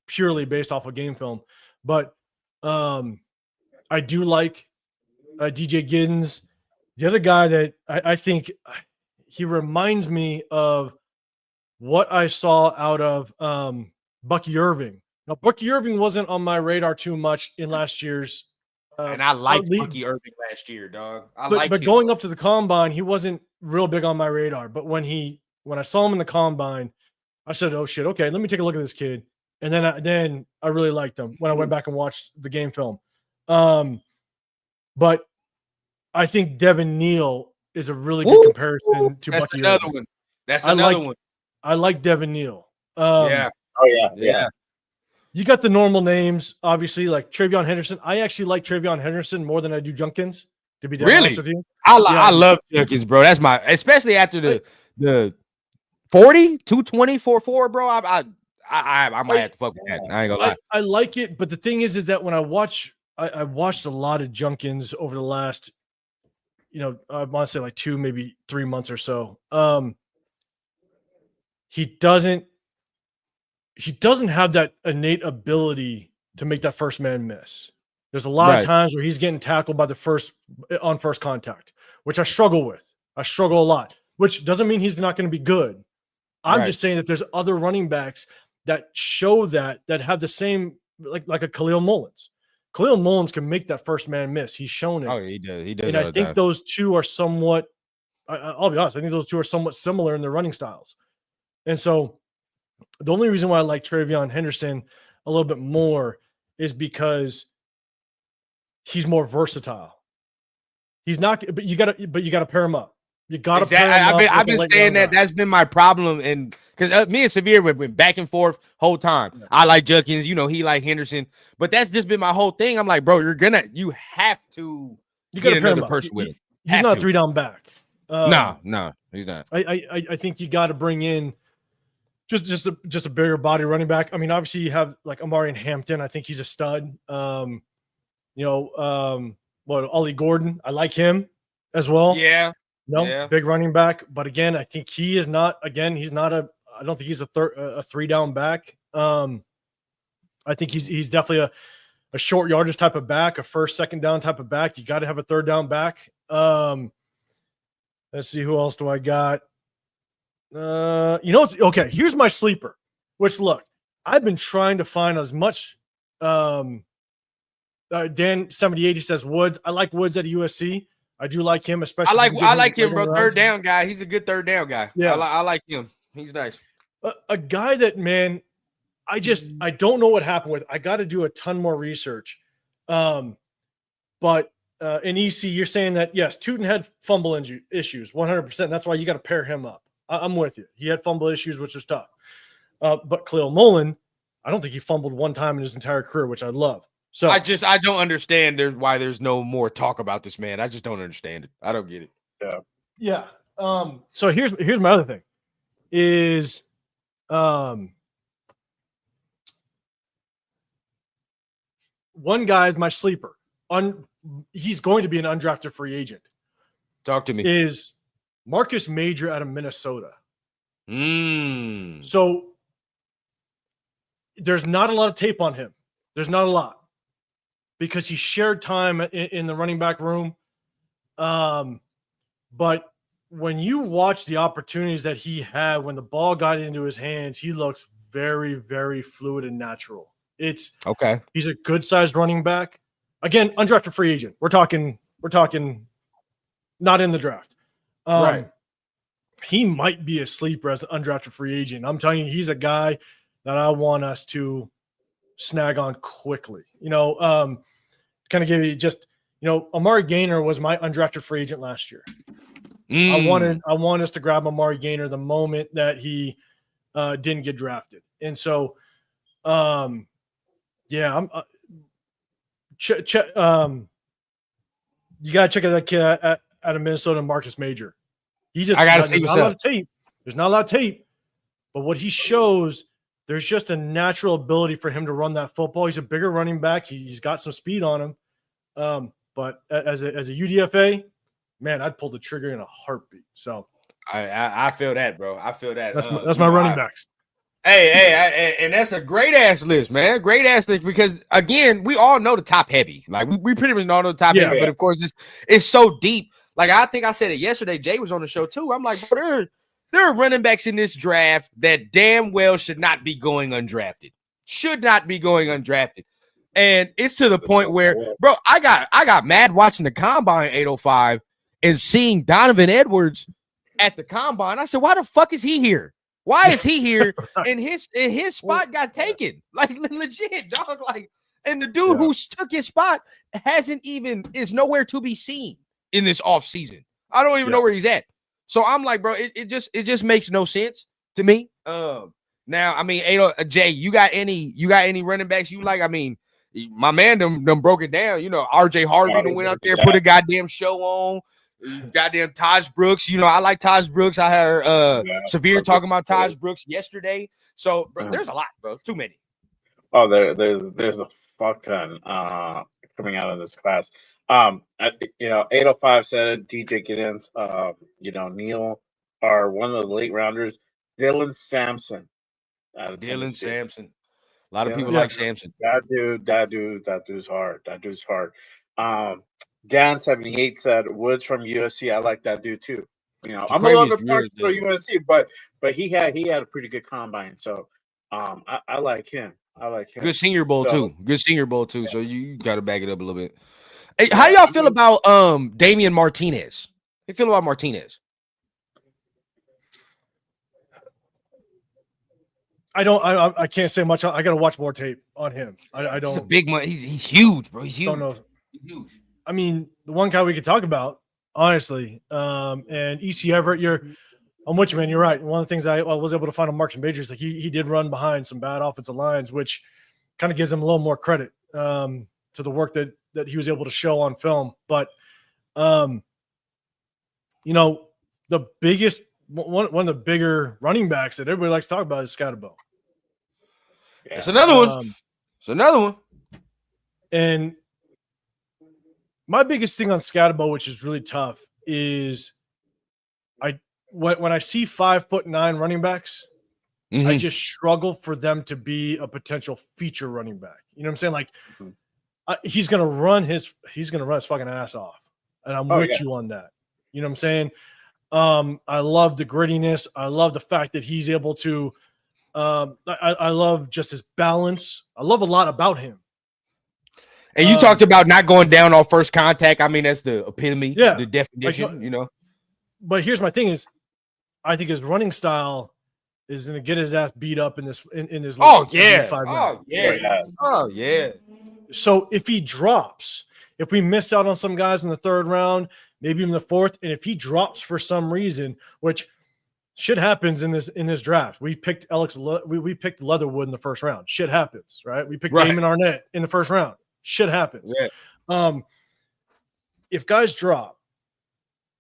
purely based off of game film. But I do like DJ Giddens. The other guy that I think he reminds me of what I saw out of Bucky Irving. Now, Bucky Irving wasn't on my radar too much in last year's. And I liked Bucky Irving last year, dog. But going up to the combine, he wasn't real big on my radar. But when I saw him in the combine, I said, "Oh shit, okay, let me take a look at this kid." And then I really liked him when I went back and watched the game film. But I think Devin Neal is a really good comparison to Bucky Irving. That's another one. I like Devin Neal. Yeah. Oh yeah. You got the normal names, obviously, like Travion Henderson. I actually like Travion Henderson more than I do Junkins, to be honest with you. I love Junkins, bro. That's especially after the 40, 220, 4.4, bro. I might have to fuck with that. I ain't gonna lie. I like it, but the thing is that when I watched a lot of Junkins over the last, I want to say like 2, maybe 3 months or so. He doesn't have that innate ability to make that first man miss. There's a lot of times where he's getting tackled by on first contact, which I struggle with. I struggle a lot, which doesn't mean he's not going to be good. I'm just saying that there's other running backs that show that have the same, like a Khalil Mullins. Khalil Mullins can make that first man miss. He's shown it. Oh, he does. He does. And I think those two are somewhat, I'll be honest, I think those two are somewhat similar in their running styles. And so the only reason why I like Travion Henderson a little bit more is because he's more versatile. He's not, but you gotta pair him up. You gotta pair him exactly. up. I've been saying that. That's been my problem, and because me and Severe went back and forth whole time. Yeah. I like Judkins, he like Henderson, but that's just been my whole thing. I'm like, bro, you have to get another person with him. He's not a 3-down back. No, he's not. I think you got to bring in just a bigger body running back. I mean, obviously you have like Amari and Hampton. I think he's a stud. Ollie Gordon. I like him as well. Yeah. Big running back. But again, I think he is not. Again, he's not a. I don't think he's a 3-down back. I think he's definitely a short yardage type of back, a first, second down type of back. You got to have a 3rd-down back. Let's see, who else do I got? Okay, here's my sleeper, which look, I've been trying to find as much. Dan 78, he says Woods. I like Woods at USC. I do like him, especially. I like him, bro. 3rd down guy. He's a good 3rd down guy. Yeah, I like him. He's nice. A guy that, man, I don't know what happened with. I got to do a ton more research. But in EC, you're saying that, yes, Tootin had fumble issues, 100%. That's why you got to pair him up. I'm with you. He had fumble issues, which was tough. But Khalil Mullen, I don't think he fumbled one time in his entire career, which I love. So I don't understand why there's no more talk about this man. I just don't understand it. I don't get it. Yeah. So here's my other thing is one guy is my sleeper. He's going to be an undrafted free agent. Talk to me. Is Marcus Major out of Minnesota. So there's not a lot of tape on him. There's not a lot because he shared time in the running back room. But when you watch the opportunities that he had when the ball got into his hands, he looks very, very fluid and natural. It's okay. He's a good sized running back. Again, undrafted free agent. We're talking not in the draft. Right. He might be a sleeper as an undrafted free agent. I'm telling you, he's a guy that I want us to snag on quickly. Kind of give you just, Amari Gaynor was my undrafted free agent last year. I want us to grab Amari Gaynor the moment that he didn't get drafted. And so, I'm you got to check out that kid out of Minnesota, Marcus Major. I got to see what's up. There's not a lot of tape, but what he shows, there's just a natural ability for him to run that football. He's a bigger running back. He's got some speed on him. But as a UDFA, man, I'd pull the trigger in a heartbeat. So I feel that, bro. I feel that. That's my running backs. Hey, and that's a great ass list, man. Great ass list because again, we all know the top heavy. Like we pretty much all know the top heavy, but of course it's so deep. Like I think I said it yesterday. Jay was on the show too. I'm like, bro, there are running backs in this draft that damn well should not be going undrafted. Should not be going undrafted. And it's to the point where, bro, I got mad watching the combine 805 and seeing Donovan Edwards at the combine. I said, why the fuck is he here? Why is he here? And his spot got taken. Like legit, dog. Like, and the dude who took his spot is nowhere to be seen in this offseason. I don't even know where he's at. So I'm like, bro, it just makes no sense to me. Now, I mean, Jay, you got any running backs you like? I mean, my man them broke it down. RJ Harvey went out there, put a goddamn show on. Goddamn Taj Brooks. I like Taj Brooks. I heard Severe talking about Taj Brooks yesterday. So bro, there's a lot, bro. Too many. Oh, there's a fuck ton coming out of this class. 805 said it, DJ Giddens, Neil are one of the late rounders. Dylan Sampson. Sampson. A lot of people like Sampson. That dude's hard. That dude's hard. Dan 78 said Woods from USC. I like that dude too. I'm a little bit partial for USC, but he had a pretty good combine. So I like him. Good Senior Bowl too. Good Senior Bowl too. So you got to back it up a little bit. Hey, how y'all feel about Damian Martinez? How you feel about Martinez? I can't say much. I got to watch more tape on him. I don't. He's a big man. He's huge, bro. He's huge. Don't know. He's huge. I mean, the one guy we could talk about, honestly, and EC Everett, I'm with you, man. You're right. One of the things I was able to find on Marks and Majors, like he did run behind some bad offensive lines, which kind of gives him a little more credit to the work that he was able to show on film. But the biggest one of the bigger running backs that everybody likes to talk about is Scatterbo. Yeah. It's another one. It's another one. And my biggest thing on Scatterbo, which is really tough, is when I see 5'9" running backs, I just struggle for them to be a potential feature running back. You know what I'm saying? Like he's gonna run his fucking ass off, and I'm with you on that. You know what I'm saying? I love the grittiness. I love the fact that he's able to. I love just his balance. I love a lot about him. And you talked about not going down on first contact. I mean, that's the epitome, the definition. But here's my thing: is I think his running style is going to get his ass beat up in this. Oh yeah. So if he drops, if we miss out on some guys in the third round, maybe in the fourth, and if he drops for some reason, which shit happens in this draft, we picked we picked Leatherwood in the first round. Shit happens, right? We picked Damon Arnett in the first round. Shit happens. Yeah. If guys drop,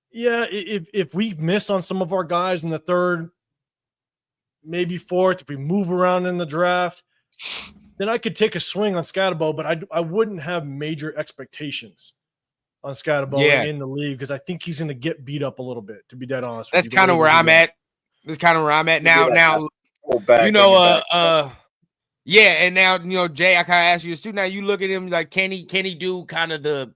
if we miss on some of our guys in the third, maybe fourth, if we move around in the draft, then I could take a swing on Scatterbo, but I wouldn't have major expectations on Scatterbo in the league because I think he's going to get beat up a little bit, to be dead honest. That's kind of where I'm at. That's kind of where I'm at now. And now, Jay, I kind of ask you this too. Now you look at him like, can he do kind of the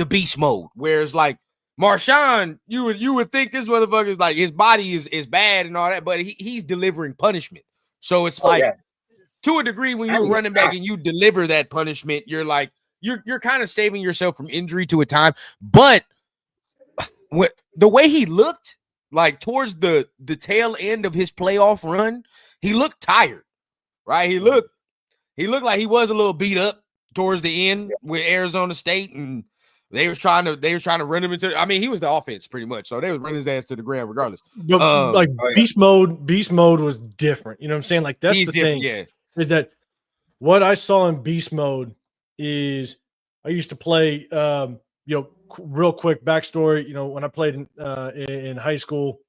beast mode? Whereas like Marshawn, you would think this motherfucker is like his body is bad and all that, but he's delivering punishment. So it's to a degree when you're running back and you deliver that punishment, you're like you're kind of saving yourself from injury to a time. But the way he looked, like towards the tail end of his playoff run, he looked tired. Right, he looked like he was a little beat up towards the end with Arizona State, and they was trying to run him into. I mean, he was the offense pretty much, so they was running his ass to the ground regardless. Beast mode was different. You know what I'm saying? Like that's the thing is that what I saw in beast mode is I used to play. Real quick backstory. When I played in high school,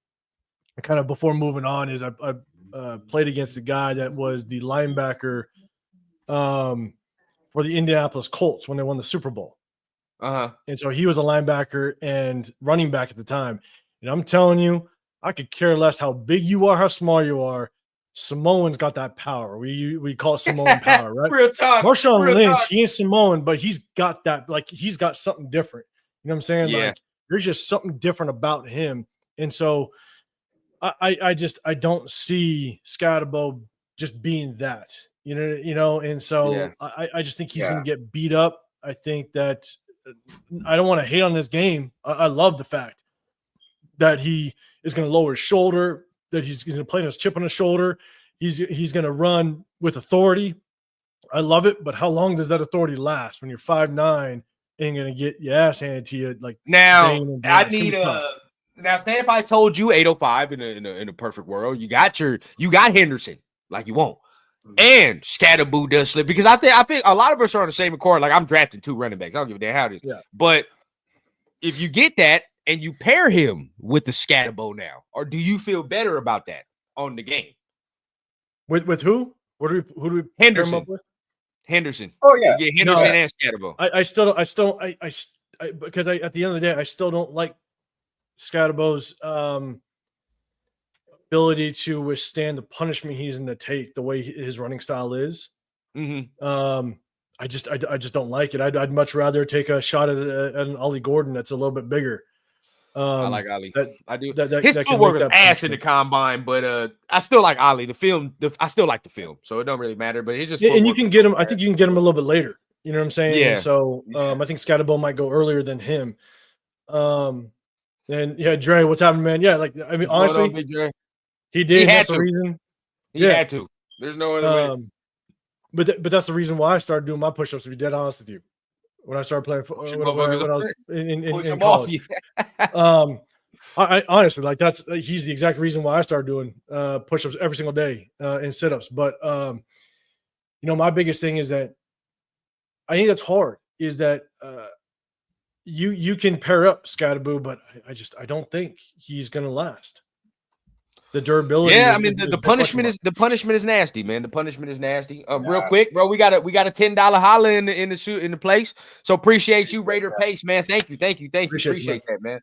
kind of before moving on, is I played against a guy that was the linebacker for the Indianapolis Colts when they won the Super Bowl. And so he was a linebacker and running back at the time. And I'm telling you, I could care less how big you are, how small you are. Samoan's got that power. We call it Samoan power, right? Real talk. Marshawn Lynch, he ain't Samoan, but he's got that. Like he's got something different. You know what I'm saying? Yeah. Like there's just something different about him. And so I don't see Scatterbo just being that, and so I just think he's going to get beat up. I think that I don't want to hate on this game. I love the fact that he is going to lower his shoulder, that he's going to play his chip on his shoulder. He's going to run with authority. I love it, but how long does that authority last when you're 5'9" and going to get your ass handed to you? Like now, I need Now, say if I told you 805 in a perfect world, you got Henderson like you won't, and Scatterboo does slip because I think a lot of us are on the same accord. Like I'm drafting 2 running backs. I don't give a damn how it is. Yeah. But if you get that and you pair him with the Scatterbo now, or do you feel better about that on the game? With who? Who do we Henderson? pair him up with? Henderson. Oh yeah, you get Henderson and Scatterbo. I still because at the end of the day, I still don't like Scatterbo's ability to withstand the punishment he's going to take, the way his running style is. I just don't like it. I'd much rather take a shot at an Ollie Gordon that's a little bit bigger. I like Ollie. I do. His footwork is ass in the combine, but I still like Ollie. I still like the film, so it don't really matter. But it's just and you can get him. I think you can get him a little bit later. You know what I'm saying? Yeah. And so I think Scatterbo might go earlier than him. And Dre, what's happening, man? Yeah, like I mean, honestly, he did. That's the reason. He had to. There's no other way. But that's the reason why I started doing my push-ups. To be dead honest with you, when I started playing Push when I was in them off college. you. I honestly like he's the exact reason why I started doing push-ups every single day and sit-ups. But my biggest thing is that I think that's hard. Is that you can pair up Scatterboo, but I don't think he's going to last. The durability. Yeah, I mean the punishment is nasty, man. The punishment is nasty. Real quick, bro, we got a $10 holla in the place. So appreciate you, Raider Pace, man. Thank you. Appreciate that, man.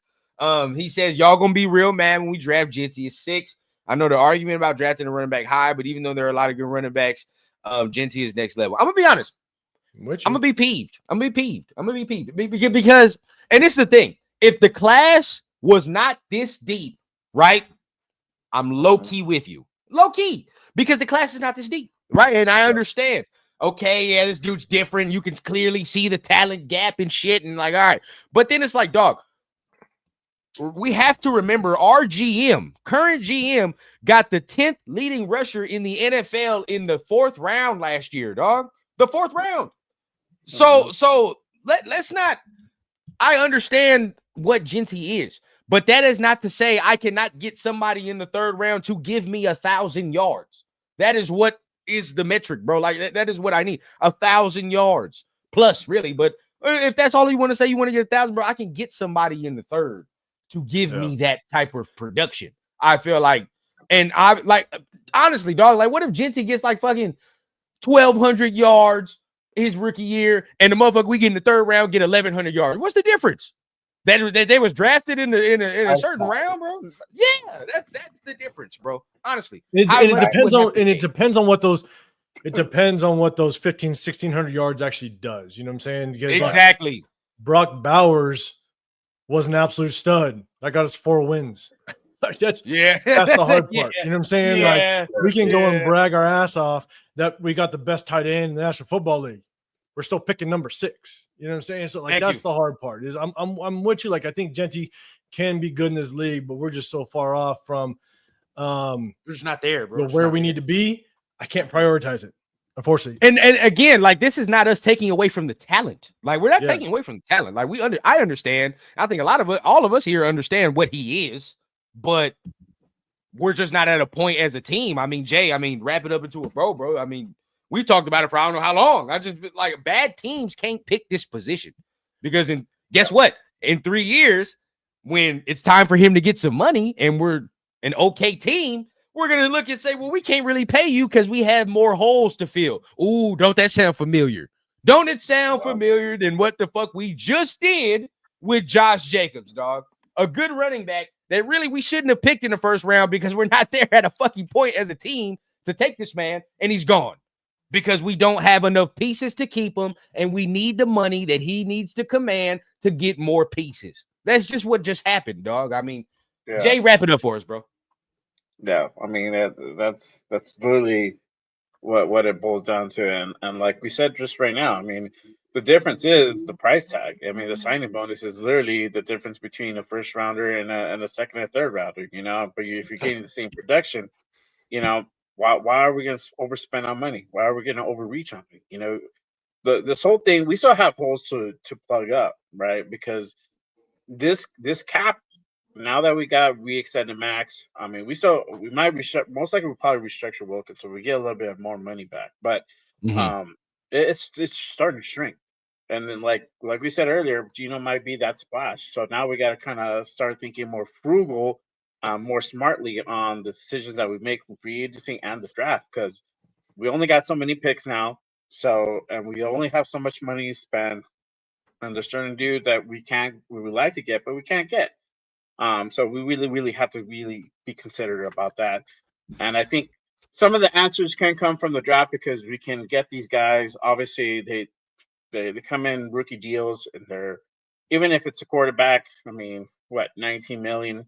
He says y'all gonna be real mad when we draft Genty at 6. I know the argument about drafting a running back high, but even though there are a lot of good running backs, Genty is next level. I'm gonna be honest. I'm gonna be peeved. Because, and it's the thing, if the class was not this deep, right? I'm low-key with you. Low-key. Because the class is not this deep, right? And I understand. Okay, yeah, this dude's different. You can clearly see the talent gap and shit. And like, all right. But then it's like, dog, we have to remember our current GM, got the 10th leading rusher in the NFL in the 4th round last year, dog. The 4th round. So let's not. I understand what Genty is, but that is not to say I cannot get somebody in the 3rd round to give me 1,000 yards. That is what is the metric, bro. Like that is what I need. 1,000 yards plus, really. But if that's all you want to say, you want to get 1,000, bro, I can get somebody in the 3rd to give me that type of production. I feel like, and I like honestly, dog. Like, what if Genty gets like fucking 1,200 yards his rookie year, and the motherfucker we get in the 3rd round get 1,100 yards? What's the difference? That they was drafted in a certain round, bro. Yeah, that's the difference, bro. Honestly, it depends on what those. It depends on what those 1,600 yards actually does. You know what I'm saying? Because exactly. Like, Brock Bowers was an absolute stud. That got us 4 wins. Like that's the hard part. You know what I'm saying? Yeah. Like we can go and brag our ass off that we got the best tight end in the National Football League. We're still picking number 6. You know what I'm saying? So like that's the hard part. Is I'm with you. Like I think Genty can be good in this league, but we're just so far off from we're just not there, bro. Where we need to be. I can't prioritize it, unfortunately. And again, like this is not us taking away from the talent. Like we're not taking away from the talent. Like I understand. I think all of us here understand what he is, but we're just not at a point as a team. I mean, Jay, wrap it up into a bro. I mean, we've talked about it for I don't know how long. I just like bad teams can't pick this position because guess what? In 3 years, when it's time for him to get some money and we're an okay team, we're going to look and say, well, we can't really pay you because we have more holes to fill. Ooh, don't that sound familiar? Don't it sound familiar than what the fuck we just did with Josh Jacobs, dog? A good running back that really we shouldn't have picked in the 1st round because we're not there at a fucking point as a team to take this man, and he's gone because we don't have enough pieces to keep him, and we need the money that he needs to command to get more pieces. That's just what just happened, dog. I mean, Jay, wrap it up for us, bro. Yeah, I mean that's literally what it boils down to, and like we said just right now, I mean the difference is the price tag. I mean the signing bonus is literally the difference between a 1st rounder and a 2nd and 3rd rounder. You know, but if you're getting the same production, you know, why are we going to overspend on money? Why are we going to overreach on it? You know, this whole thing, we still have holes to plug up, right? Because this cap, now that we extended max, I mean, we might most likely we'll probably restructure Wilkins, so we get a little bit of more money back. But it's starting to shrink, and then like we said earlier, Gino might be that splash. So now we got to kind of start thinking more frugal, more smartly on the decisions that we make from free agency and the draft, because we only got so many picks now. So and we only have so much money to spend, and there's certain dudes that we would like to get, but we can't get. So we really have to really be considerate about that. And I think some of the answers can come from the draft because we can get these guys. Obviously, they come in rookie deals, and they're, even if it's a quarterback, I mean, what, 19 million,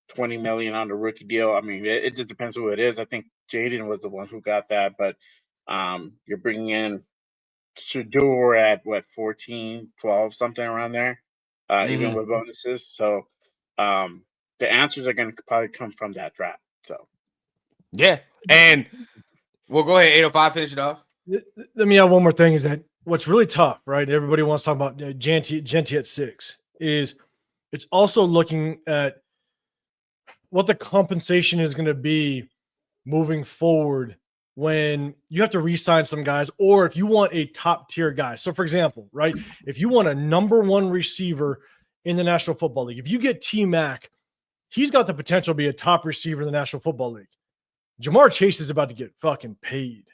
20 million on the rookie deal. I mean, it just depends who it is. I think Jaden was the one who got that, but you're bringing in Shadur at what, 14, 12, something around there, even with bonuses. So the answers are going to probably come from that draft. So yeah, and we'll go ahead. 805, finish it off. Let me add one more thing is that what's really tough, right? Everybody wants to talk about Genty at 6 is it's also looking at what the compensation is going to be moving forward when you have to re-sign some guys, or if you want a top tier guy. So for example, right, if you want a number one receiver in the National Football League, if you get T-Mac, he's got the potential to be a top receiver in the National Football League. Jamar Chase is about to get fucking paid.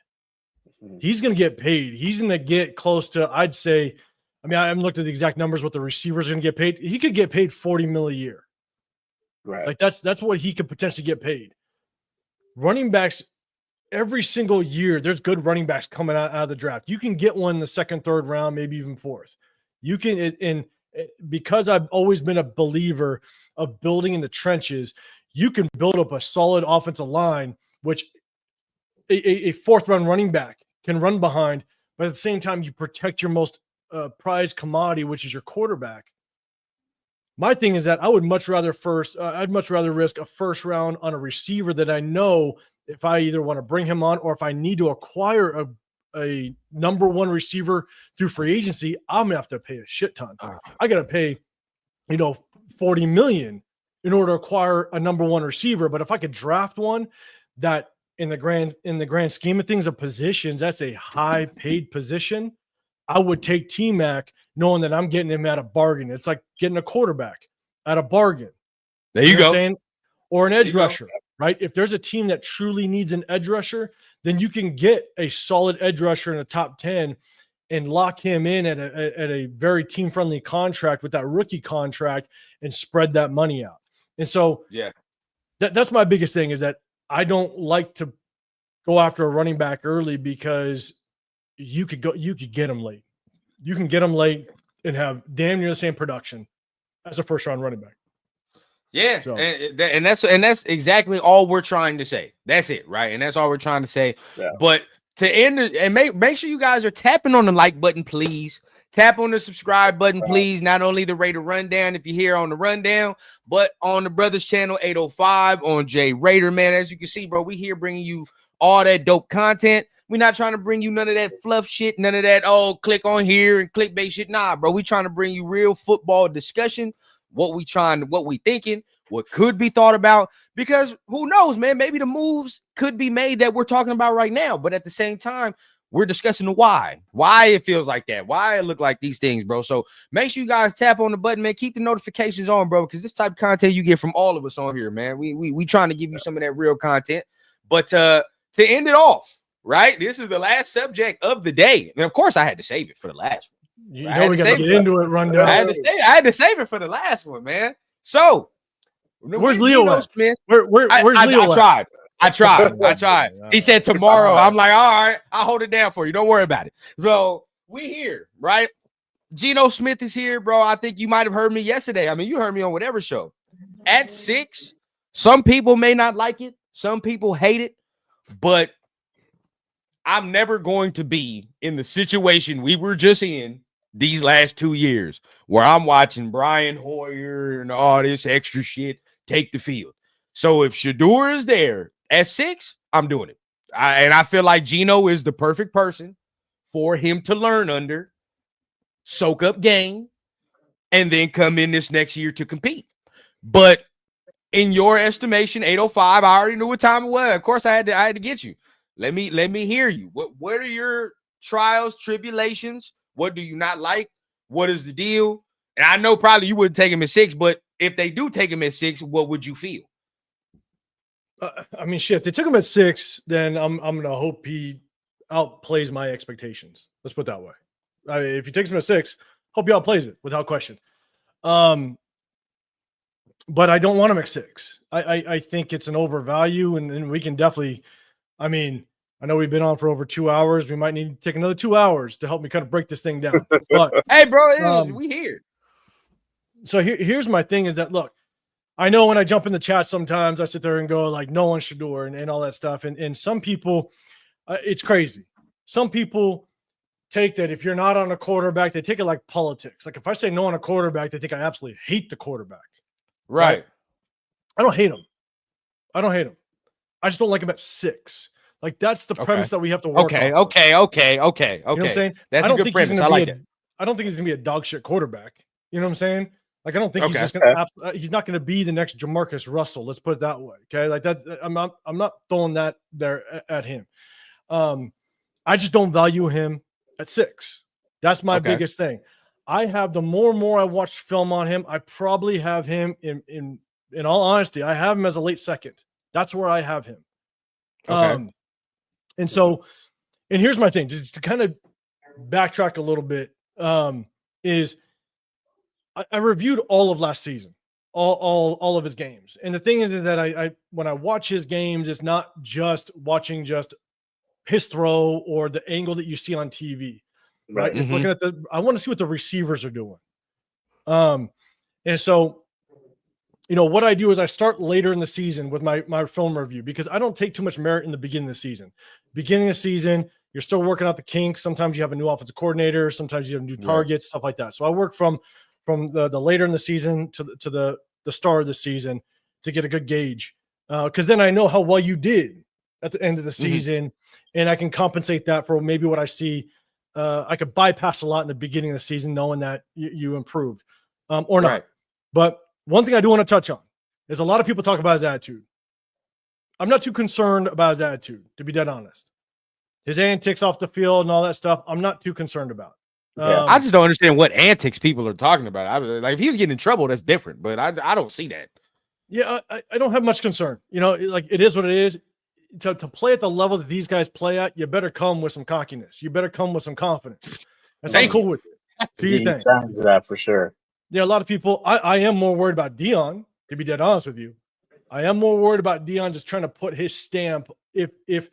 He's going to get paid. He's going to get close to, I'd say, I haven't looked at the exact numbers what the receivers are going to get paid. He could get paid $40 million a year. Right. Like that's what he could potentially get paid. Running backs, every single year, there's good running backs coming out of the draft. You can get one in the second, third round, maybe even fourth. You can, and because I've always been a believer of building in the trenches, you can build up a solid offensive line, which a fourth round running back can run behind, but at the same time, you protect your most prized commodity, which is your quarterback. My thing is that I would much rather I'd much rather risk a first round on a receiver that I know if I either want to bring him on or if I need to acquire a number one receiver through free agency, I'm gonna have to pay a shit ton. I gotta pay, $40 million in order to acquire a number one receiver. But if I could draft one that in the grand scheme of things of positions, that's a high paid position, I would take T-Mac knowing that I'm getting him at a bargain. It's like getting a quarterback at a bargain. There you go. Saying? Or an edge rusher, right? If there's a team that truly needs an edge rusher, then you can get a solid edge rusher in the top 10 and lock him in at a very team-friendly contract with that rookie contract and spread that money out. And so that's my biggest thing is that I don't like to go after a running back early because you could get him late. You can get him late and have damn near the same production as a first round running back. Yeah. So. And that's exactly all we're trying to say. That's it. Right. And that's all we're trying to say. Yeah. But to end it, and make sure you guys are tapping on the like button, please. Tap on the subscribe button, please. Not only the Raider Rundown, if you're here on the Rundown, but on the Brothers Channel 805 on Jay Raider, man. As you can see, bro, we here bringing you all that dope content. We're not trying to bring you none of that fluff shit, none of that, click on here and clickbait shit. Nah, bro, we trying to bring you real football discussion, what we thinking, what could be thought about, because who knows, man, maybe the moves could be made that we're talking about right now, but at the same time, we're discussing the why it feels like that, why it look like these things, bro. So make sure you guys tap on the button, man. Keep the notifications on, bro, because this type of content you get from all of us on here, man. We trying to give you some of that real content, but to end it off, right? This is the last subject of the day. And of course, I had to save it for the last one. You know we got to get into it, Rundown. I had to save it for the last one, man. So, where's Leo at? Smith? Where's Leo at? I tried. He said tomorrow. I'm like, all right, I'll hold it down for you. Don't worry about it. So, we here, right? Geno Smith is here, bro. I think you might have heard me yesterday. I mean, you heard me on whatever show. At 6, some people may not like it. Some people hate it. But I'm never going to be in the situation we were just in these last 2 years where I'm watching Brian Hoyer and all this extra shit take the field. So if Shadur is there at 6, I'm doing it. And I feel like Geno is the perfect person for him to learn under, soak up game, and then come in this next year to compete. But in your estimation, 805, I already knew what time it was. Of course, I had to get you. Let me hear you. What are your trials, tribulations? What do you not like? What is the deal? And I know probably you wouldn't take him at 6, but if they do take him at 6, what would you feel? I mean, shit. If they took him at 6, then I'm gonna hope he outplays my expectations. Let's put it that way. I mean, if he takes him at 6, hope he outplays it without question. But I don't want him at 6. I think it's an overvalue, and we can definitely. I mean, I know we've been on for over 2 hours. We might need to take another 2 hours to help me kind of break this thing down. But hey, bro, we here. So here's my thing: is that look, I know when I jump in the chat, sometimes I sit there and go like, "No one should do," and all that stuff. And some people, it's crazy. Some people take that if you're not on a quarterback, they take it like politics. Like if I say no on a quarterback, they think I absolutely hate the quarterback. Right. I don't hate him. I just don't like him at 6. Like that's the Okay. premise that we have to work Okay. off of. Okay. Okay. Okay. You know what I'm Okay. saying? That's I a don't good think he's premise. gonna I be like a it. I don't think he's gonna be a dog shit quarterback. You know what I'm saying? Like I don't think he's Okay. just gonna he's not gonna be the next Jamarcus Russell. Let's put it that way. Okay. Like that I'm not throwing that there at him. I just don't value him at 6. That's my Okay. biggest thing. I have the more and more I watch film on him, I probably have him in all honesty, I have him as a late second. That's where I have him. Okay. And so, and here's my thing, just to kind of backtrack a little bit, is I reviewed all of last season, all of his games. And the thing is that I when I watch his games, it's not just watching just his throw or the angle that you see on TV, right? It's looking at I want to see what the receivers are doing. And so, you know, what I do is I start later in the season with my film review because I don't take too much merit in the beginning of the season. Beginning of the season, you're still working out the kinks. Sometimes you have a new offensive coordinator. Sometimes you have new targets, stuff like that. So I work from the later in the season to the start of the season to get a good gauge. Because then I know how well you did at the end of the season, and I can compensate that for maybe what I see. I could bypass a lot in the beginning of the season, knowing that you improved or not. Right. But one thing I do want to touch on is a lot of people talk about his attitude. I'm not too concerned about his attitude, to be dead honest. His antics off the field and all that stuff, I'm not too concerned about. I just don't understand what antics people are talking about. Like if he was getting in trouble, that's different. But I don't see that. Yeah, I don't have much concern. You know, like it is what it is. To play at the level that these guys play at, you better come with some cockiness. You better come with some confidence. And so I'm cool with it. Do your thing. Sounds that for sure. Yeah, a lot of people. I am more worried about Dion, to be dead honest with you. I am more worried about Dion just trying to put his stamp. If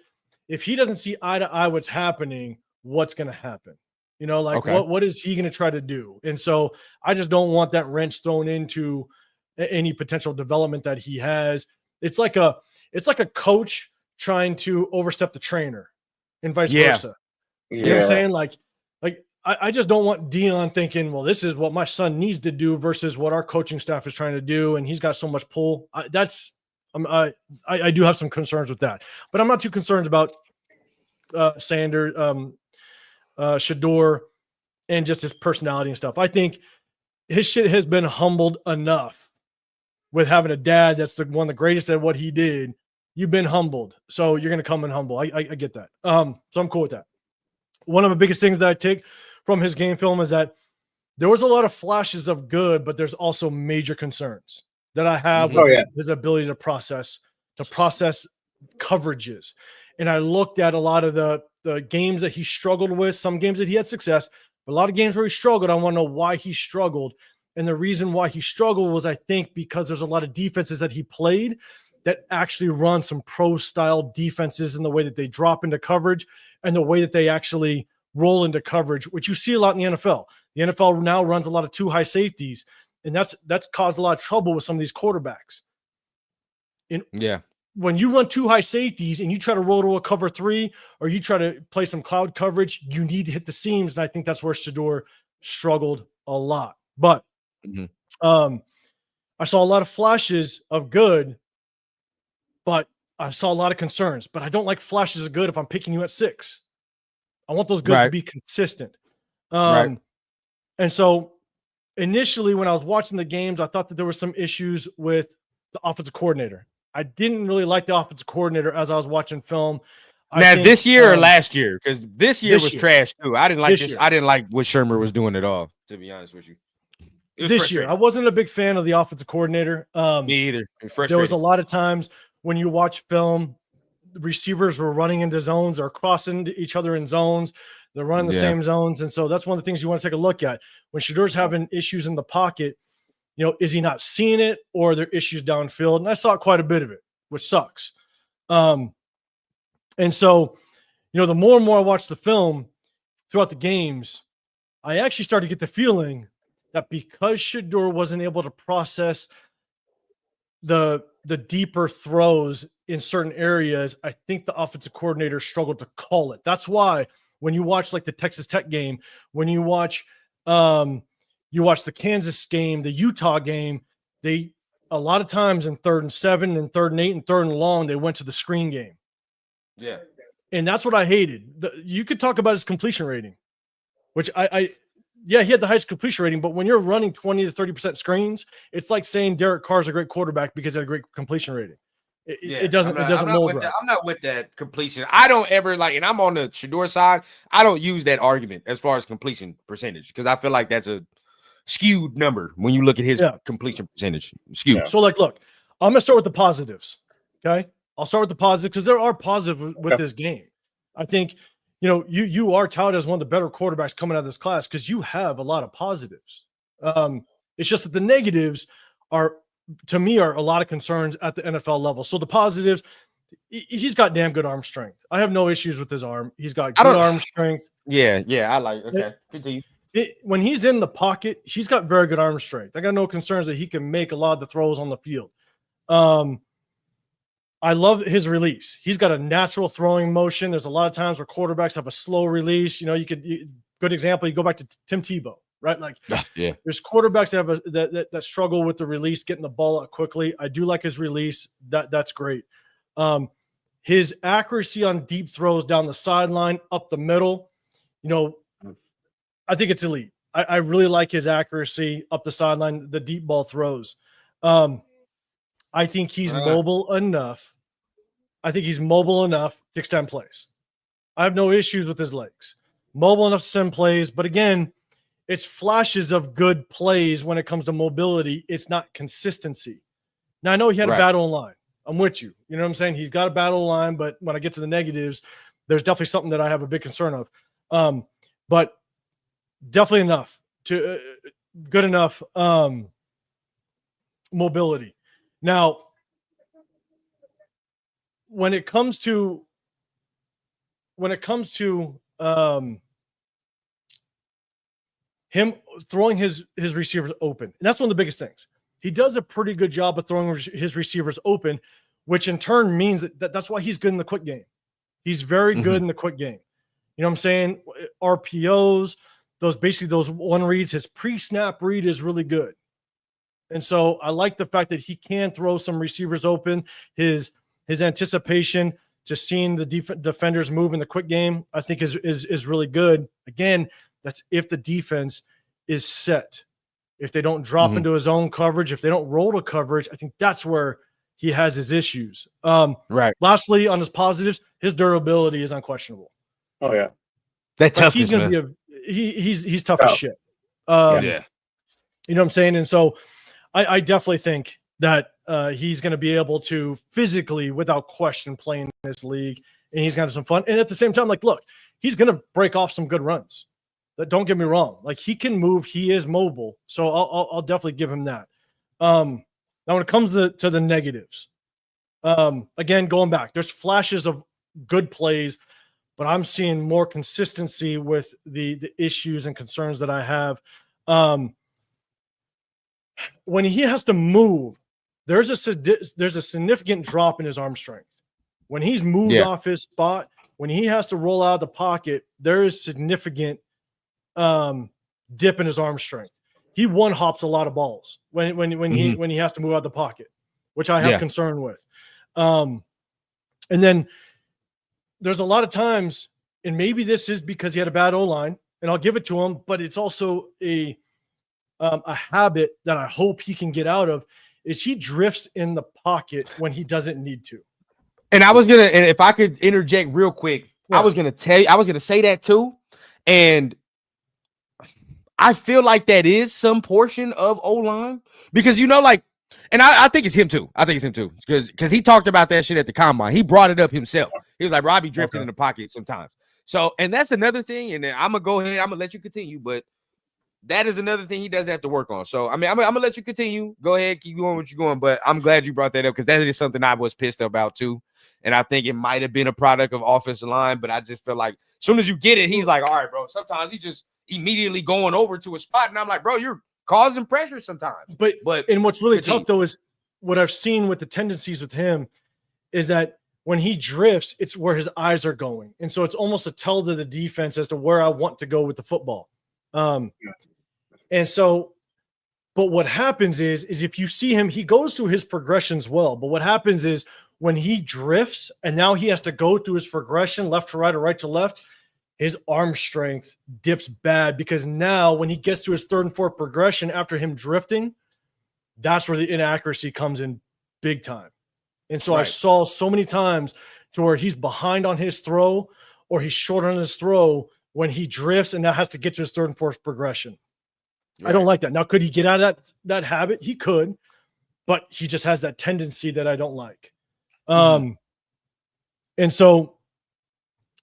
he doesn't see eye to eye what's happening, what's going to happen? You know, like what is he going to try to do? And so I just don't want that wrench thrown into any potential development that he has. It's like a coach trying to overstep the trainer and vice versa. You know what I'm saying? Like I just don't want Dion thinking, well, this is what my son needs to do versus what our coaching staff is trying to do. And he's got so much pull. I do have some concerns with that, but I'm not too concerned about Sanders, Shadur, and just his personality and stuff. I think his shit has been humbled enough with having a dad that's one of the greatest at what he did. You've been humbled, so you're going to come in humble. I get that. So I'm cool with that. One of the biggest things that I take from his game film is that there was a lot of flashes of good, but there's also major concerns that I have with his ability to process coverages. And I looked at a lot of the games that he struggled with, some games that he had success, but a lot of games where he struggled. I want to know why he struggled. And the reason why he struggled was, I think, because there's a lot of defenses that he played that actually run some pro-style defenses in the way that they drop into coverage and the way that they actually roll into coverage, which you see a lot in the NFL. The NFL now runs a lot of 2 high safeties, and that's caused a lot of trouble with some of these quarterbacks. When you run 2 high safeties and you try to roll to a cover 3 or you try to play some cloud coverage, you need to hit the seams, and I think that's where Shadur struggled a lot. But I saw a lot of flashes of good, but I saw a lot of concerns. But I don't like flashes of good if I'm picking you at 6. I want those goods to be consistent. And so initially when I was watching the games, I thought that there were some issues with the offensive coordinator. I didn't really like the offensive coordinator as I was watching film. This year or last year? Because this year was trash too. I didn't like this. I didn't like what Shermer was doing at all, to be honest with you. This year, I wasn't a big fan of the offensive coordinator. Me either. There was a lot of times when you watch film, the receivers were running into zones or crossing each other in zones. They're running the same zones. And so that's one of the things you want to take a look at. When Shadur's having issues in the pocket, you know, is he not seeing it or are there issues downfield? And I saw quite a bit of it, which sucks. And so, you know, the more and more I watch the film throughout the games, I actually started to get the feeling that because Shadur wasn't able to process the deeper throws in certain areas, I think the offensive coordinator struggled to call it. That's why when you watch like the Texas Tech game, when you watch the Kansas game, the Utah game, they a lot of times in 3rd and 7 and 3rd and 8 and 3rd and long, they went to the screen game. Yeah. And that's what I hated. You could talk about his completion rating, which yeah, he had the highest completion rating, but when you're running 20 to 30% screens, it's like saying Derek Carr's a great quarterback because he had a great completion rating. It doesn't mold right. I'm not with that completion. I don't ever like, and I'm on the Shadur side. I don't use that argument as far as completion percentage because I feel like that's a skewed number when you look at his completion percentage. Skewed. Yeah. So, like, look, I'm gonna start with the positives. Okay, I'll start with the positives because there are positives with this game. I think you are touted as one of the better quarterbacks coming out of this class because you have a lot of positives. It's just that the negatives are, to me, are a lot of concerns at the NFL level. So the positives, he's got damn good arm strength. I have no issues with his arm. He's got good arm strength. Yeah, I like it. Okay, continue. When he's in the pocket, he's got very good arm strength. I got no concerns that he can make a lot of the throws on the field. I love his release. He's got a natural throwing motion. There's a lot of times where quarterbacks have a slow release. Good example, you go back to Tim Tebow, right? Like, there's quarterbacks that have that struggle with the release, getting the ball out quickly. I do like his release. That's great. His accuracy on deep throws down the sideline, up the middle, I think it's elite. I really like his accuracy up the sideline, the deep ball throws. I think he's mobile enough. I think he's mobile enough to extend plays. I have no issues with his legs. Mobile enough to send plays, but again, it's flashes of good plays when it comes to mobility. It's not consistency. Now, I know he had a bad O-line. I'm with you. You know what I'm saying? He's got a bad O-line, but when I get to the negatives, there's definitely something that I have a big concern of. But definitely enough to good enough mobility. Now, when it comes to him throwing his receivers open, and that's one of the biggest things. He does a pretty good job of throwing his receivers open, which in turn means that's why he's good in the quick game. He's very good in the quick game. You know what I'm saying? RPOs, those one reads, his pre-snap read is really good. And so I like the fact that he can throw some receivers open. His anticipation to seeing the defenders move in the quick game, I think is really good. Again, that's if the defense is set. If they don't drop into his own coverage, if they don't roll to coverage, I think that's where he has his issues. Lastly, on his positives, his durability is unquestionable. Oh yeah, that's tough. He's going to be he's tough as shit. You know what I'm saying? And so I definitely think that he's going to be able to physically, without question, play in this league, and he's going to have some fun. And at the same time, like, look, he's going to break off some good runs. Don't get me wrong. Like, he can move. He is mobile. So I'll definitely give him that. Now, when it comes to the negatives, again, going back, there's flashes of good plays, but I'm seeing more consistency with the issues and concerns that I have. When he has to move, there's a significant drop in his arm strength. When he's moved off his spot, when he has to roll out of the pocket, there is significant dip in his arm strength. He one hops a lot of balls when he has to move out of the pocket, which I have concern with. And then there's a lot of times, and maybe this is because he had a bad O-line, and I'll give it to him, but it's also a habit that I hope he can get out of, is he drifts in the pocket when he doesn't need to. And if I could interject real quick, I was going to say that too. And I feel like that is some portion of O-line because, and I think it's him too. Because he talked about that shit at the combine. He brought it up himself. He was like, Robbie drifted in the pocket sometimes. So, and that's another thing. And then I'm going to go ahead. I'm going to let you continue. But that is another thing he does have to work on. So, I mean, I'm going to let you continue. Go ahead. Keep going what you're going. But I'm glad you brought that up because that is something I was pissed about too. And I think it might have been a product of offensive line. But I just feel like as soon as you get it, he's like, all right, bro. Sometimes he just immediately going over to a spot. And I'm like, bro, you're causing pressure sometimes. But and what's really tough, though, is what I've seen with the tendencies with him is that when he drifts, it's where his eyes are going. And so it's almost a tell to the defense as to where I want to go with the football. And so, but what happens is if you see him, he goes through his progressions well. But what happens is when he drifts and now he has to go through his progression left to right or right to left, his arm strength dips bad because now when he gets to his third and fourth progression after him drifting, that's where the inaccuracy comes in big time. And so I saw so many times to where he's behind on his throw or he's short on his throw when he drifts and now has to get to his third and fourth progression. I don't like that. Now, could he get out of that habit? He could, but he just has that tendency that I don't like. And so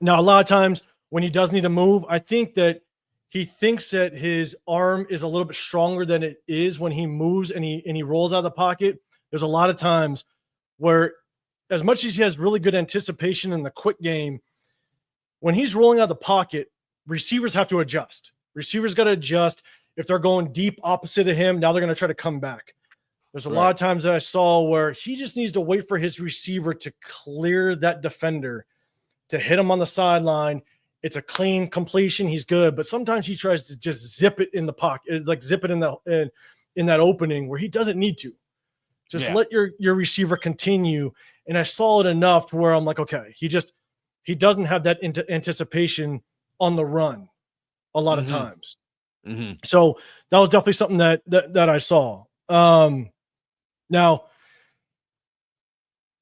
now a lot of times when he does need to move, I think that he thinks that his arm is a little bit stronger than it is when he moves and he rolls out of the pocket. There's a lot of times where as much as he has really good anticipation in the quick game, when he's rolling out of the pocket, receivers have to adjust. Receivers got to adjust. If they're going deep opposite of him, now they're going to try to come back. There's a lot of times that I saw where he just needs to wait for his receiver to clear that defender, to hit him on the sideline. It's a clean completion. He's good. But sometimes he tries to just zip it in the pocket. It's like zip it in that opening where he doesn't need to. Just let your receiver continue. And I saw it enough to where I'm like, okay, he doesn't have that anticipation on the run a lot of times. So that was definitely something that I saw. Now,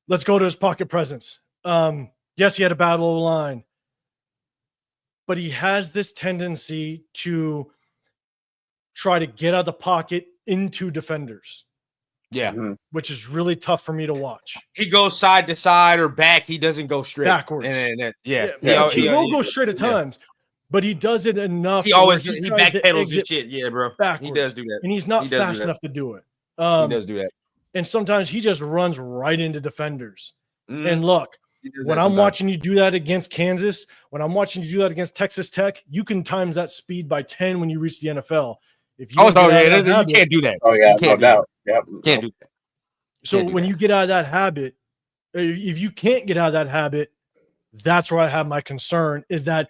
let's go to his pocket presence. Yes, he had a bad low line, but he has this tendency to try to get out of the pocket into defenders. Yeah. Which is really tough for me to watch. He goes side to side or back. He doesn't go straight. Backwards. He will go straight at times, but he does it enough. He backpedals his shit. Yeah, bro. Backwards. He does do that. And he's not fast enough to do it. He does do that. And sometimes he just runs right into defenders. And look, when I'm watching you do that against Kansas, when I'm watching you do that against Texas Tech, you can times that speed by 10 when you reach the NFL. If you you can't do that. Oh, yeah, no doubt. Yep. Can't do that. So when you get out of that habit, if you can't get out of that habit, that's where I have my concern is that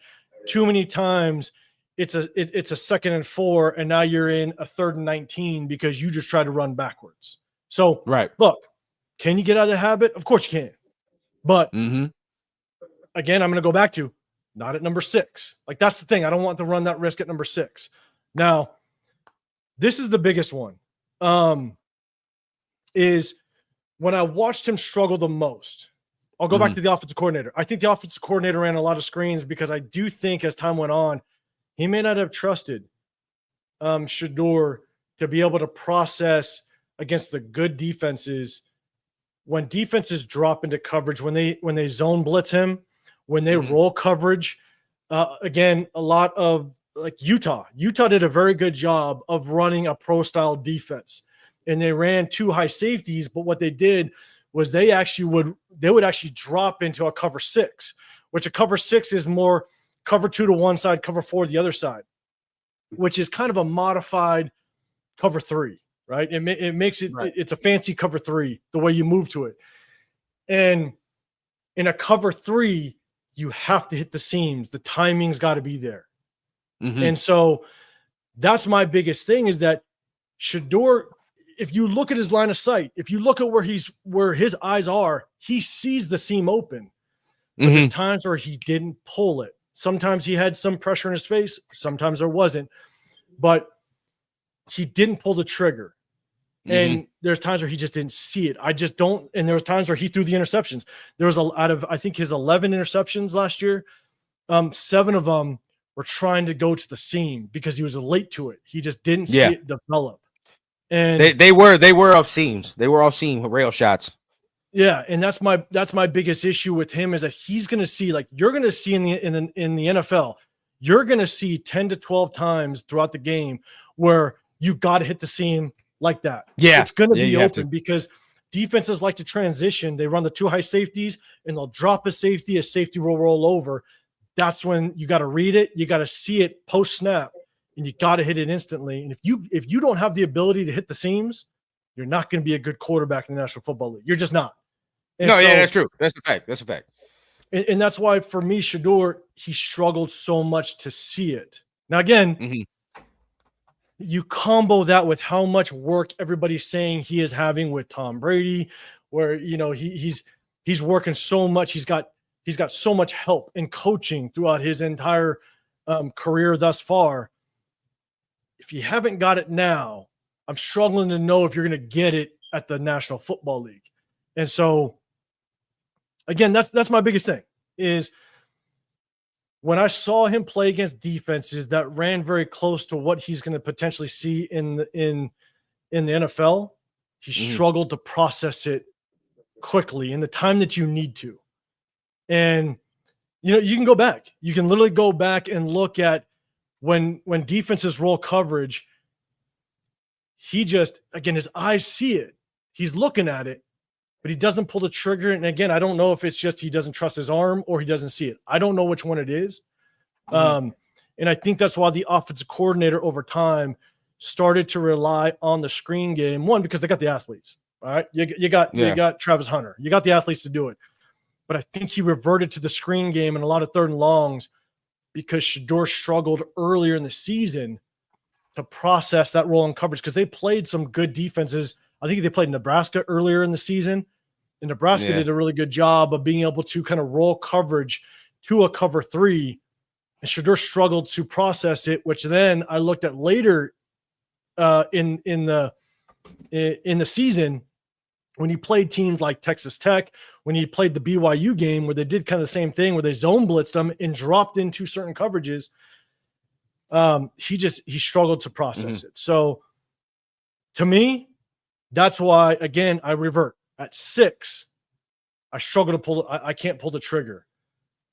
too many times it's a 2nd and 4, and now you're in a 3rd and 19 because you just try to run backwards. So look, can you get out of the habit? Of course you can. But again, I'm going to go back to not at number 6. Like that's the thing. I don't want to run that risk at number 6. Now, this is the biggest one. Is when I watched him struggle the most. I'll go back to the offensive coordinator. I think the offensive coordinator ran a lot of screens because I do think as time went on, he may not have trusted Shadur to be able to process against the good defenses when defenses drop into coverage, when they zone blitz him, when they roll coverage. Again, a lot of like Utah did a very good job of running a pro style defense, and they ran 2 high safeties. But what they did was they would actually drop into a cover 6, which a cover 6 is more cover 2 to one side, cover 4 to the other side, which is kind of a modified cover 3, right? It makes it, it's a fancy cover 3, the way you move to it. And in a cover 3, you have to hit the seams. The timing's got to be there. And so that's my biggest thing is that Shadur, if you look at his line of sight, if you look at where his eyes are, he sees the seam open. But there's times where he didn't pull it. Sometimes he had some pressure in his face. Sometimes there wasn't. But he didn't pull the trigger. And there's times where he just didn't see it. I just don't. And there was times where he threw the interceptions. There was out of, I think, his 11 interceptions last year, 7 of them were trying to go to the seam because he was late to it. He just didn't see it develop. And they were off seams. They were off seam rail shots. Yeah, and that's my biggest issue with him is that he's going to see, like you're going to see in the NFL, you're going to see 10 to 12 times throughout the game where you got to hit the seam like that. Yeah, it's going to be open because defenses like to transition. They run the 2 high safeties and they'll drop a safety will roll over. That's when you got to read it. You got to see it post snap, and you got to hit it instantly. And if you don't have the ability to hit the seams, you're not going to be a good quarterback in the National Football League. You're just not. And that's true. That's a fact. That's a fact. And that's why for me, Shadur, he struggled so much to see it. Now, again, you combo that with how much work everybody's saying he is having with Tom Brady, where, he's he's working so much. He's got so much help and coaching throughout his entire career thus far. If you haven't got it now, I'm struggling to know if you're going to get it at the National Football League. And so, again, that's my biggest thing is when I saw him play against defenses that ran very close to what he's going to potentially see in the NFL, he struggled to process it quickly in the time that you need to. And, you can go back. You can literally go back and look at when defenses roll coverage, he just, again, his eyes see it. He's looking at it, but he doesn't pull the trigger. And again, I don't know if it's just he doesn't trust his arm or he doesn't see it. I don't know which one it is. And I think that's why the offensive coordinator over time started to rely on the screen game. One, because they got the athletes. All right. You got Travis Hunter. You got the athletes to do it. But I think he reverted to the screen game and a lot of third and longs because Shadur struggled earlier in the season to process that role in coverage because they played some good defenses. I think they played Nebraska earlier in the season, and Nebraska did a really good job of being able to kind of roll coverage to a cover 3, and Shadur struggled to process it, which then I looked at later in the season when he played teams like Texas Tech, when he played the BYU game where they did kind of the same thing where they zone blitzed him and dropped into certain coverages. He struggled to process it. So to me, that's why, again, I revert at 6. I struggle to pull. I can't pull the trigger.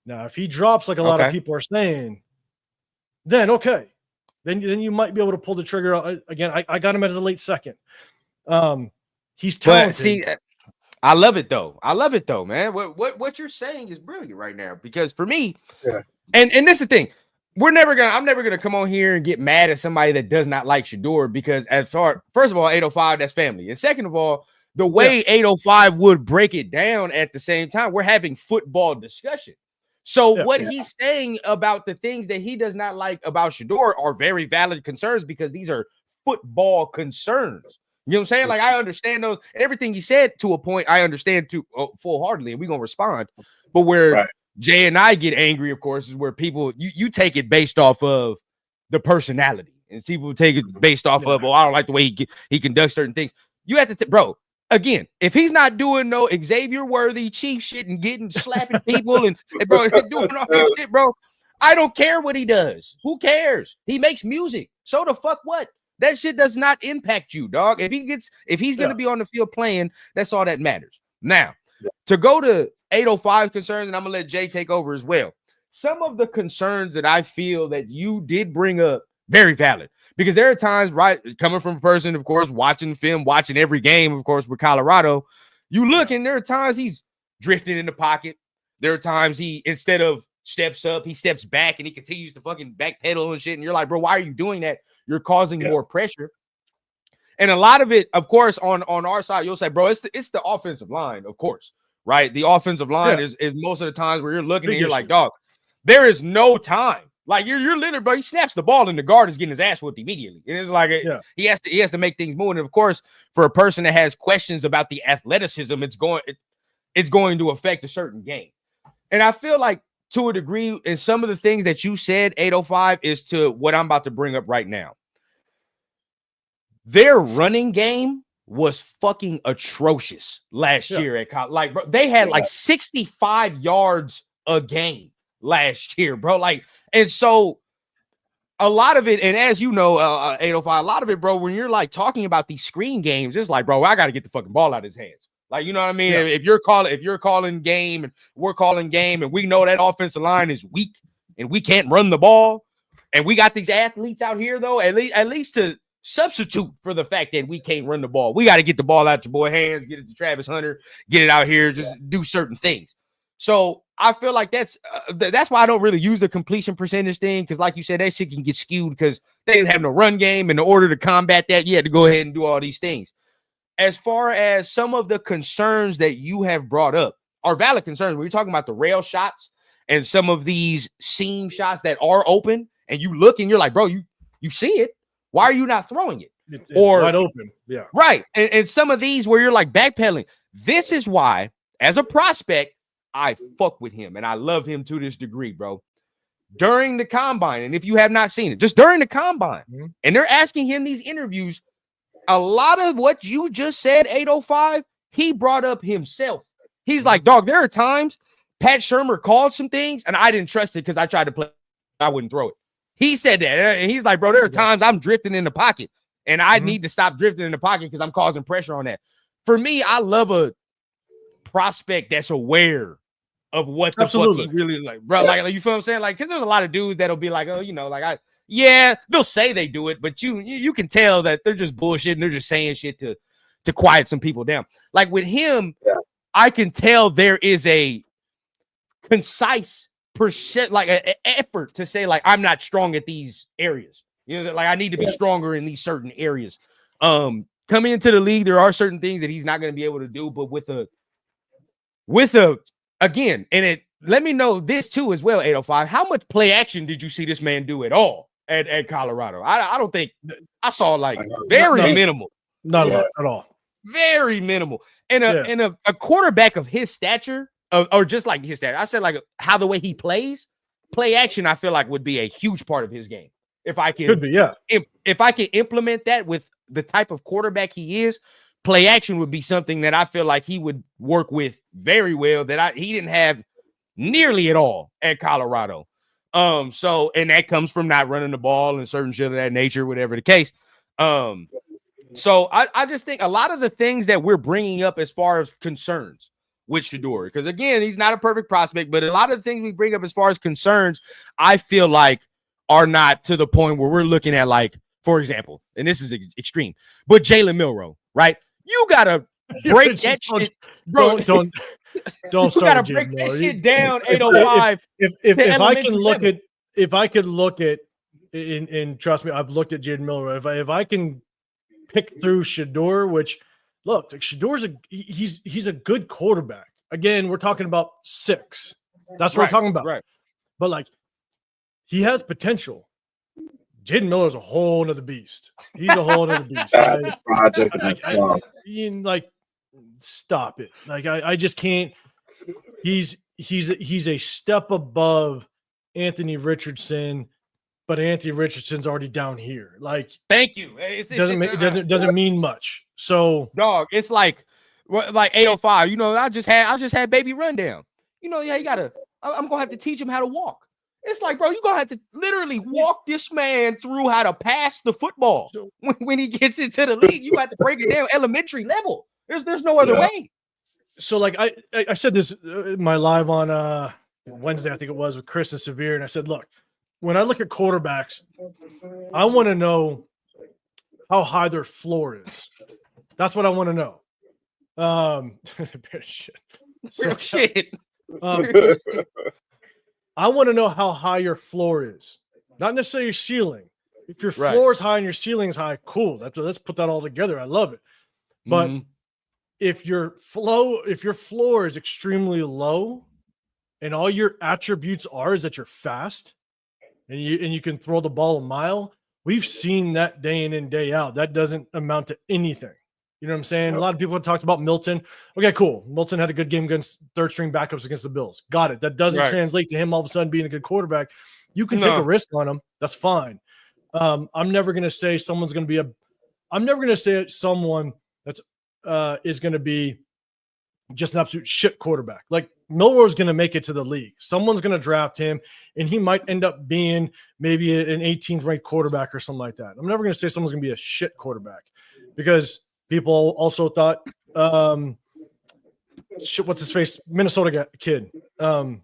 Now, if he drops like a lot of people are saying, then okay, then you might be able to pull the trigger. Again, I got him at a late second. He's talented. But see, I love it though. Man. What you're saying is brilliant right now because for me, and this is the thing. I'm never gonna come on here and get mad at somebody that does not like Shadur because first of all, 805, that's family. And second of all, the way 805 would break it down at the same time, we're having football discussion. So what he's saying about the things that he does not like about Shadur are very valid concerns because these are football concerns. You know what I'm saying? Like, I understand those. Everything he said to a point, I understand full-heartedly, and we're going to respond. But where Jay and I get angry, of course, is where people, you take it based off of the personality. And people take it based off of, I don't like the way he conducts certain things. You have to, bro, again, if he's not doing no Xavier-worthy chief shit and slapping people and bro, doing all this shit, bro, I don't care what he does. Who cares? He makes music. So the fuck what? That shit does not impact you, dog. If he's going to be on the field playing, that's all that matters. Now, to go to 805 concerns, and I'm going to let Jay take over as well. Some of the concerns that I feel that you did bring up, very valid. Because there are times, right, coming from a person, of course, watching film, watching every game, of course, with Colorado, you look and there are times he's drifting in the pocket. There are times he, instead of steps up, he steps back and he continues to fucking backpedal and shit. And you're like, bro, why are you doing that? You're causing more pressure. And a lot of it, of course, on our side, you'll say, bro, it's the offensive line, of course, right? The offensive line is most of the times where you're looking and you're like, dog, there is no time. Like you're literally, bro, he snaps the ball and the guard is getting his ass whooped immediately. And it's like he has to make things move. And of course, for a person that has questions about the athleticism, it's going to affect a certain game. And I feel like to a degree, and some of the things that you said, 805, is to what I'm about to bring up right now. Their running game was fucking atrocious last year at college. Like, bro, they had like 65 yards a game last year, bro. Like, and so a lot of it, and as you know, 805, a lot of it, bro, when you're like talking about these screen games, it's like, bro, I got to get the fucking ball out of his hands. Like, you know what I mean? If you're calling game and we're calling game and we know that offensive line is weak and we can't run the ball and we got these athletes out here, though, at least to substitute for the fact that we can't run the ball. We got to get the ball out your boy hands, get it to Travis Hunter, get it out here, just do certain things. So I feel like that's why I don't really use the completion percentage thing, because like you said, that shit can get skewed because they didn't have no run game. And in order to combat that, you had to go ahead and do all these things. As far as some of the concerns that you have brought up are valid concerns. When you're talking about the rail shots and some of these seam shots that are open and you look and you're like, bro, you see it. Why are you not throwing it? It's wide open. Yeah. Right. And some of these where you're like backpedaling. This is why as a prospect, I fuck with him and I love him to this degree, bro. During the combine, and if you have not seen it, just during the combine, and they're asking him these interviews, a lot of what you just said, 805, he brought up himself. He's like, dog, there are times Pat Shurmur called some things and I didn't trust it because I tried to play, I wouldn't throw it. He said that, and he's like, bro, there are times I'm drifting in the pocket and I need to stop drifting in the pocket because I'm causing pressure on that. For me, I love a prospect that's aware of what the fuck he really like, bro. Like you feel what I'm saying? Like, because there's a lot of dudes that'll be like, oh, you know, like they'll say they do it, but you can tell that they're just bullshitting. They're just saying shit to quiet some people down. Like with him, I can tell there is a concise percent, like an effort to say, like, I'm not strong at these areas. You know, like I need to be stronger in these certain areas. Coming into the league, there are certain things that he's not going to be able to do, but with a again, and it let me know this too as well, 805. How much play action did you see this man do at all at Colorado? I don't think I saw like very minimal. Not a lot at all. Very minimal. And a quarterback of his stature, or just like his stature, I said like how the way he plays, play action, I feel like would be a huge part of his game. If I can, if I can implement that with the type of quarterback he is, play action would be something that I feel like he would work with very well that he didn't have nearly at all at Colorado. So, and that comes from not running the ball and certain shit of that nature, whatever the case. So I just think a lot of the things that we're bringing up as far as concerns with Shadur, because again, he's not a perfect prospect, but a lot of the things we bring up as far as concerns, I feel like are not to the point where we're looking at, like, for example, and this is extreme, but Jalen Milroe, right? You gotta break that shit, bro. Don't you start. Gotta break that shit down. 805. If I could look at, and trust me, I've looked at Jaden Milroe. If I can pick through Shadur, which look, Shadur's he's a good quarterback. Again, we're talking about 6. That's what we're talking about. Right. But like, he has potential. Jaden Miller's a whole nother beast. He's a whole nother beast. That's a project in itself. Like, stop it. Like, I just can't. He's a step above Anthony Richardson, but Anthony Richardson's already down here. Like, thank you. It doesn't mean much. So, dog, it's like 805. You know, I just had baby rundown. You know, I'm gonna have to teach him how to walk. It's like, bro, you're going to have to literally walk this man through how to pass the football. When he gets into the league, you have to break it down elementary level. There's no other way. So, like, I said this in my live on Wednesday, I think it was, with Chris and Severe, and I said, look, when I look at quarterbacks, I want to know how high their floor is. That's what I want to know. Real shit. I want to know how high your floor is, not necessarily your ceiling. If your floor is high and your ceiling is high, cool. Let's put that all together. I love it. But if your floor is extremely low, and all your attributes is that you're fast, and you can throw the ball a mile, we've seen that day in and day out. That doesn't amount to anything. You know what I'm saying? A lot of people have talked about Milton. Okay, cool. Milton had a good game against third-string backups against the Bills. Got it. That doesn't translate to him all of a sudden being a good quarterback. You can take a risk on him. That's fine. I'm never going to say someone's going to be I'm never going to say someone that's is going to be just an absolute shit quarterback. Like, Milroe's going to make it to the league. Someone's going to draft him, and he might end up being maybe an 18th ranked quarterback or something like that. I'm never going to say someone's going to be a shit quarterback, because people also thought, what's his face? Minnesota kid. JJ?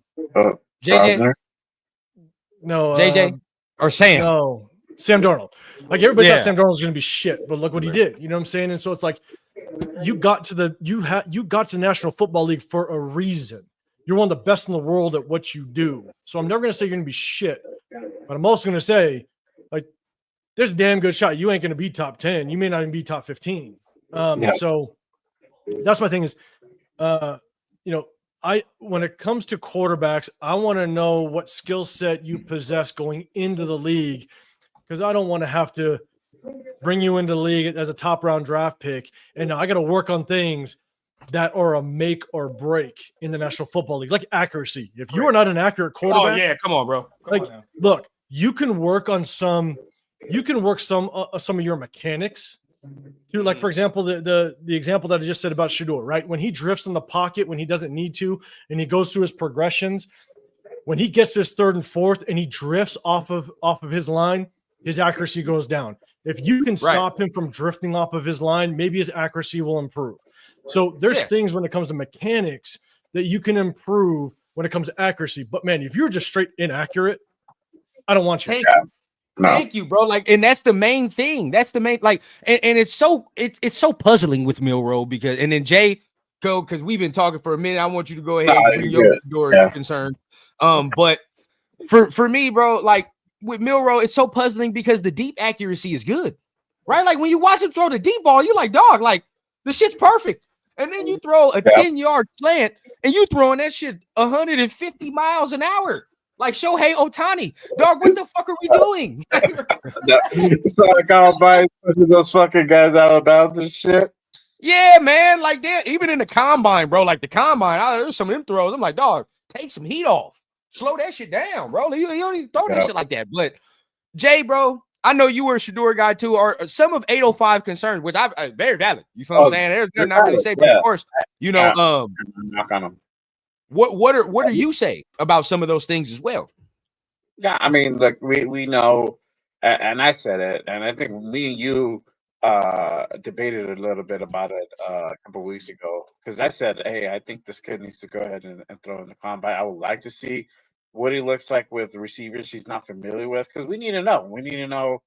No. JJ? Or Sam? No. Sam Darnold. Like, everybody thought Sam Darnold was going to be shit, but look what he did. You know what I'm saying? And so it's like, you got to the National Football League for a reason. You're one of the best in the world at what you do. So I'm never going to say you're going to be shit, but I'm also going to say, like, there's a damn good shot you ain't going to be top 10. You may not even be top 15. So that's my thing is, when it comes to quarterbacks, I want to know what skill set you possess going into the league, because I don't want to have to bring you into the league as a top round draft pick, and I got to work on things that are a make or break in the National Football League, like accuracy. If you are not an accurate quarterback, come on, bro. Look, you can work on some of your mechanics. Like, for example, the example that I just said about Shadur, right? When he drifts in the pocket when he doesn't need to, and he goes through his progressions, when he gets to his third and fourth and he drifts off of his line, his accuracy goes down. If you can stop him from drifting off of his line, maybe his accuracy will improve. So there's things when it comes to mechanics that you can improve when it comes to accuracy. But man, if you're just straight inaccurate, I don't want you. Thank you, bro. Like, and that's the main thing. That's the main, like, and it's so puzzling with Milroe because, and then Jay, go, because we've been talking for a minute. I want you to go ahead and bring your door concern. But for me, bro, like with Milroe, it's so puzzling because the deep accuracy is good, right? Like when you watch him throw the deep ball, you're like, dog, like the shit's perfect. And then you throw a 10-yard slant and you throwing that shit 150 miles an hour. Like Shohei Ohtani. Dog, what the fuck are we doing? It's like combine pushing those fucking guys out of bounds and shit. Yeah, man. Like that, even in the combine, bro. Like the combine, there's some of them throws. I'm like, dog, take some heat off. Slow that shit down, bro. You don't even throw that shit like that. But Jay, bro, I know you were a Shadur guy too, or some of 805 concerns, which I very valid. You feel what I'm saying? There's nothing I really say, but of course, you know, knock on them. What do you say about some of those things as well? Yeah, I mean, look, we know, and I said it, and I think me and you debated a little bit about it a couple of weeks ago because I said, hey, I think this kid needs to go ahead and throw in the combine. I would like to see what he looks like with the receivers he's not familiar with because we need to know. We need to know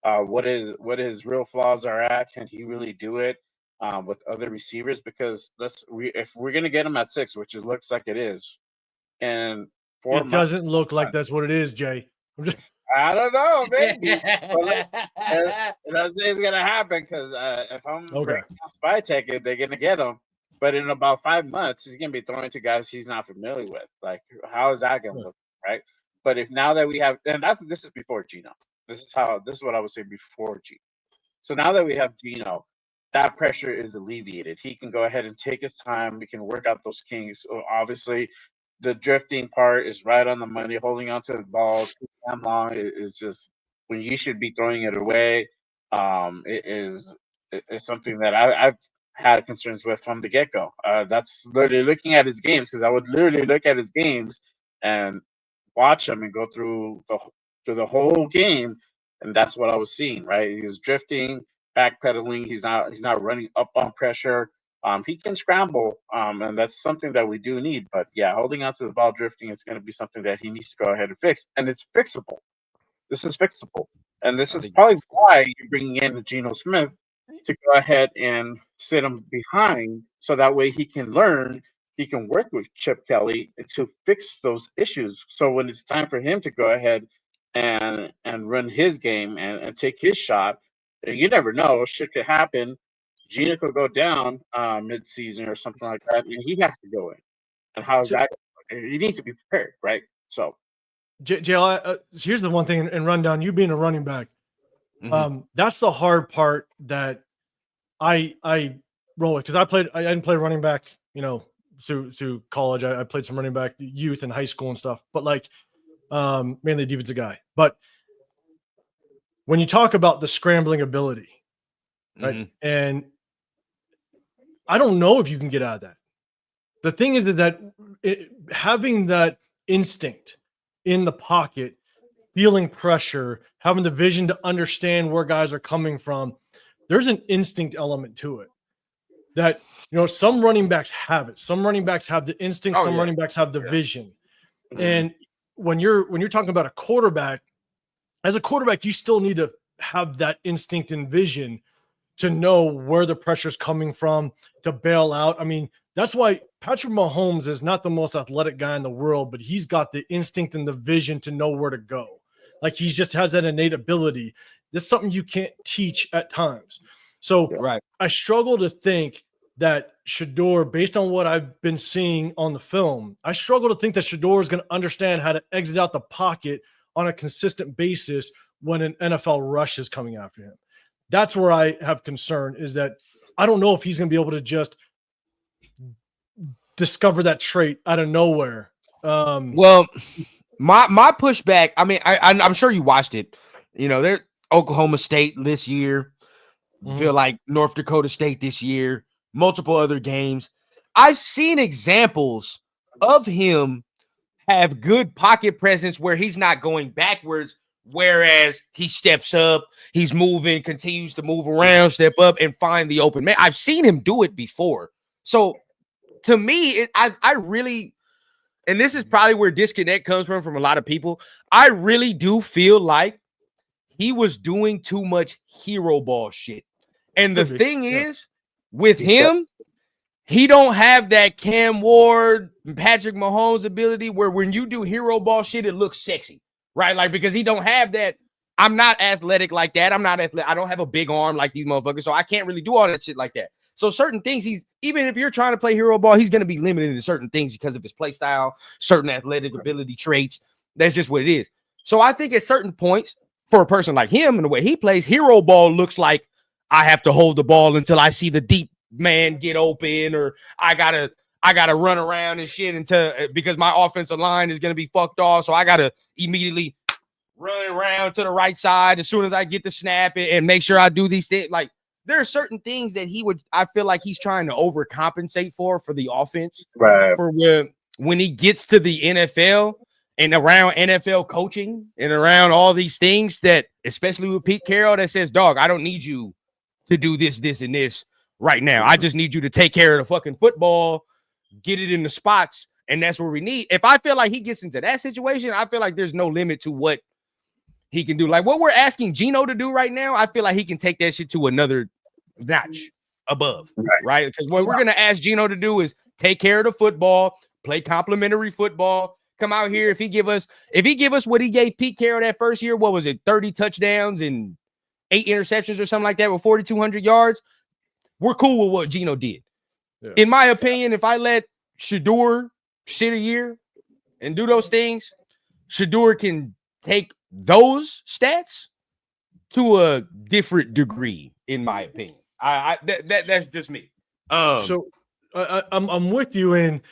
what his real flaws are at. Can he really do it with other receivers? Because if we're gonna get him at 6, which it looks like it is, and 4 months, doesn't look like that's what it is, Jay. I don't know, maybe. That's it's gonna happen because if I'm breaking down spy tech, they're gonna get him. But in about 5 months, he's gonna be throwing to guys he's not familiar with. Like, how is that gonna look, right? But if now that we have, and this is before Geno. This is what I would say before Geno. So now that we have Geno, that pressure is alleviated. He can go ahead and take his time. We can work out those kinks. So obviously, the drifting part is right on the money. Holding onto the ball too damn long is just when you should be throwing it away. It is something that I've had concerns with from the get-go. That's literally looking at his games because I would literally look at his games and watch him and go through the whole game, and that's what I was seeing. Right, he was drifting, backpedaling. He's not running up on pressure. He can scramble, and that's something that we do need. But yeah, holding onto the ball drifting is going to be something that he needs to go ahead and fix, and it's fixable. This is fixable, and this is probably why you're bringing in Geno Smith to go ahead and sit him behind, so that way he can learn. He can work with Chip Kelly to fix those issues. So when it's time for him to go ahead and run his game and take his shot, you never know. Shit could happen. Gino could go down mid-season or something like that, and he has to go in. And how is that? He needs to be prepared, right? So, JL, here's the one thing in rundown. You being a running back, that's the hard part that I roll with because I didn't play running back, through college. I played some running back youth and high school and stuff, but like mainly defensive guy. But when you talk about the scrambling ability, right, and I don't know if you can get out of that. The thing is that having that instinct in the pocket, feeling pressure, having the vision to understand where guys are coming from, there's an instinct element to it that, some running backs have it. Some running backs have the instinct. Some running backs have the vision. And when you're talking about a quarterback, as a quarterback, you still need to have that instinct and vision to know where the pressure's coming from, to bail out. I mean, that's why Patrick Mahomes is not the most athletic guy in the world, but he's got the instinct and the vision to know where to go. Like, he just has that innate ability. That's something you can't teach at times. So I struggle to think that Shadur, based on what I've been seeing on the film, I struggle to think that Shadur is going to understand how to exit out the pocket on a consistent basis when an NFL rush is coming after him. That's where I have concern, is that I don't know if he's going to be able to just discover that trait out of nowhere? Well, my pushback. I mean, I'm sure you watched it. You know, they're Oklahoma State this year. Feel like North Dakota State this year. Multiple other games. I've seen examples of him have good pocket presence where he's not going backwards, whereas he steps up, he's moving, continues to move around, step up, and find the open man. I've seen him do it before. So to me, I really, and this is probably where disconnect comes from a lot of people. I really do feel like he was doing too much hero ball shit. And the thing is, with him, he don't have that Cam Ward, Patrick Mahomes ability where when you do hero ball shit, it looks sexy, right? Like, because he don't have that. I'm not athletic like that. I'm not athletic. I don't have a big arm like these motherfuckers, so I can't really do all that shit like that. So certain things, even if you're trying to play hero ball, he's going to be limited in certain things because of his play style, certain athletic ability traits. That's just what it is. So I think at certain points, for a person like him and the way he plays, hero ball looks like I have to hold the ball until I see the deep man get open, or I gotta run around and shit until because my offensive line is gonna be fucked off. So I gotta immediately run around to the right side as soon as I get the snap and make sure I do these things. Like there are certain things that I feel like he's trying to overcompensate for the offense. Right. For when he gets to the NFL and around NFL coaching and around all these things that, especially with Pete Carroll, that says, dog, I don't need you to do this, and this right now. I just need you to take care of the fucking football, get it in the spots, and that's where we need. If I feel like he gets into that situation, I feel like there's no limit to what he can do. Like what we're asking Geno to do right now, I feel like he can take that shit to another notch above, right? Because what we're going to ask Geno to do is take care of the football, play complimentary football, come out here. If he give us what he gave Pete Carroll that first year, what was it, 30 touchdowns and 8 interceptions or something like that with 4,200 yards, we're cool with what Geno did. Yeah. In my opinion, if I let Shadur sit a year and do those things, Shadur can take those stats to a different degree, in my opinion. That's just me. So I'm with you in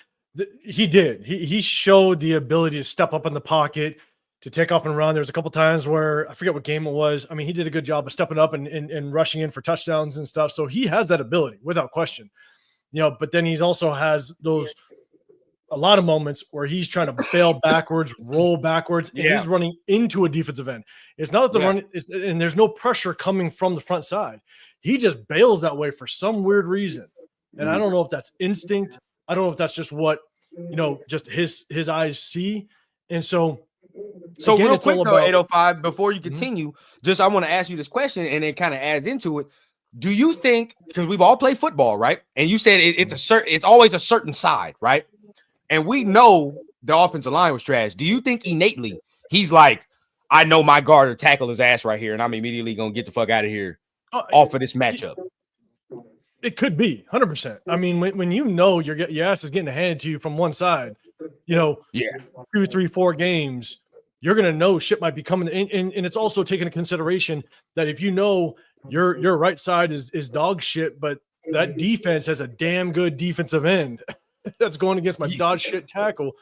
he did. He showed the ability to step up in the pocket, to take off and run. There was a couple times where I forget what game it was. I mean, he did a good job of stepping up and rushing in for touchdowns and stuff. So he has that ability without question, you know, but then he's also has a lot of moments where he's trying to bail backwards, roll backwards, and he's running into a defensive end. It's not that the run is, and there's no pressure coming from the front side. He just bails that way for some weird reason. And I don't know if that's instinct. I don't know if that's just what, you know, just his eyes see. And so again, real quick though, 805, before you continue, just I want to ask you this question, and it kind of adds into it. Do you think, because we've all played football, right? And you said it's always a certain side, right? And we know the offensive line was trash. Do you think innately he's like, I know my guard or tackle his ass right here, and I'm immediately gonna get the fuck out of here off of this matchup? It could be 100%. I mean, when you know your ass is getting handed to you from one side, you know, 2, 3, 4 games, you're gonna know shit might be coming. And it's also taken into consideration that if you know your right side is dog shit, but that defense has a damn good defensive end that's going against my dog shit tackle.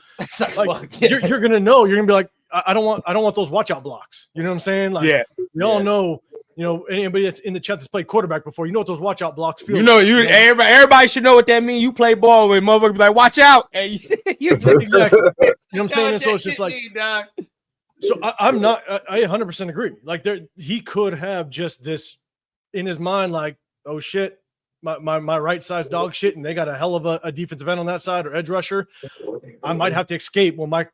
Like, you're gonna know. You're gonna be like, I don't want those watch out blocks. You know what I'm saying? Like, we all know. You know, anybody that's in the chat that's played quarterback before, you know what those watch out blocks feel. Everybody should know what that means. You play ball with motherfuckers be like, watch out. Hey, exactly. You know what I'm saying? And so it's just like, so I 100% agree. Like he could have just this in his mind, like, oh shit, my right side's dog shit, and they got a hell of a defensive end on that side or edge rusher. I might have to escape when my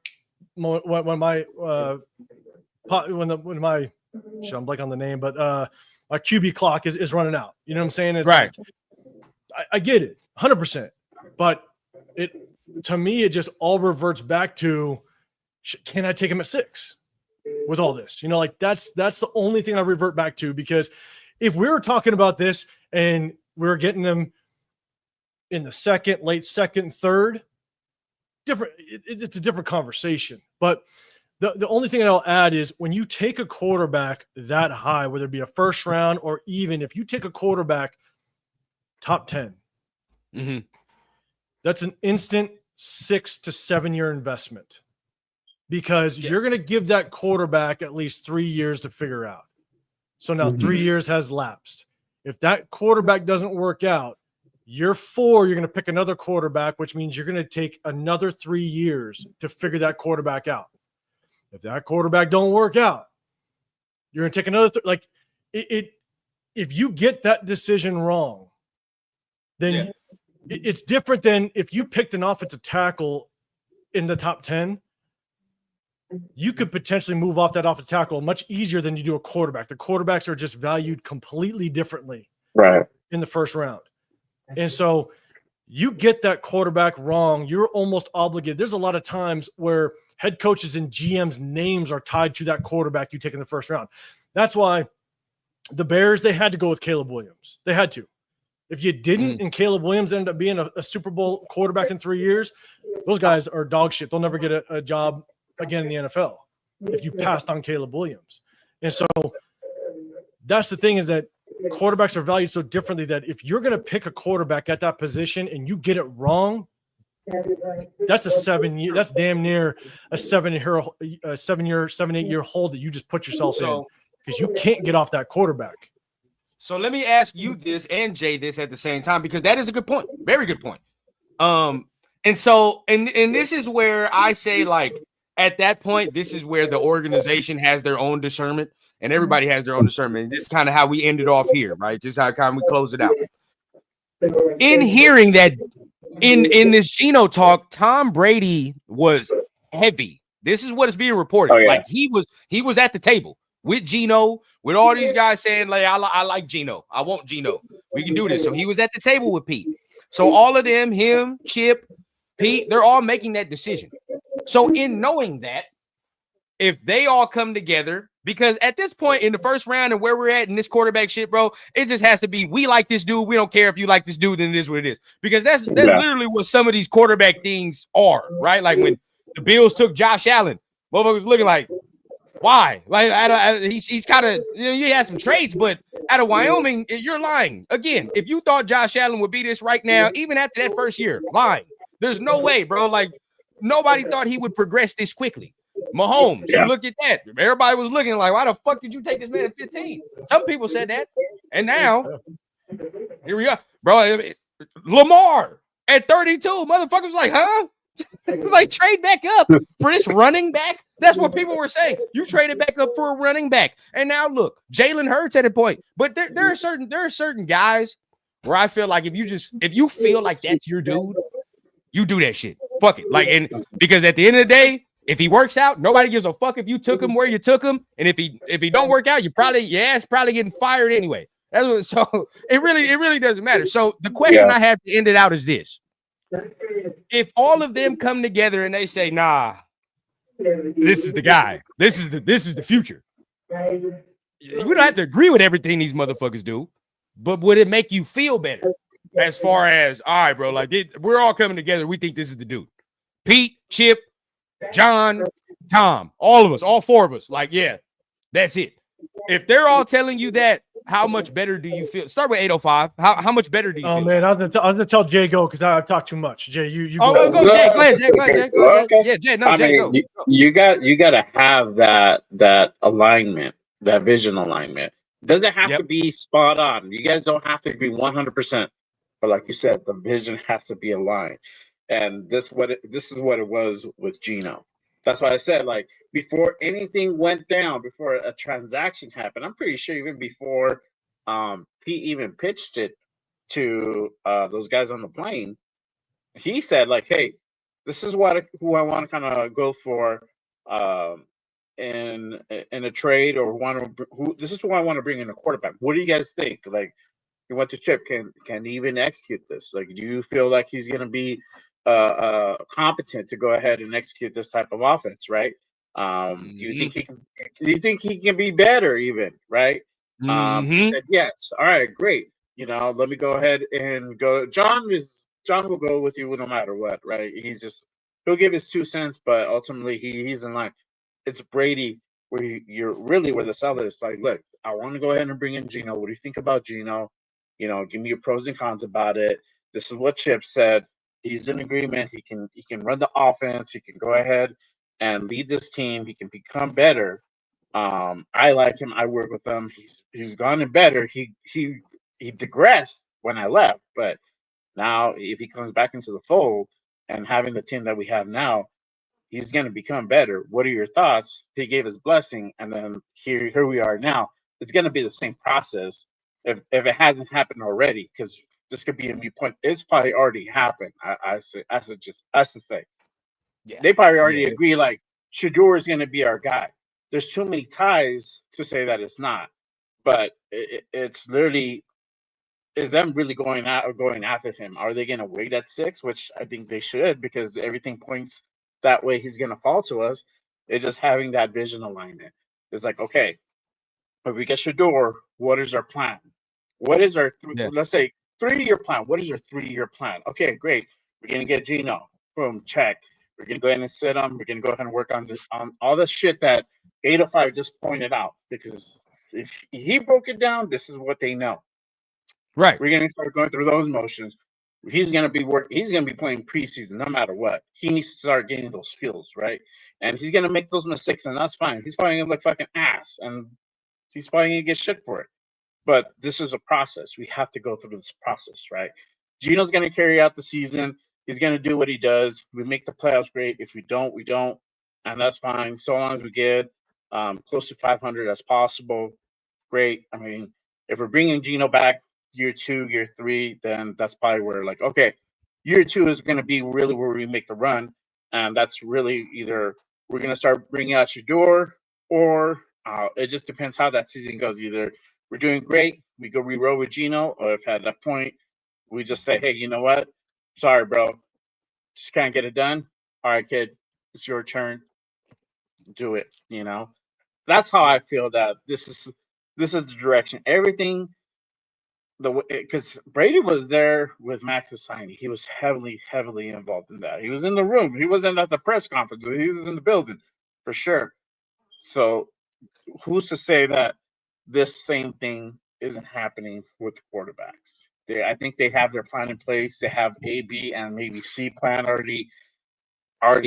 I'm blank on the name, but my QB clock is running out. You know what I'm saying? It's right. Like, I get it 100%, but to me, it just all reverts back to, can I take him at 6 with all this? You know, like that's the only thing I revert back to, because if we were talking about this and we're getting them in the late second, third, it's a different conversation. But the only thing I'll add is when you take a quarterback that high, whether it be a first round or even if you take a quarterback top 10, That's an instant 6 to 7 year investment because you're going to give that quarterback at least 3 years to figure out. So now 3 years has lapsed. If that quarterback doesn't work out, year 4, you're going to pick another quarterback, which means you're going to take another 3 years to figure that quarterback out. If that quarterback don't work out, you're going to take another if you get that decision wrong, then it's different than if you picked an offensive tackle in the top 10. You could potentially move off that offensive tackle much easier than you do a quarterback. The quarterbacks are just valued completely differently in the first round. And so you get that quarterback wrong, you're almost obligated. There's a lot of times where head coaches and GMs' names are tied to that quarterback you take in the first round. That's why the Bears, they had to go with Caleb Williams. They had to. If you didn't and Caleb Williams ended up being a Super Bowl quarterback in 3 years, those guys are dog shit. They'll never get a job again in the NFL if you passed on Caleb Williams. And so that's the thing, is that quarterbacks are valued so differently that if you're going to pick a quarterback at that position and you get it wrong, that's a 7 year, that's damn near a 7 year, 8 year hold that you just put yourself in, because you can't get off that quarterback. So let me ask you this and Jay this at the same time, because that is a good point. Very good point. And so, and this is where I say, like, at that point, this is where the organization has their own discernment and everybody has their own discernment. This is kind of how we ended off here, right? Just how kind of we close it out. In hearing that in this Geno talk, Tom Brady was heavy. This is what is being reported. Like he was at the table with Geno, with all these guys saying, like, I like Geno. I want Geno. We can do this. So he was at the table with Pete. So all of them, him, Chip, Pete, they're all making that decision. So in knowing that, if they all come together, because at this point in the first round and where we're at in this quarterback shit, bro, it just has to be, we like this dude. We don't care if you like this dude, then it is what it is. Because that's literally what some of these quarterback things are, right? Like when the Bills took Josh Allen, motherfuckers looking like, why? Like, he's kind of, you know, he had some traits, but out of Wyoming, you're lying. Again, if you thought Josh Allen would be this right now, even after that first year, lying. There's no way, bro. Like, nobody thought he would progress this quickly. Mahomes, you look at that. Everybody was looking like, why the fuck did you take this man at 15? Some people said that. And now, here we are. Bro, Lamar at 32, motherfuckers was like, huh? Like, trade back up for this running back? That's what people were saying. You traded back up for a running back. And now look, Jalen Hurts at a point. But there are certain guys where I feel like if you feel like that's your dude, you do that shit. Fuck it. Like, and because at the end of the day, if he works out, nobody gives a fuck if you took him where you took him. And if he don't work out, probably getting fired anyway. So it really doesn't matter. So the question I have to end it out is this. If all of them come together and they say, nah, this is the guy, this is the future. We don't have to agree with everything these motherfuckers do, but would it make you feel better? As far as, all right, bro, like we're all coming together. We think this is the dude. Pete, Chip, John, Tom, all of us, all four of us. Like, yeah, that's it. If they're all telling you that, how much better do you feel? Start with 805. How much better do you feel? Oh, man, I was gonna tell Jay go because I've talked too much. Jay, you go. Oh, go, Jay. Go ahead, Jay. Go ahead, Jay. Go ahead, Jay. Yeah, Jay. No, Jay, go. You got to have that alignment, that vision alignment. Doesn't have to be spot on. You guys don't have to agree 100%. But like you said, the vision has to be aligned. And this is what it was with Geno. That's why I said, like, before anything went down, before a transaction happened, I'm pretty sure even before Pete even pitched it to those guys on the plane, he said, like, hey, this is who I want to kind of go for in a trade, or this is who I want to bring in a quarterback. What do you guys think? Like, he went to Chip. Can he even execute this? Like, do you feel like he's going to be competent to go ahead and execute this type of offense, right? Do you think he can be better even, right? He said yes. All right, great. You know, let me go ahead and go. John will go with you no matter what, right? He'll give his 2 cents, but ultimately he's in line. It's Brady where you're really where the seller is like, look, I want to go ahead and bring in Geno. What do you think about Geno? You know, give me your pros and cons about it. This is what Chip said. He's in agreement. He can run the offense. He can go ahead and lead this team. He can become better. I like him. I work with him. He's gotten better. He digressed when I left, but now if he comes back into the fold and having the team that we have now, he's going to become better. What are your thoughts? He gave his blessing, and then here we are now. It's going to be the same process if it hasn't happened already, because this could be a new point. It's probably already happened. I should say Yeah. they probably already Yeah. agree like Shadur is going to be our guy. There's too many ties to say that it's not, but it's literally is them really going after him? Are they going to wait at 6, which I think they should, because everything points that way he's going to fall to us. It's just having that vision alignment. It's like, okay, if we get Shador, what is our plan? What is our let's say 3-year plan? What is your 3-year plan? Okay, great. We're going to get Geno. Boom, check. We're going to go ahead and sit him. We're going to go ahead and work on all the shit that 805 just pointed out, because if he broke it down, this is what they know. Right. We're going to start going through those motions. He's going to be He's going to be playing preseason no matter what. He needs to start getting those skills, right? And he's going to make those mistakes, and that's fine. He's probably going to look fucking ass, and he's probably going to get shit for it. But this is a process. We have to go through this process, right? Gino's going to carry out the season. He's going to do what he does. We make the playoffs, great. If we don't, we don't, and that's fine. So long as we get close to 500 as possible, great. I mean, if we're bringing Geno back year 2, year 3, then that's probably where, like, okay, year 2 is going to be really where we make the run, and that's really either we're going to start bringing out Shadur, or it just depends how that season goes. Either we're doing great, we go re-roll with Geno, or if at that point we just say, hey, you know what? Sorry, bro, just can't get it done. All right, kid, it's your turn. Do it. That's how I feel that this is the direction. Everything. Because Brady was there with Max Hassani. He was heavily involved in that. He was in the room. He wasn't at the press conference. He was in the building for sure. So who's to say that this same thing isn't happening with the quarterbacks? I think they have their plan in place. They have A, B, and maybe C plan already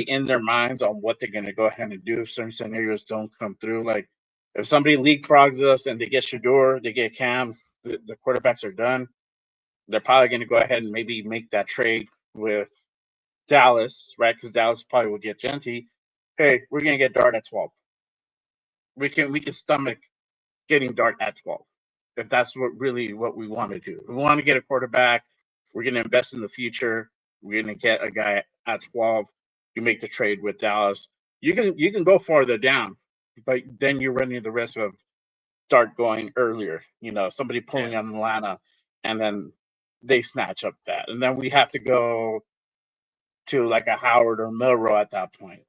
in their minds on what they're going to go ahead and do if certain scenarios don't come through. Like if somebody leapfrogs us and they get Shador, they get Cam, the quarterbacks are done. They're probably going to go ahead and maybe make that trade with Dallas, right? Because Dallas probably will get Genty. Hey, we're going to get Dart at 12. We can stomach getting Dart at 12 if that's what we want to do. We want to get a quarterback. We're going to invest in the future. We're going to get a guy at 12. You make the trade with Dallas. You can go farther down, but then you're running the risk of Dart going earlier. Somebody pulling on Atlanta, and then they snatch up that, and then we have to go to like a Howard or Milrow at that point.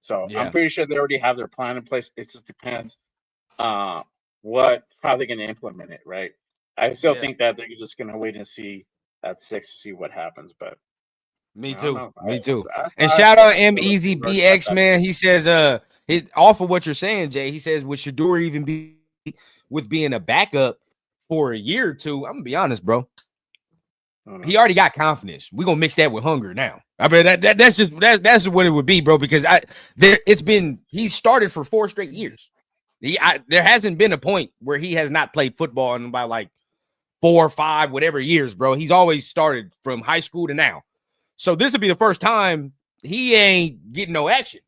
So I'm pretty sure they already have their plan in place. It just depends how they're going to implement it, right? I still think that they're just going to wait and see at 6 to see what happens, but Me too. That's And how shout I out feel. MEZBX, man. He says, off of what you're saying, Jay, he says, would Shadur even be with being a backup for a year or two? I'm gonna be honest, bro. He already got confidence. We're gonna mix that with hunger now. I mean, that's what it would be, bro, because he started for 4 straight years. There hasn't been a point where he has not played football in about like 4 or 5, whatever years, bro. He's always started from high school to now. So this will be the first time he ain't getting no action.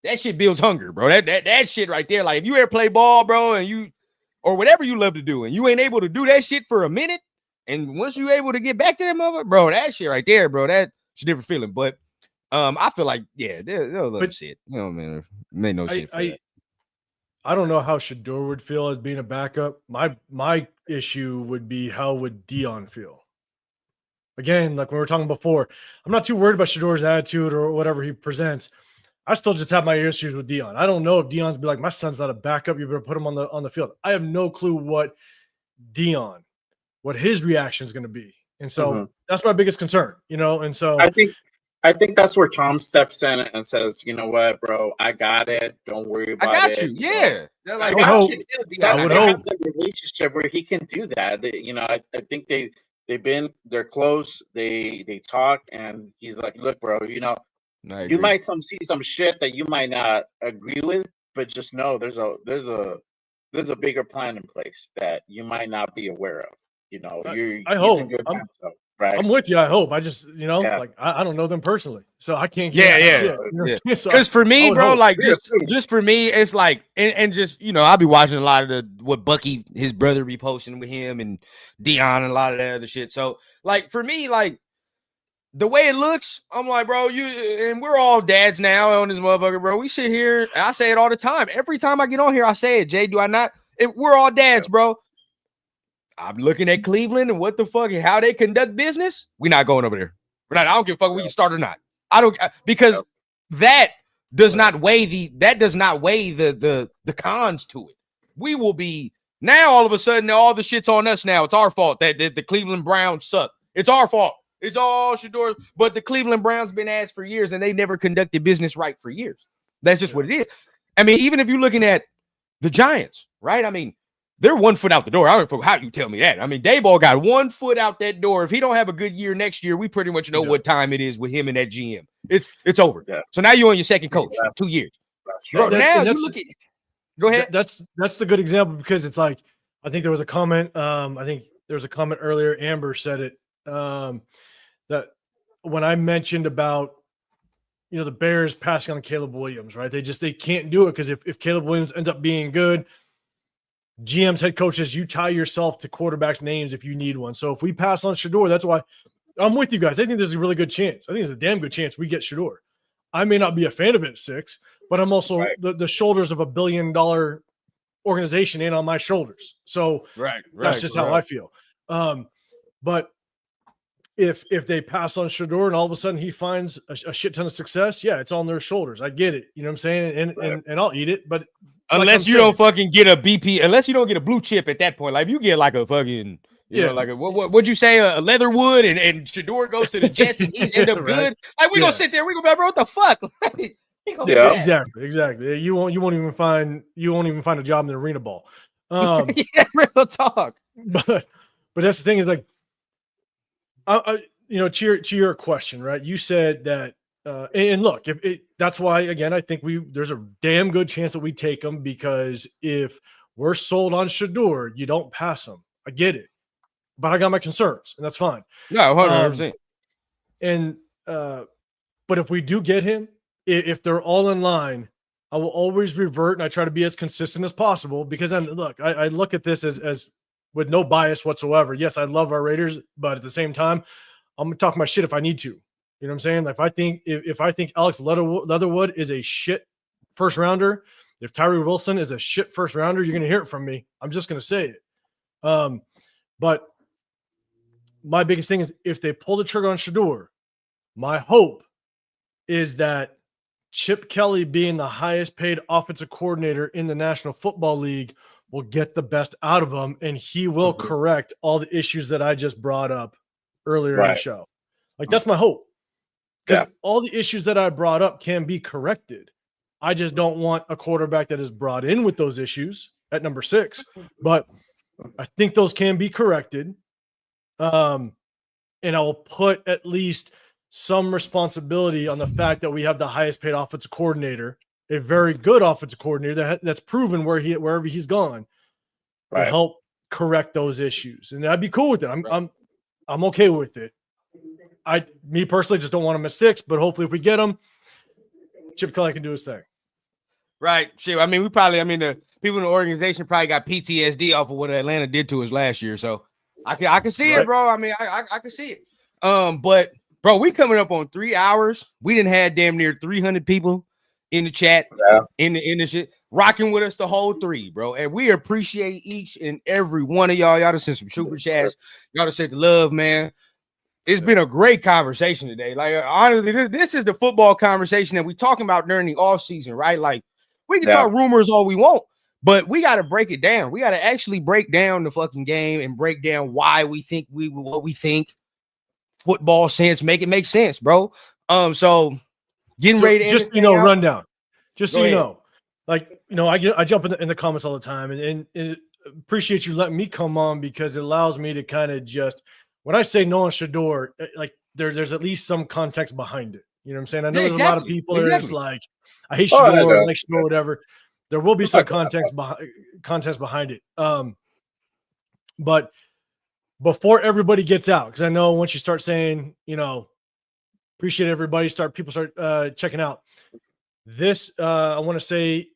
That shit builds hunger, bro. That shit right there. Like if you ever play ball, bro, and or whatever you love to do, and you ain't able to do that shit for a minute, and once you able to get back to that mother, bro, that shit right there, bro, that's a different feeling. But I feel like they'll let him sit. Man, made no shit. I don't know how Shador would feel as being a backup. My issue would be how would Dion feel? Again, like we were talking before, I'm not too worried about Shador's attitude or whatever he presents. I still just have my issues with Dion. I don't know if Dion's be like, my son's not a backup. You better put him on the field. I have no clue what his reaction is going to be. And so that's my biggest concern, And so I think that's where Tom steps in and says, you know what, bro, I got it. Don't worry about it. I got you. Yeah. I would hope. Have the relationship where he can do that. I think they're close. They talk, and he's like, "Look, bro, I you agree. might see some shit that you might not agree with, but just know there's a bigger plan in place that you might not be aware of. I He's in hope. good hands, so right? I'm with you. I hope. I just, Yeah. like I don't know them personally, so I can't Yeah, give yeah, shit. You know what I'm saying? So Because for I me, would bro, hope. like Yeah, too. just for me, it's like and just I'll be watching a lot of what Bucky, his brother, be posting with him and Dion and a lot of that other shit. So like for me, like the way it looks, I'm like, bro, and we're all dads now on this motherfucker, bro. We sit here, and I say it all the time. Every time I get on here, I say it. Jay, do I not? We're all dads, bro. I'm looking at Cleveland and what the fuck and how they conduct business. We're not going over there. We're not. I don't give a fuck. We can start or not. I don't because that does not weigh the cons to it. We will be now all of a sudden all the shit's on us now. It's our fault that the Cleveland Browns suck. It's our fault. It's all Shadur. But the Cleveland Browns been asked for years and they never conducted business right for years. That's just what it is. I mean, even if you're looking at the Giants, right? I mean, they're 1 foot out the door. I don't know how you tell me that. I mean, Dayball got 1 foot out that door. If he don't have a good year next year, we pretty much know what time it is with him and that GM. It's over. Yeah. So now you're on your second coach, 2 years. Bro, now you look at it. Go ahead. That's the good example because it's like I think there was a comment. I think there was a comment earlier. Amber said it that when I mentioned about the Bears passing on Caleb Williams, right? They can't do it because if Caleb Williams ends up being good. GM's head coaches, you tie yourself to quarterbacks' names if you need one. So if we pass on Shadur, that's why I'm with you guys. I think there's a really good chance. I think there's a damn good chance we get Shadur. I may not be a fan of it at 6, but I'm also the shoulders of $1 billion organization ain't on my shoulders. So that's just how I feel. But if they pass on Shadur and all of a sudden he finds a shit ton of success, yeah, it's on their shoulders. I get it. You know what I'm saying? And I'll eat it, but unless you don't fucking get a BP, unless you don't get a blue chip at that point, like if you get like a fucking, like a what'd you say, a Leatherwood, and Shadur goes to the Jets and he's end up good. Like we gonna sit there, we gonna be like, bro, what the fuck? Exactly. You won't even find a job in the arena ball. Real talk. But that's the thing is like, to your question, right? You said that. And look, that's why again, I think there's a damn good chance that we take him because if we're sold on Shadur, you don't pass him. I get it, but I got my concerns, and that's fine. No, 100%. But if we do get him, if they're all in line, I will always revert, and I try to be as consistent as possible because then look, I look at this as with no bias whatsoever. Yes, I love our Raiders, but at the same time, I'm gonna talk my shit if I need to. You know what I'm saying? Like if I think Alex Leatherwood is a shit first rounder, if Tyree Wilson is a shit first rounder, you're going to hear it from me. I'm just going to say it. But my biggest thing is if they pull the trigger on Shadur, my hope is that Chip Kelly being the highest paid offensive coordinator in the National Football League will get the best out of him, and he will correct all the issues that I just brought up earlier in the show. Like that's my hope. Because all the issues that I brought up can be corrected. I just don't want a quarterback that is brought in with those issues at number 6. But I think those can be corrected. And I will put at least some responsibility on the fact that we have the highest paid offensive coordinator, a very good offensive coordinator that's proven wherever he's gone to help correct those issues. And I'd be cool with it. I'm okay with it. Me personally just don't want him at 6, but hopefully if we get him, Chip Kelly can do his thing. Right. Shit. I mean, the people in the organization probably got PTSD off of what Atlanta did to us last year. So I can see it, bro. I mean, I can see it. But bro, we coming up on 3 hours. We didn't have damn near 300 people in the chat, in the shit, rocking with us the whole 3, bro. And we appreciate each and every one of y'all. Y'all just sent some super chats. Y'all just said the love, man. It's been a great conversation today. Like, honestly, this is the football conversation that we talking about during the off season, right? Like, we can talk rumors all we want, but we got to break it down. We got to actually break down the fucking game and break down why we think what we think football sense, make it make sense, bro. So getting ready to just rundown. Just so you know, like I jump in the comments all the time, and appreciate you letting me come on because it allows me to kind of just when I say knowing Shadur, like there's at least some context behind it. You know what I'm saying? I know Yeah, there's a lot of exactly. people that are just like, I hate Oh, I Shadur, I know. like Shadur, whatever. There will be some context behind it. But before everybody gets out, because I know once you start saying, appreciate everybody, people start checking out. This, I want to say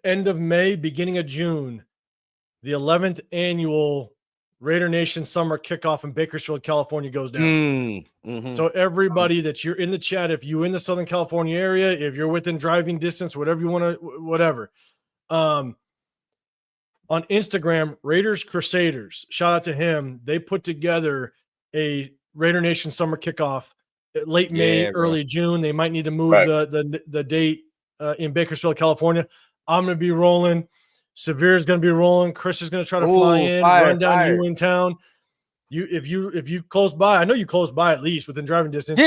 end of May, beginning of June, the 11th annual Raider Nation Summer Kickoff in Bakersfield, California goes down. So everybody that you're in the chat, if you're in the Southern California area, if you're within driving distance, whatever you want to, whatever. On Instagram, Raiders Crusaders, shout out to him. They put together a Raider Nation Summer Kickoff late May, early June. They might need to move the date in Bakersfield, California. I'm going to be rolling. Severe is going to be rolling. Chris is going to try to fly in, run down you in town. If you close by, I know you close by at least within driving distance.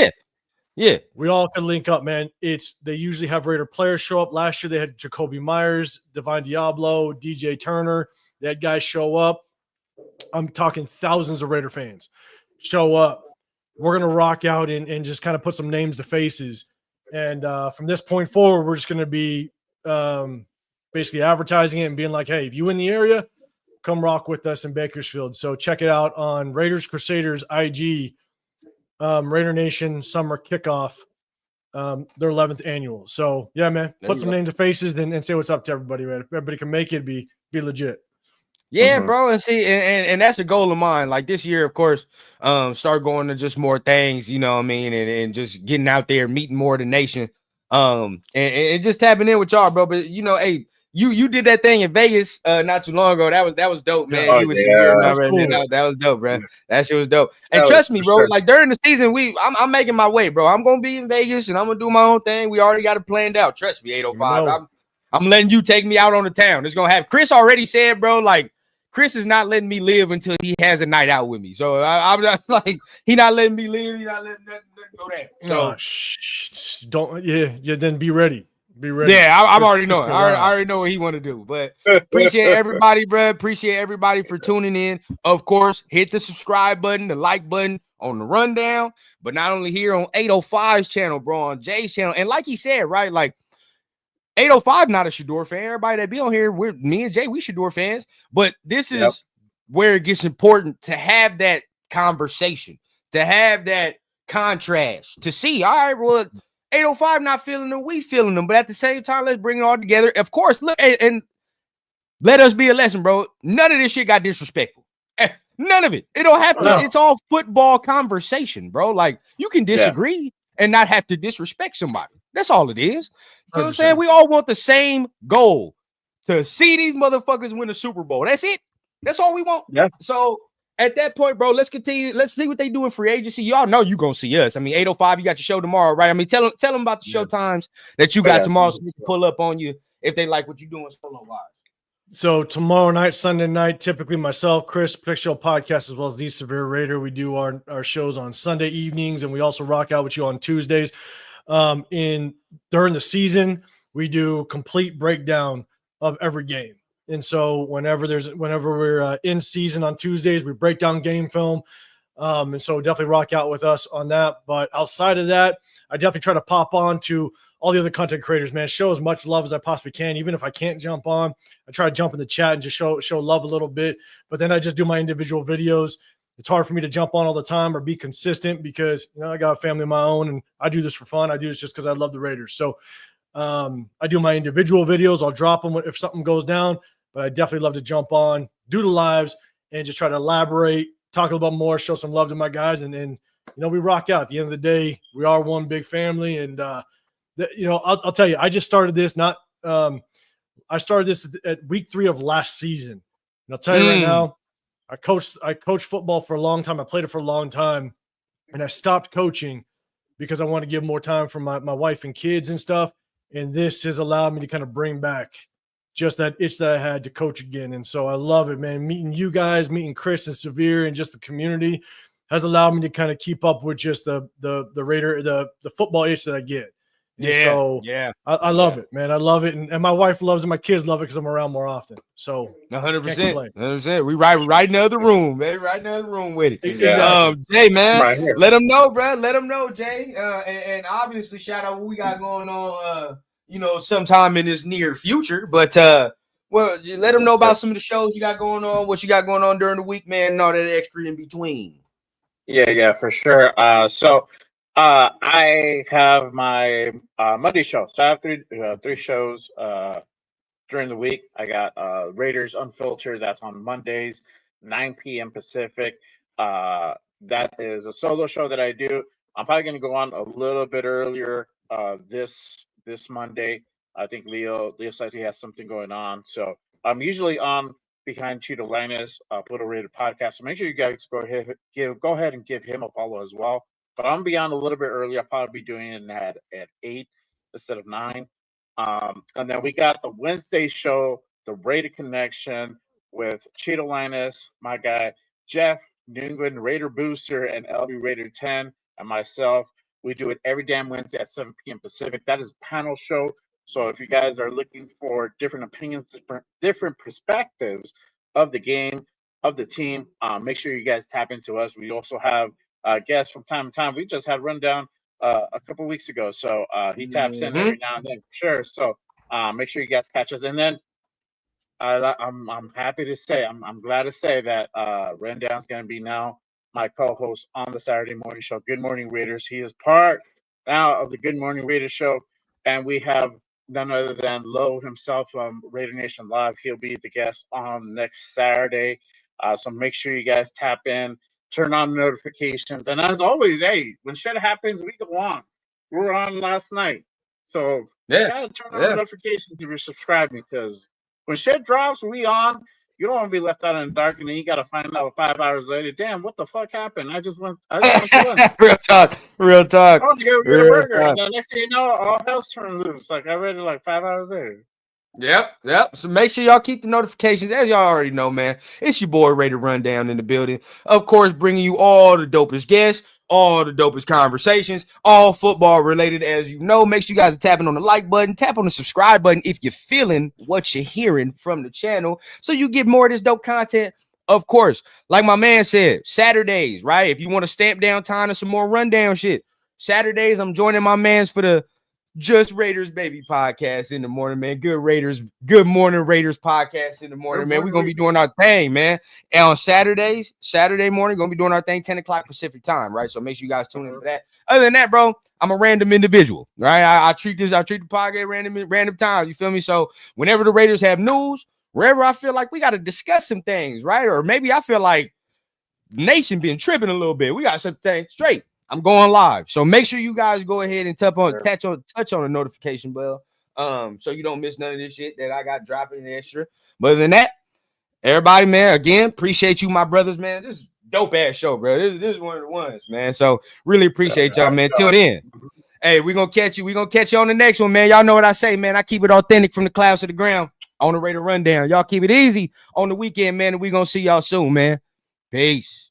Yeah. We all can link up, man. They usually have Raider players show up. Last year they had Jacoby Myers, Divine Diablo, DJ Turner. They had guys show up. I'm talking thousands of Raider fans show up. We're gonna rock out and just kind of put some names to faces. And from this point forward, we're just gonna be basically advertising it and being like, hey, if you in the area, come rock with us in Bakersfield. So check it out on Raiders Crusaders IG, Raider Nation Summer Kickoff, their 11th annual. So yeah, man, put some names to faces and say what's up to everybody, man. If everybody can make it, be legit. Yeah, bro, and see, and that's a goal of mine. Like this year, of course, start going to just more things, you know what I mean, and just getting out there, meeting more of the nation, and just tapping in with y'all, bro. But hey, you did that thing in Vegas not too long ago. That was dope, man. Yeah. You was severe, That's cool. that was dope, bro. That shit was dope. And trust me, bro, like during the season, I'm making my way, bro. I'm gonna be in Vegas and I'm gonna do my own thing. We already got it planned out. Trust me, 805. I'm letting you take me out on the town. It's gonna have Chris already said, bro, like. Chris is not letting me live until he has a night out with me. So I'm not like he not letting me live. He not letting nothing go down. So don't then be ready. Be ready. Yeah, I'm already knowing. I already know what he want to do. But appreciate everybody, bro. Appreciate everybody for tuning in. Of course, hit the subscribe button, the like button on the rundown. But not only here on 805's channel, bro, on Jay's channel. And like he said, right, like 805 not a Shadur fan. Everybody that be on here, me and Jay, we Shadur fans. But this is where it gets important to have that conversation, to have that contrast, to see, all right, well, 805 not feeling them, we feeling them. But at the same time, let's bring it all together. Of course, look, and let us be a lesson, bro. None of this shit got disrespectful. None of it. It don't have to. No. It's all football conversation, bro. Like, you can disagree and not have to disrespect somebody. That's all it is. You know what I'm saying? We all want the same goal, to see these motherfuckers win the Super Bowl. That's it. That's all we want. Yeah. So at that point, bro, let's continue. Let's see what they do in free agency. Y'all know you gonna see us. I mean, 805, you got your show tomorrow, right? I mean, tell them about the show times that you got tomorrow, so we can pull up on you if they like what you're doing solo wise. So tomorrow night, Sunday night, typically myself, Chris, Pick Show Podcast, as well as the Severe Raider. We do our shows on Sunday evenings, and we also rock out with you on Tuesdays. During the season, we do complete breakdown of every game. And so whenever we're in season on Tuesdays, we break down game film. And so definitely rock out with us on that. But outside of that, I definitely try to pop on to all the other content creators, man. Show as much love as I possibly can. Even if I can't jump on, I try to jump in the chat and just show love a little bit. But then I just do my individual videos. It's hard for me to jump on all the time or be consistent because, I got a family of my own and I do this for fun. I do this just because I love the Raiders. So I do my individual videos. I'll drop them if something goes down, but I definitely love to jump on, do the lives, and just try to elaborate, talk a little bit more, show some love to my guys. And we rock out. At the end of the day, we are one big family. And, I'll tell you, I just started this, I started this at week 3 of last season. And I'll tell you right now, I coached football for a long time. I played it for a long time, and I stopped coaching because I want to give more time for my wife and kids and stuff. And this has allowed me to kind of bring back just that itch that I had to coach again. And so I love it, man. Meeting you guys, meeting Chris and Severe and just the community has allowed me to kind of keep up with just the Raider, the football itch that I get. And so yeah. I love it, man. I love it. And my wife loves it. My kids love it because I'm around more often. So 100%. 100%. We right in the other room, man. Right in the other room with it. Exactly. Jay, man, Right here. let them know, bro. Let them know, Jay. And obviously, shout out what we got going on. Sometime in this near future. But you let them know about some of the shows you got going on, what you got going on during the week, man, and all that extra in between. Yeah, for sure. I have my Monday show. So I have three shows during the week. I got Raiders Unfiltered. That's on Mondays, 9 p.m. Pacific. That is a solo show that I do. I'm probably going to go on a little bit earlier this Monday. I think Leo said he has something going on. So I'm usually on behind Cheeto Linus, Pluto Rated Podcast. So make sure you guys go ahead and give him a follow as well. But I'm be on a little bit early. I'll probably be doing it at 8 instead of 9. And then we got the Wednesday show, the Raider Connection with Cheeto Linus, my guy Jeff, New England Raider Booster, and LB Raider 10, and myself. We do it every damn Wednesday at 7 p.m. Pacific. That is a panel show. So if you guys are looking for different opinions, different perspectives of the game, of the team, make sure you guys tap into us. We also have guests from time to time. We just had Rundown a couple weeks ago, so he taps in every now and then, for sure. So make sure you guys catch us. And then I'm happy to say, I'm glad to say that Rundown's going to be now my co-host on the Saturday morning show, Good Morning Raiders. He is part now of the Good Morning Raiders show, and we have none other than Lowe himself from Raider Nation Live. He'll be the guest on next Saturday. So make sure you guys tap in, turn on notifications. And as always, hey, when shit happens, we go on. We were on last night. So you got to turn on notifications if you're subscribing, because when shit drops, we on. You don't want to be left out in the dark, and then you got to find out 5 hours later. Damn, what the fuck happened? I just went to lunch. Real talk. I want to go get a burger, and then next thing you know, all hell's turned loose. Like I read it 5 hours later. Yep. So make sure y'all keep the notifications. As y'all already know, man, it's your boy Raider Rundown in the building. Of course, bringing you all the dopest guests, all the dopest conversations, all football related. As you know, make sure you guys are tapping on the like button, tap on the subscribe button if you're feeling what you're hearing from the channel, so you get more of this dope content. Of course, like my man said, Saturdays, right? If you want to stamp down time and some more rundown shit, Saturdays, I'm joining my mans for the Just Raiders Baby podcast in the morning, man. Good morning Raiders podcast in the morning, man. We're gonna be doing our thing, man. And on Saturday morning, gonna be doing our thing 10 o'clock Pacific time, right? So make sure you guys tune in for that. Other than that, bro, I'm a random individual, right? I treat the podcast random times. You feel me? So whenever the Raiders have news, wherever I feel like we got to discuss some things, right? Or maybe I feel like nation been tripping a little bit. We got some things straight. I'm going live. So make sure you guys go ahead and touch on the notification bell. So you don't miss none of this shit that I got dropping extra. But other than that, everybody, man, again, appreciate you, my brothers, man. This is dope ass show, bro. This is one of the ones, man. So really appreciate y'all, man. Till then. Hey, we're gonna catch you. We're gonna catch you on the next one, man. Y'all know what I say, man. I keep it authentic from the clouds to the ground on the Raider Rundown. Y'all keep it easy on the weekend, man. And we're gonna see y'all soon, man. Peace.